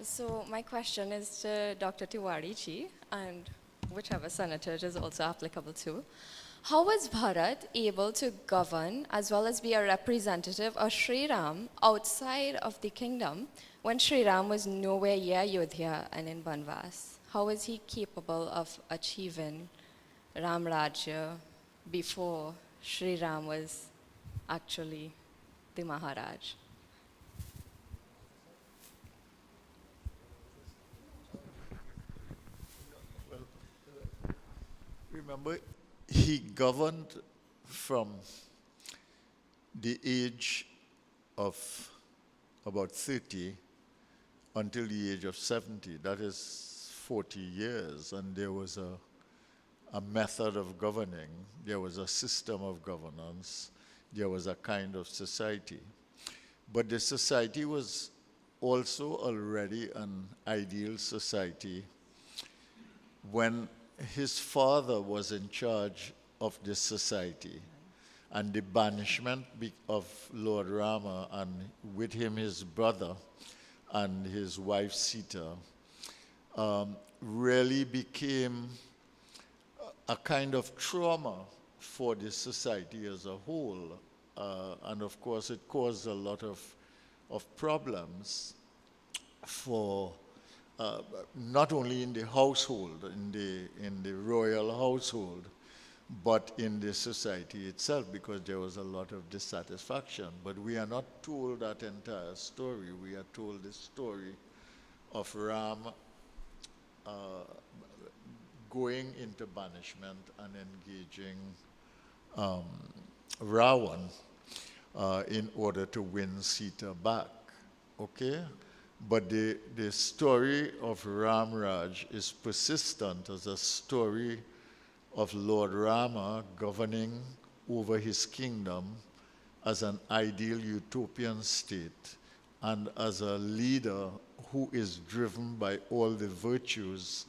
So my question is to Dr. Tewarie ji, and whichever senator it is also applicable to. How was Bharat able to govern as well as be a representative of Sri Ram outside of the kingdom when Sri Ram was nowhere near Ayodhya and in Banvas? How was he capable of achieving Ram Rajya before Sri Ram was actually the Maharaj? Remember, he governed from the age of about 30 until the age of 70. That is 40 years. And there was a method of governing. There was a system of governance. There was a kind of society. But the society was also already an ideal society when his father was in charge of this society, and the banishment of Lord Rama, and with him his brother and his wife Sita, really became a kind of trauma for the society as a whole. And of course it caused a lot of problems for not only in the household, in the royal household, but in the society itself, because there was a lot of dissatisfaction. But we are not told that entire story. We are told the story of Ram going into banishment and engaging Ravan in order to win Sita back. Okay? But the story of Ram Raj is persistent as a story of Lord Rama governing over his kingdom as an ideal utopian state and as a leader who is driven by all the virtues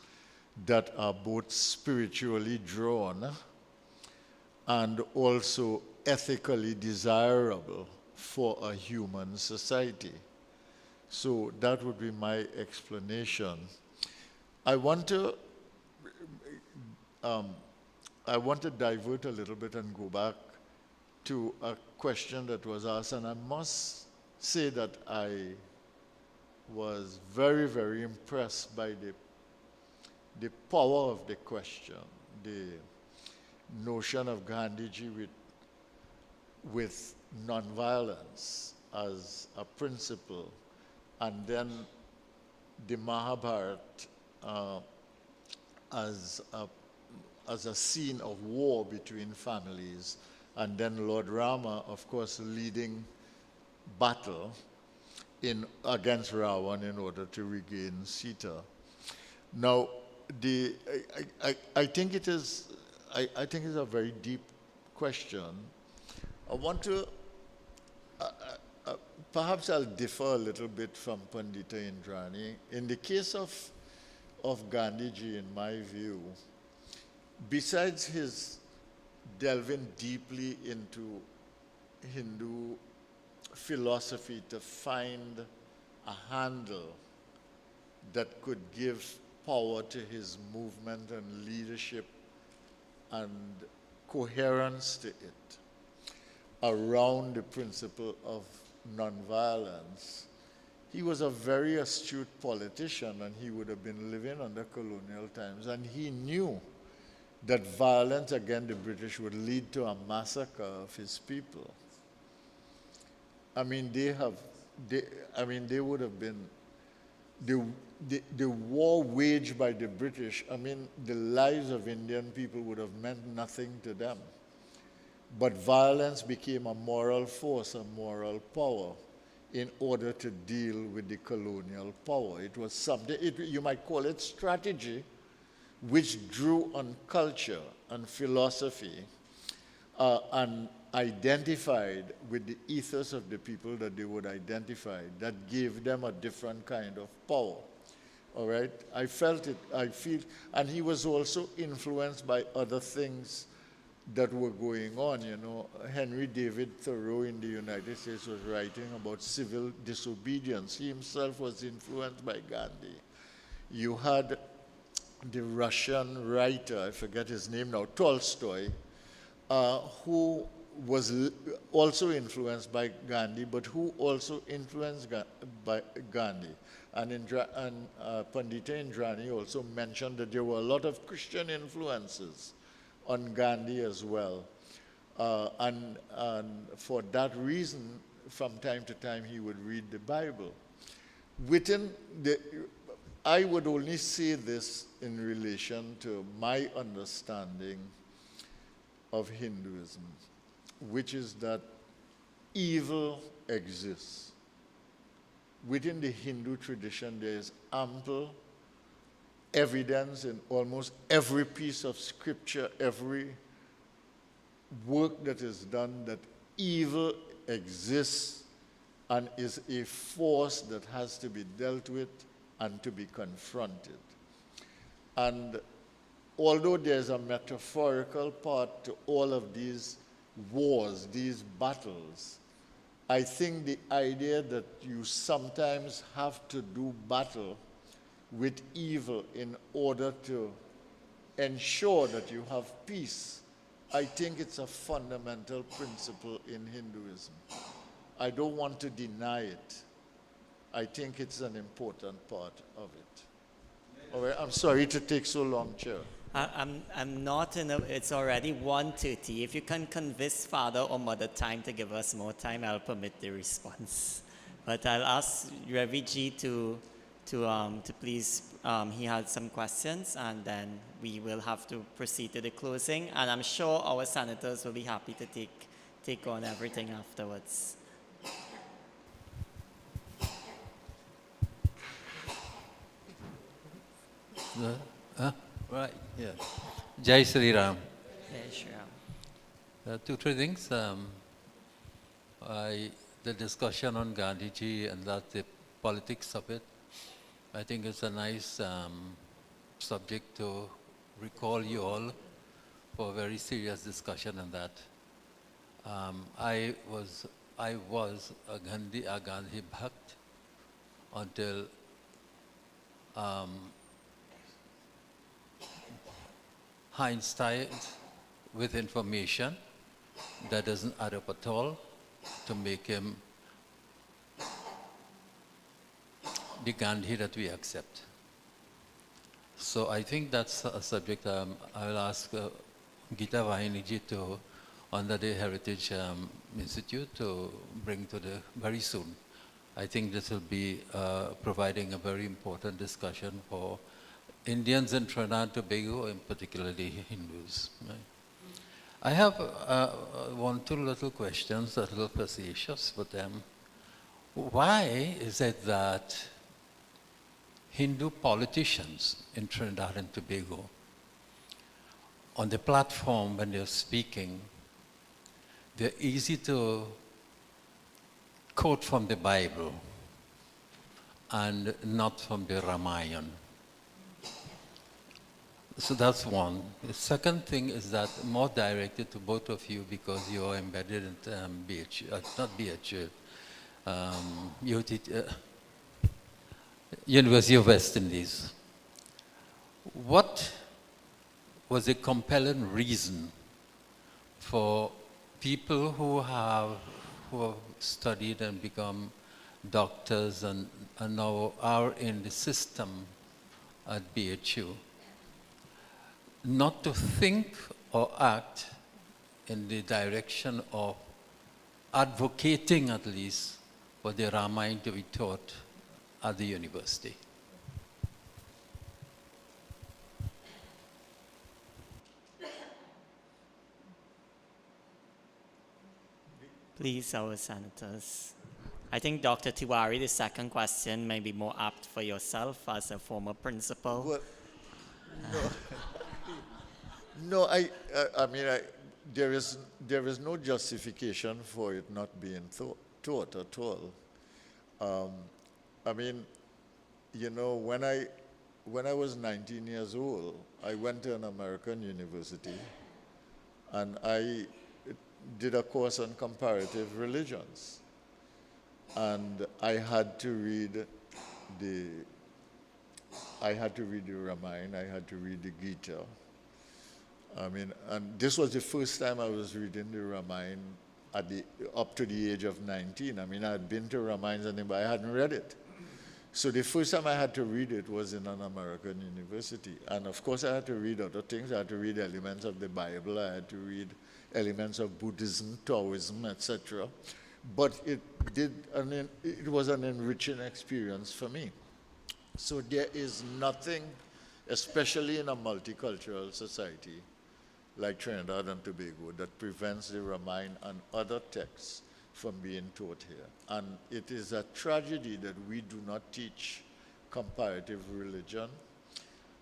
that are both spiritually drawn and also ethically desirable for a human society. So that would be my explanation. I want to divert a little bit and go back to a question that was asked, and I must say that I was very, very impressed by the power of the question, the notion of Gandhiji with nonviolence as a principle, and then the Mahabharata as a scene of war between families, and then Lord Rama, of course, leading battle against Ravan in order to regain Sita. Now, I think it is a very deep question. I want to perhaps I'll differ a little bit from Pandita Indrani. In the case of Gandhiji, in my view, besides his delving deeply into Hindu philosophy to find a handle that could give power to his movement and leadership and coherence to it around the principle of nonviolence, he was a very astute politician, and he would have been living under colonial times, and he knew that violence against the British would lead to a massacre of his people. I mean, they would have been, the war waged by the British, I mean, the lives of Indian people would have meant nothing to them. But violence became a moral force, a moral power, in order to deal with the colonial power. It was something, you might call it strategy, which drew on culture and philosophy and identified with the ethos of the people that they would identify, that gave them a different kind of power. All right? I felt it, I feel, and he was also influenced by other things that were going on. You know, Henry David Thoreau in the United States was writing about civil disobedience. He himself was influenced by Gandhi. You had the Russian writer, I forget his name now, Tolstoy, who was also influenced by Gandhi, but who also influenced by Gandhi. And Pandita Indrani also mentioned that there were a lot of Christian influences on Gandhi as well. And for that reason, from time to time, he would read the Bible. I would only say this in relation to my understanding of Hinduism, which is that evil exists. within the Hindu tradition, there is ample evidence in almost every piece of scripture, every work that is done, that evil exists and is a force that has to be dealt with and to be confronted. And although there's a metaphorical part to all of these wars, these battles, I think the idea that you sometimes have to do battle with evil in order to ensure that you have peace, I think it's a fundamental principle in Hinduism. I don't want to deny it. I think it's an important part of it. All right, I'm sorry to take so long, Chair. I'm not in a, it's already 1:30. If you can convince father or mother time to give us more time, I'll permit the response. But I'll ask Ravi Ji to please, he had some questions, and then we will have to proceed to the closing. And I'm sure our senators will be happy to take on everything afterwards. Right, yeah. Jai Sri Ram. Jai Sri Ram. 2-3 things. The discussion on Gandhiji and that the politics of it, I think it's a nice subject to recall you all for a very serious discussion on that. I was a Gandhi Bhakt until hindsight with information that doesn't add up at all to make him the Gandhi that we accept. So I think that's a subject I will ask Gita Vahiniji to, under the Heritage Institute, to bring to the very soon. I think this will be providing a very important discussion for Indians in Trinidad and Tobago, and particularly Hindus. Right? I have 1-2 little questions, a little facetious for them. Why is it that Hindu politicians in Trinidad and Tobago, on the platform when they're speaking, they're easy to quote from the Bible and not from the Ramayana? So that's one. The second thing is that more directed to both of you because you are embedded in University of West Indies. What was the compelling reason for people who have studied and become doctors and now are in the system at BHU not to think or act in the direction of advocating, at least, for the Ramayana to be taught at the university? Please, our senators. I think Dr. Tewarie, the second question may be more apt for yourself as a former principal. Well, no, there is no justification for it not being taught at all. When I was 19 years old, I went to an American university and I did a course on comparative religions. And I had to read the Ramayana, I had to read the Gita. And this was the first time I was reading the Ramayana up to the age of 19. I had been to Ramayana, but I hadn't read it. So the first time I had to read it was in an American university. And of course I had to read other things. I had to read elements of the Bible. I had to read elements of Buddhism, Taoism, etc. But it was an enriching experience for me. So there is nothing, especially in a multicultural society like Trinidad and Tobago, that prevents the Ramayana and other texts from being taught here. And it is a tragedy that we do not teach comparative religion.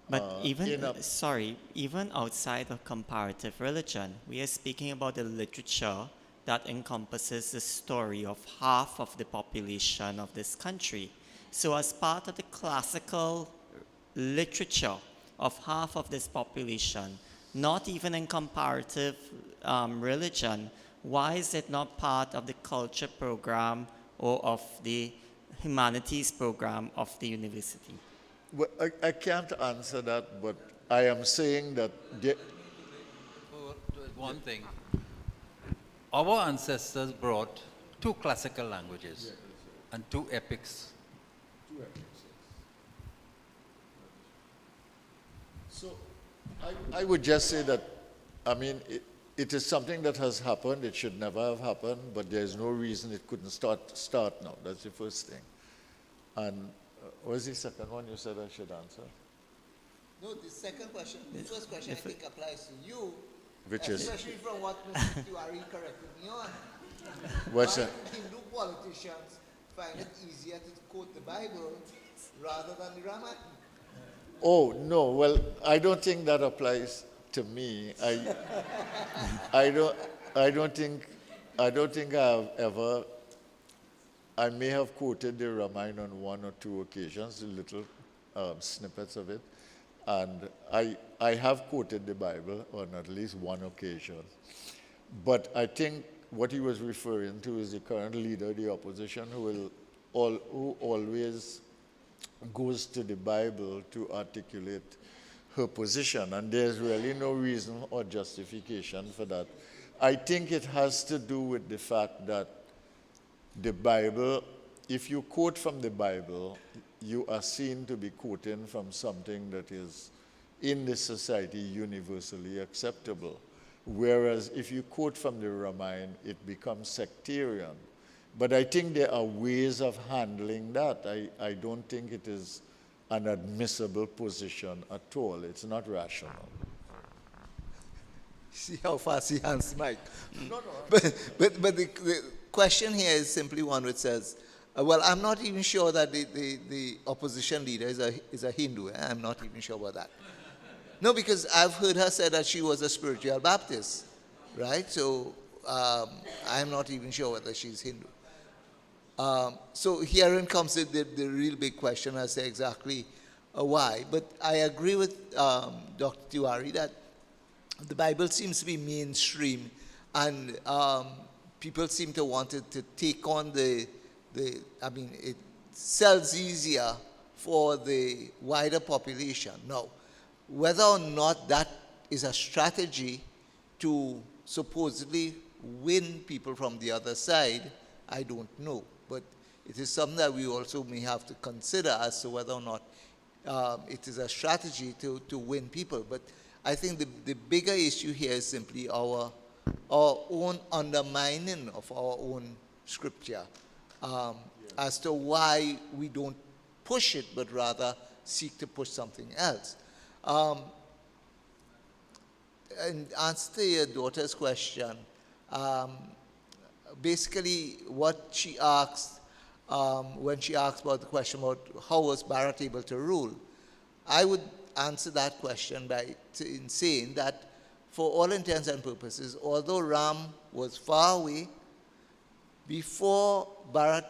But even outside of comparative religion, we are speaking about the literature that encompasses the story of half of the population of this country. So as part of the classical literature of half of this population, not even in comparative religion, why is it not part of the culture program or of the humanities program of the university? Well, I can't answer that, but I am saying that... One thing, our ancestors brought 2 classical languages and 2 epics. So I would just say that, I mean, it is something that has happened. It should never have happened, but there's no reason it couldn't start now. That's the first thing. And what was the second one you said I should answer? No, the second question, the first question I think applies to you, which especially from what Mr. Tewarie corrected me on. What's that? Hindu politicians find it easier to quote the Bible rather than the Ramayana. Oh, no, well, I don't think that applies to me. I don't think I've ever, I may have quoted the Ramayana on 1 or 2 occasions, the little snippets of it, and I have quoted the Bible on at least 1 occasion. But I think what he was referring to is the current leader of the opposition who always goes to the Bible to articulate her position, and there's really no reason or justification for that. I think it has to do with the fact that the Bible, if you quote from the Bible, you are seen to be quoting from something that is in the society universally acceptable. Whereas if you quote from the Ramayana, it becomes sectarian. But I think there are ways of handling that. I don't think it is an admissible position at all. It's not rational. See how fast he answers, Mike. No. But the question here is simply one which says, well, I'm not even sure that the opposition leader is a Hindu. I'm not even sure about that. No, because I've heard her say that she was a spiritual Baptist, right? So I'm not even sure whether she's Hindu. So herein comes the real big question as to exactly why. But I agree with Dr. Tewarie that the Bible seems to be mainstream, and people seem to want it to take on it sells easier for the wider population. Now, whether or not that is a strategy to supposedly win people from the other side, I don't know. But it is something that we also may have to consider as to whether or not it is a strategy to win people. But I think the bigger issue here is simply our own undermining of our own scripture as to why we don't push it, but rather seek to push something else. In answer to your daughter's question, basically what she asked when she asked about the question about how was Bharat able to rule, I would answer that question in saying that for all intents and purposes, although Ram was far away, before Bharat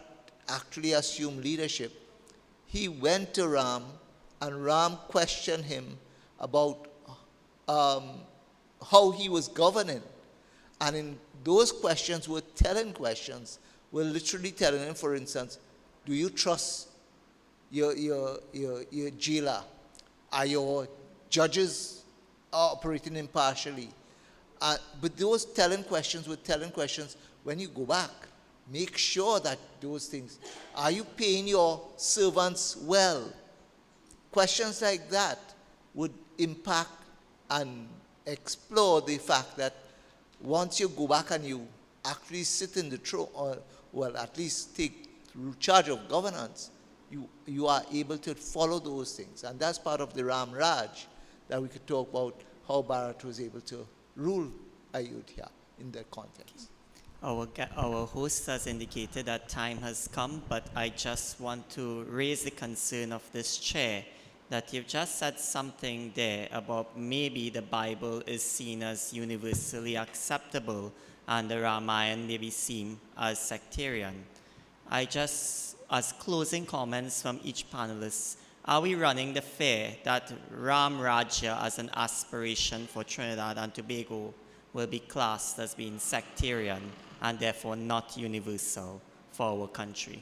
actually assumed leadership, he went to Ram and Ram questioned him about how he was governing. And in those questions were telling questions, were literally telling him, for instance, do you trust your jailer? Are your judges operating impartially? But those telling questions were telling questions, when you go back, make sure that those things, are you paying your servants well? Questions like that would impact and explore the fact that once you go back and you actually sit in the throne, or well, at least take charge of governance, you are able to follow those things. And that's part of the Ram Raj that we could talk about how Bharat was able to rule Ayodhya in that context. Our host has indicated that time has come, but I just want to raise the concern of this chair that you've just said something there about maybe the Bible is seen as universally acceptable and the Ramayana may be seen as sectarian. I just, as closing comments from each panelist, are we running the fear that Ram Rajya as an aspiration for Trinidad and Tobago will be classed as being sectarian and therefore not universal for our country?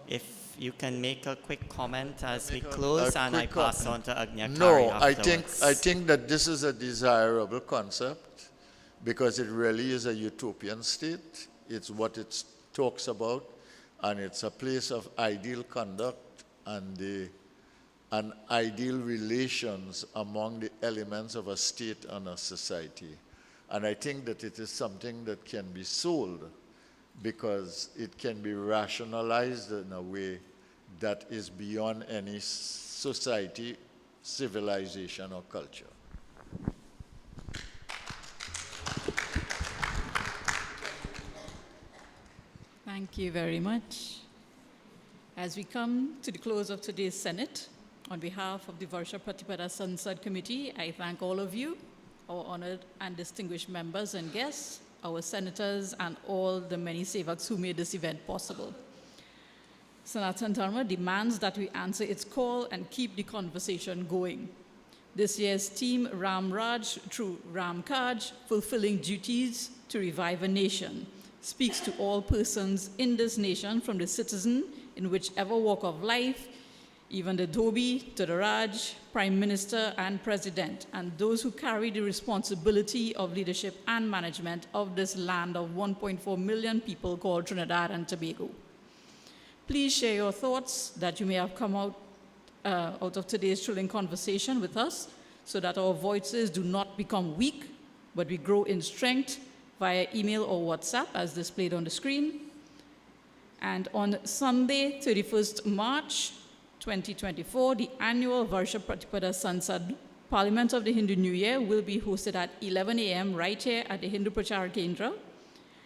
If you can make a quick comment as we close, and I pass on to Agnya Kari No, I afterwards. think that this is a desirable concept because it really is a utopian state. It's what it talks about, and it's a place of ideal conduct and ideal relations among the elements of a state and a society. And I think that it is something that can be sold because it can be rationalized in a way that is beyond any society, civilization, or culture. Thank you very much. As we come to the close of today's Senate, on behalf of the Varsha Pratipada Sansad Committee, I thank all of you, our honored and distinguished members and guests, our senators, and all the many sevaks who made this event possible. Sanatan Dharma demands that we answer its call and keep the conversation going. This year's theme, Ram Raj through Ram Kaaj, fulfilling duties to revive a nation, speaks to all persons in this nation, from the citizen in whichever walk of life, even the Dhobi to the Raj, Prime Minister and President, and those who carry the responsibility of leadership and management of this land of 1.4 million people called Trinidad and Tobago. Please share your thoughts that you may have come out of today's thrilling conversation with us, so that our voices do not become weak, but we grow in strength via email or WhatsApp as displayed on the screen. And on Sunday, 31st March 2024, the annual Varsha Pratipada Sansad Parliament of the Hindu New Year will be hosted at 11 a.m. right here at the Hindu Prachar Kendra.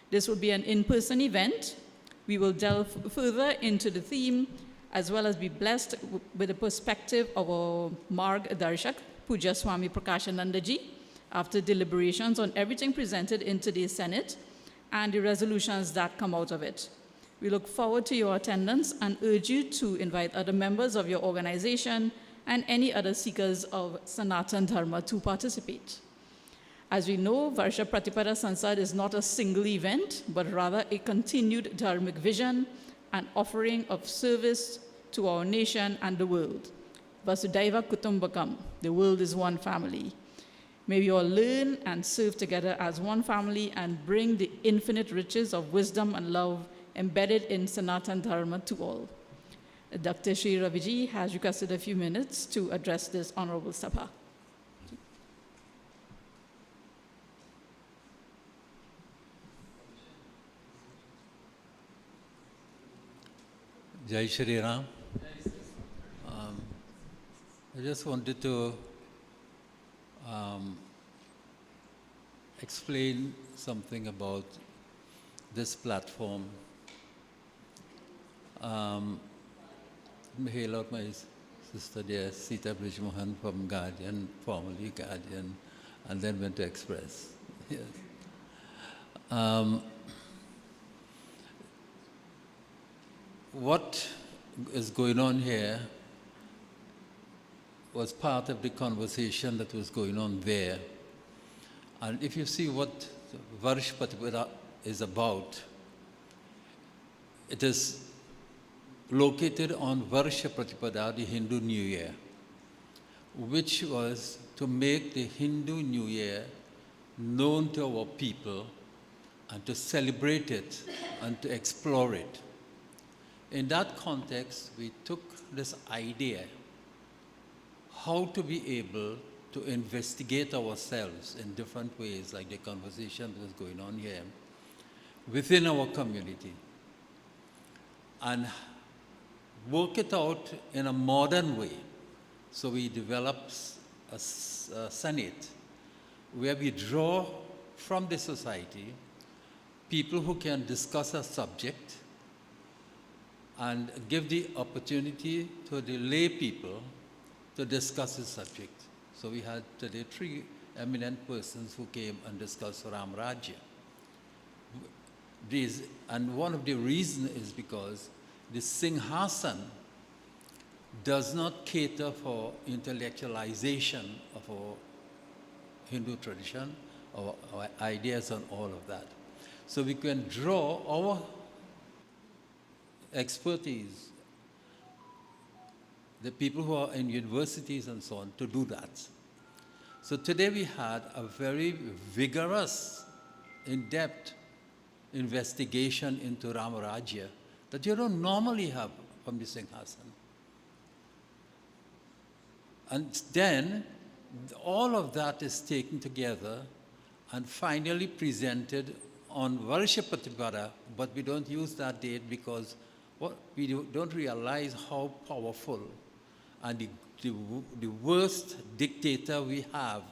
This will be an in-person event. We will delve further into the theme, as well as be blessed with the perspective of our Marg Darshak, Puja Swami Prakashanandaji, after deliberations on everything presented in today's Senate and the resolutions that come out of it. We look forward to your attendance and urge you to invite other members of your organization and any other seekers of Sanatan Dharma to participate. As we know, Varsha Pratipada Sansad is not a single event, but rather a continued dharmic vision and offering of service to our nation and the world. Vasudhaiva Kutumbakam, the world is one family. May we all learn and serve together as one family and bring the infinite riches of wisdom and love embedded in Sanatan Dharma to all. Dr. Sri Raviji has requested a few minutes to address this honorable Sabha. Jai Shri Ram. I just wanted to explain something about this platform. Hail out my sister there, Sita Brijmohan from Guardian, formerly Guardian, and then went to Express. Yes. What is going on here was part of the conversation that was going on there. And if you see what Varsha Pratipada is about, it is located on Varsha Pratipada, the Hindu New Year, which was to make the Hindu New Year known to our people and to celebrate it and to explore it. In that context, we took this idea how to be able to investigate ourselves in different ways, like the conversation that was going on here, within our community, and work it out in a modern way. So we developed a Senate where we draw from the society people who can discuss a subject and give the opportunity to the lay people to discuss the subject. So we had today 3 eminent persons who came and discussed Ram Rajya. And one of the reasons is because the Singhasan does not cater for intellectualization of our Hindu tradition, our ideas and all of that. So we can draw our expertise, the people who are in universities and so on, to do that. So today we had a very vigorous, in-depth investigation into Ramarajya that you don't normally have from the Singhasan. And then all of that is taken together and finally presented on Varsha Pratipada, but we don't use that date because we don't realize how powerful and the worst dictator we have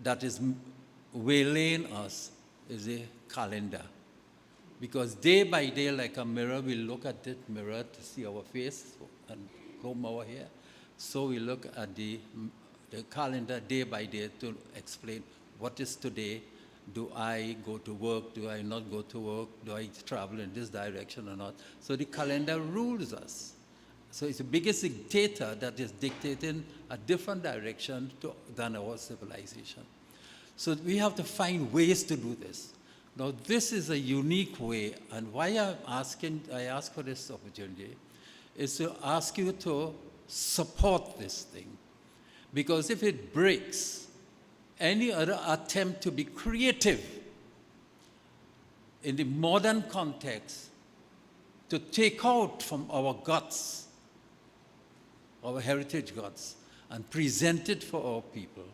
that is waylaying us is a calendar. Because day by day, like a mirror, we look at that mirror to see our face and comb our hair. So we look at the calendar day by day to explain what is today. Do I go to work? Do I not go to work? Do I travel in this direction or not? So the calendar rules us. So it's the biggest dictator that is dictating a different direction than our civilization. So we have to find ways to do this. Now this is a unique way, and why I ask for this opportunity is to ask you to support this thing. Because if it breaks any other attempt to be creative in the modern context, to take out from our guts, our heritage guts, and present it for our people,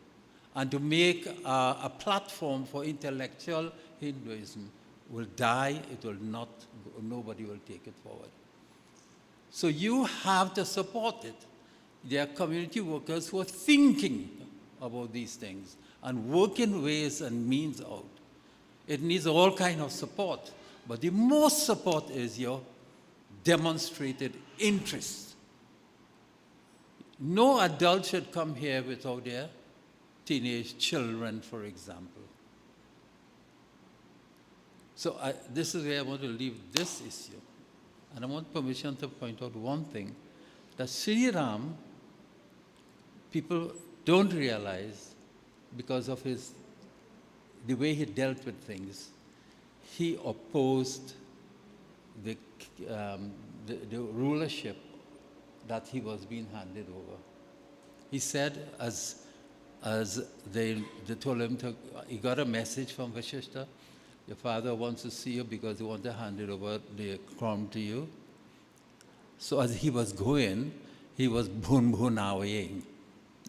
and to make a platform for intellectual Hinduism, will die, it will not, nobody will take it forward. So you have to support it. There are community workers who are thinking about these things and working ways and means out. It needs all kinds of support, but the most support is your demonstrated interest. No adult should come here without their teenage children, for example. So this is where I want to leave this issue. And I want permission to point out one thing, that Sri Ram, people don't realize because of the way he dealt with things, he opposed the rulership that he was being handed over. He said, as they told him, he got a message from Vashishta, your father wants to see you because he wants to hand it over the crown to you. So as he was going, he was bhun-bhunawaying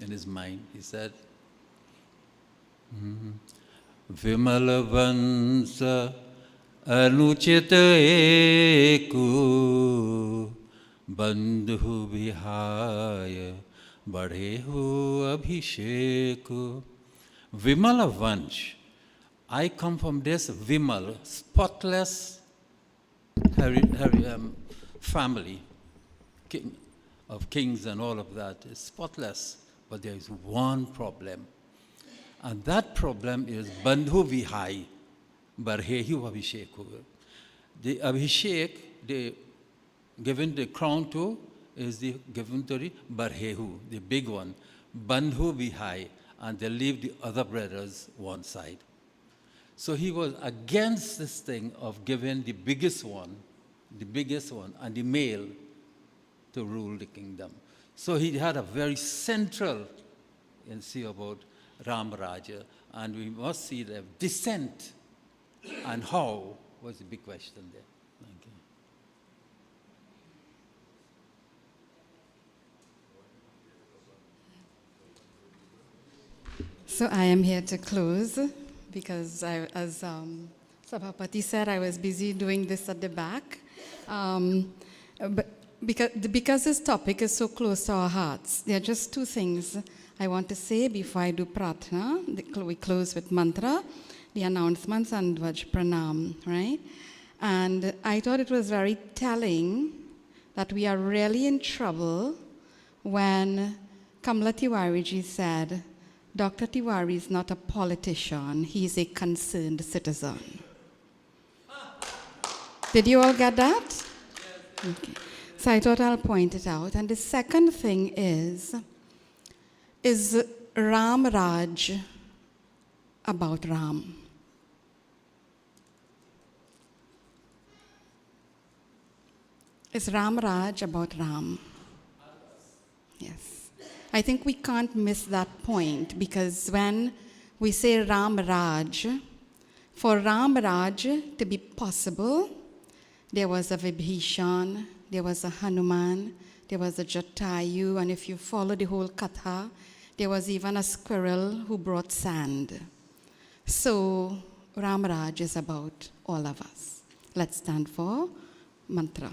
in his mind. He said, Vimala vansa anuchita eku bandhu vihaya badhehu abhisheku. Vimala vansh. I come from this Vimal, spotless family of kings and all of that. It's spotless, but there is one problem. And that problem is Bandhu Vihai, Barhehu Abhisheku. The Abhishek, given the crown to, is given to the Barhehu, the big one. Bandhu Vihai, and they leave the other brothers one side. So he was against this thing of giving the biggest one, and the male to rule the kingdom. So he had a very central see about Ram Raja, and we must see the descent and how was the big question there. Thank you. So I am here to close because as Sabhapati said, I was busy doing this at the back. But because this topic is so close to our hearts, there are just two things I want to say before I do pratna, we close with mantra, the announcements and Dvaj Pranam, right? And I thought it was very telling that we are really in trouble when Kamla Tiwari ji said, Dr. Tiwari is not a politician, he is a concerned citizen. Did you all get that? Okay. So I thought I'll point it out. And the second thing is Ram Raj about Ram? Is Ram Raj about Ram? Yes. I think we can't miss that point, because when we say Ram Raj, for Ram Raj to be possible, there was a Vibhishan, there was a Hanuman, there was a Jatayu, and if you follow the whole Katha, there was even a squirrel who brought sand. So Ram Raj is about all of us. Let's stand for mantra.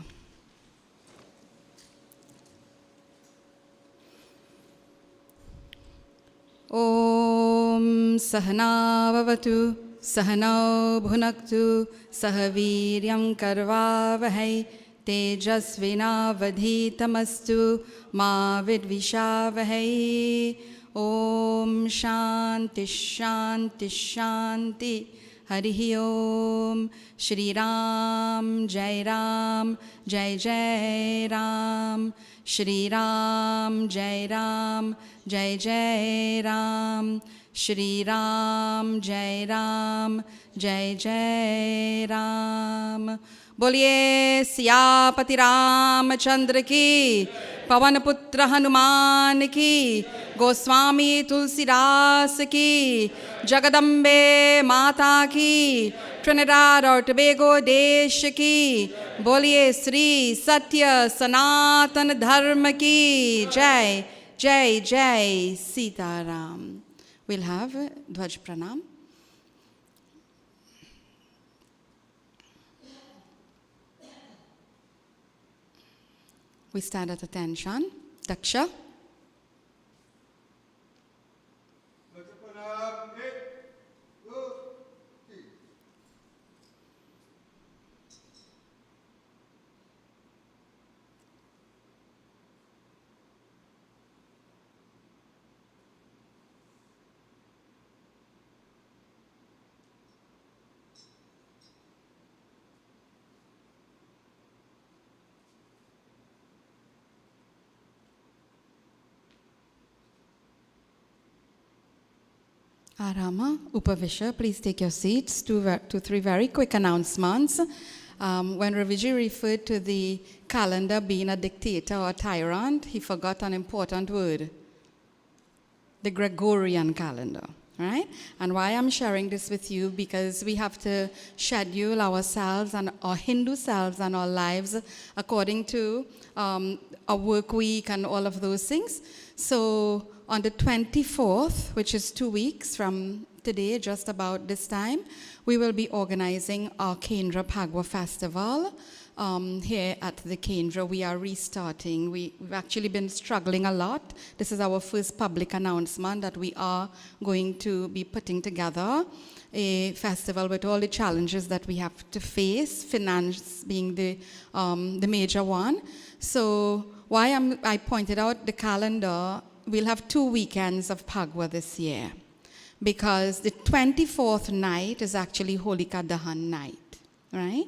Om Sahana Bhavatu Sahana Bhunaktu Sahaviryam Karvavahai Tejasvina Vadhitamastu Ma Vidvishavahai. Om Shanti Shanti Shanti Harihi Om. Shri Ram Jai Ram Jai Jai Ram. Shri Ram Jai Ram Jai Jai Ram. Shri Ram Jai Ram Jai Jai Ram. Boliye Siapati Ramchandra ki, Pavan Putra Hanuman ki, Goswami Tulsidas ki, Jagadambe Mata ki, Trinidad और टबेगो देश की, बोलिए श्री सत्य सनातन धर्म की जय. Jai Jai Sitaram. We'll have Dvaj Pranam. We stand at attention. Daksha. Arama, Upavisha, please take your seats. Three very quick announcements. When Raviji referred to the calendar being a dictator or a tyrant, he forgot an important word. The Gregorian calendar, right? And why I'm sharing this with you, because we have to schedule ourselves and our Hindu selves and our lives according to a work week and all of those things. So on the 24th, which is 2 weeks from today, just about this time, we will be organizing our Kendra Phagwa Festival here at the Kendra. We are restarting. We've actually been struggling a lot. This is our first public announcement that we are going to be putting together a festival with all the challenges that we have to face, finance being the major one. So why I pointed out the calendar, we'll have 2 weekends of Phagwa this year, because the 24th night is actually Holika Dahan night, right?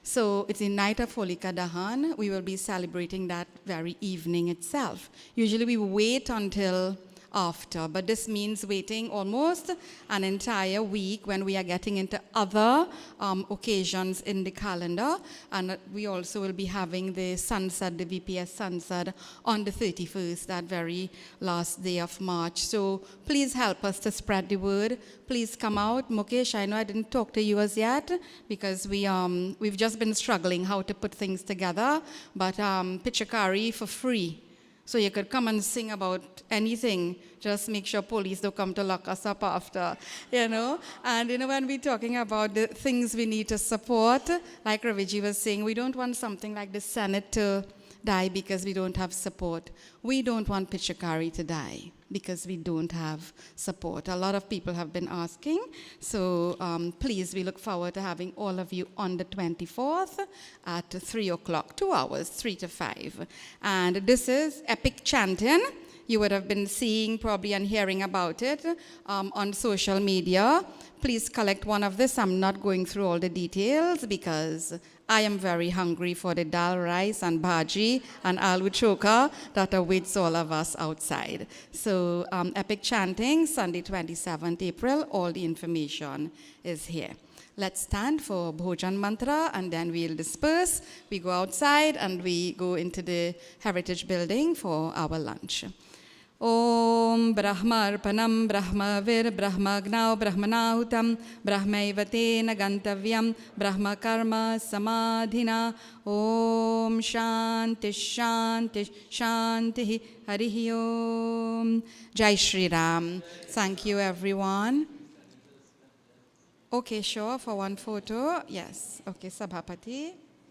So it's the night of Holika Dahan. We will be celebrating that very evening itself. Usually we wait until after, but this means waiting almost an entire week when we are getting into other occasions in the calendar. And we also will be having the Sansad, the VPS Sansad, on the 31st, that very last day of March. So please help us to spread the word. Please come out. Mukesh, I know I didn't talk to you as yet, because we've just been struggling how to put things together, but Pichakari for free. So you could come and sing about anything. Just make sure police don't come to lock us up after, you know. And, you know, when we're talking about the things we need to support, like Raviji was saying, we don't want something like the Senate to die because we don't have support. We don't want Pichakari to die because we don't have support. A lot of people have been asking, so please, we look forward to having all of you on the 24th at 3 o'clock, 2 hours, 3 to 5. And this is epic chanting. You would have been seeing probably and hearing about it on social media. Please collect one of this. I'm not going through all the details because I am very hungry for the dal rice and bhaji and aloo choka that awaits all of us outside. So epic chanting, Sunday 27th April, all the information is here. Let's stand for Bhojan Mantra and then we'll disperse. We go outside and we go into the Heritage Building for our lunch. Om Brahmarpanam Brahmavir Brahmagnau Brahmanahutam Brahmaivatena Gantavyam Brahmakarma Samadhina Om Shanti Shanti Shanti Harihi Om. Jai Shri Ram. Thank you everyone. Okay, sure, for one photo. Yes. Okay, Sabhapati.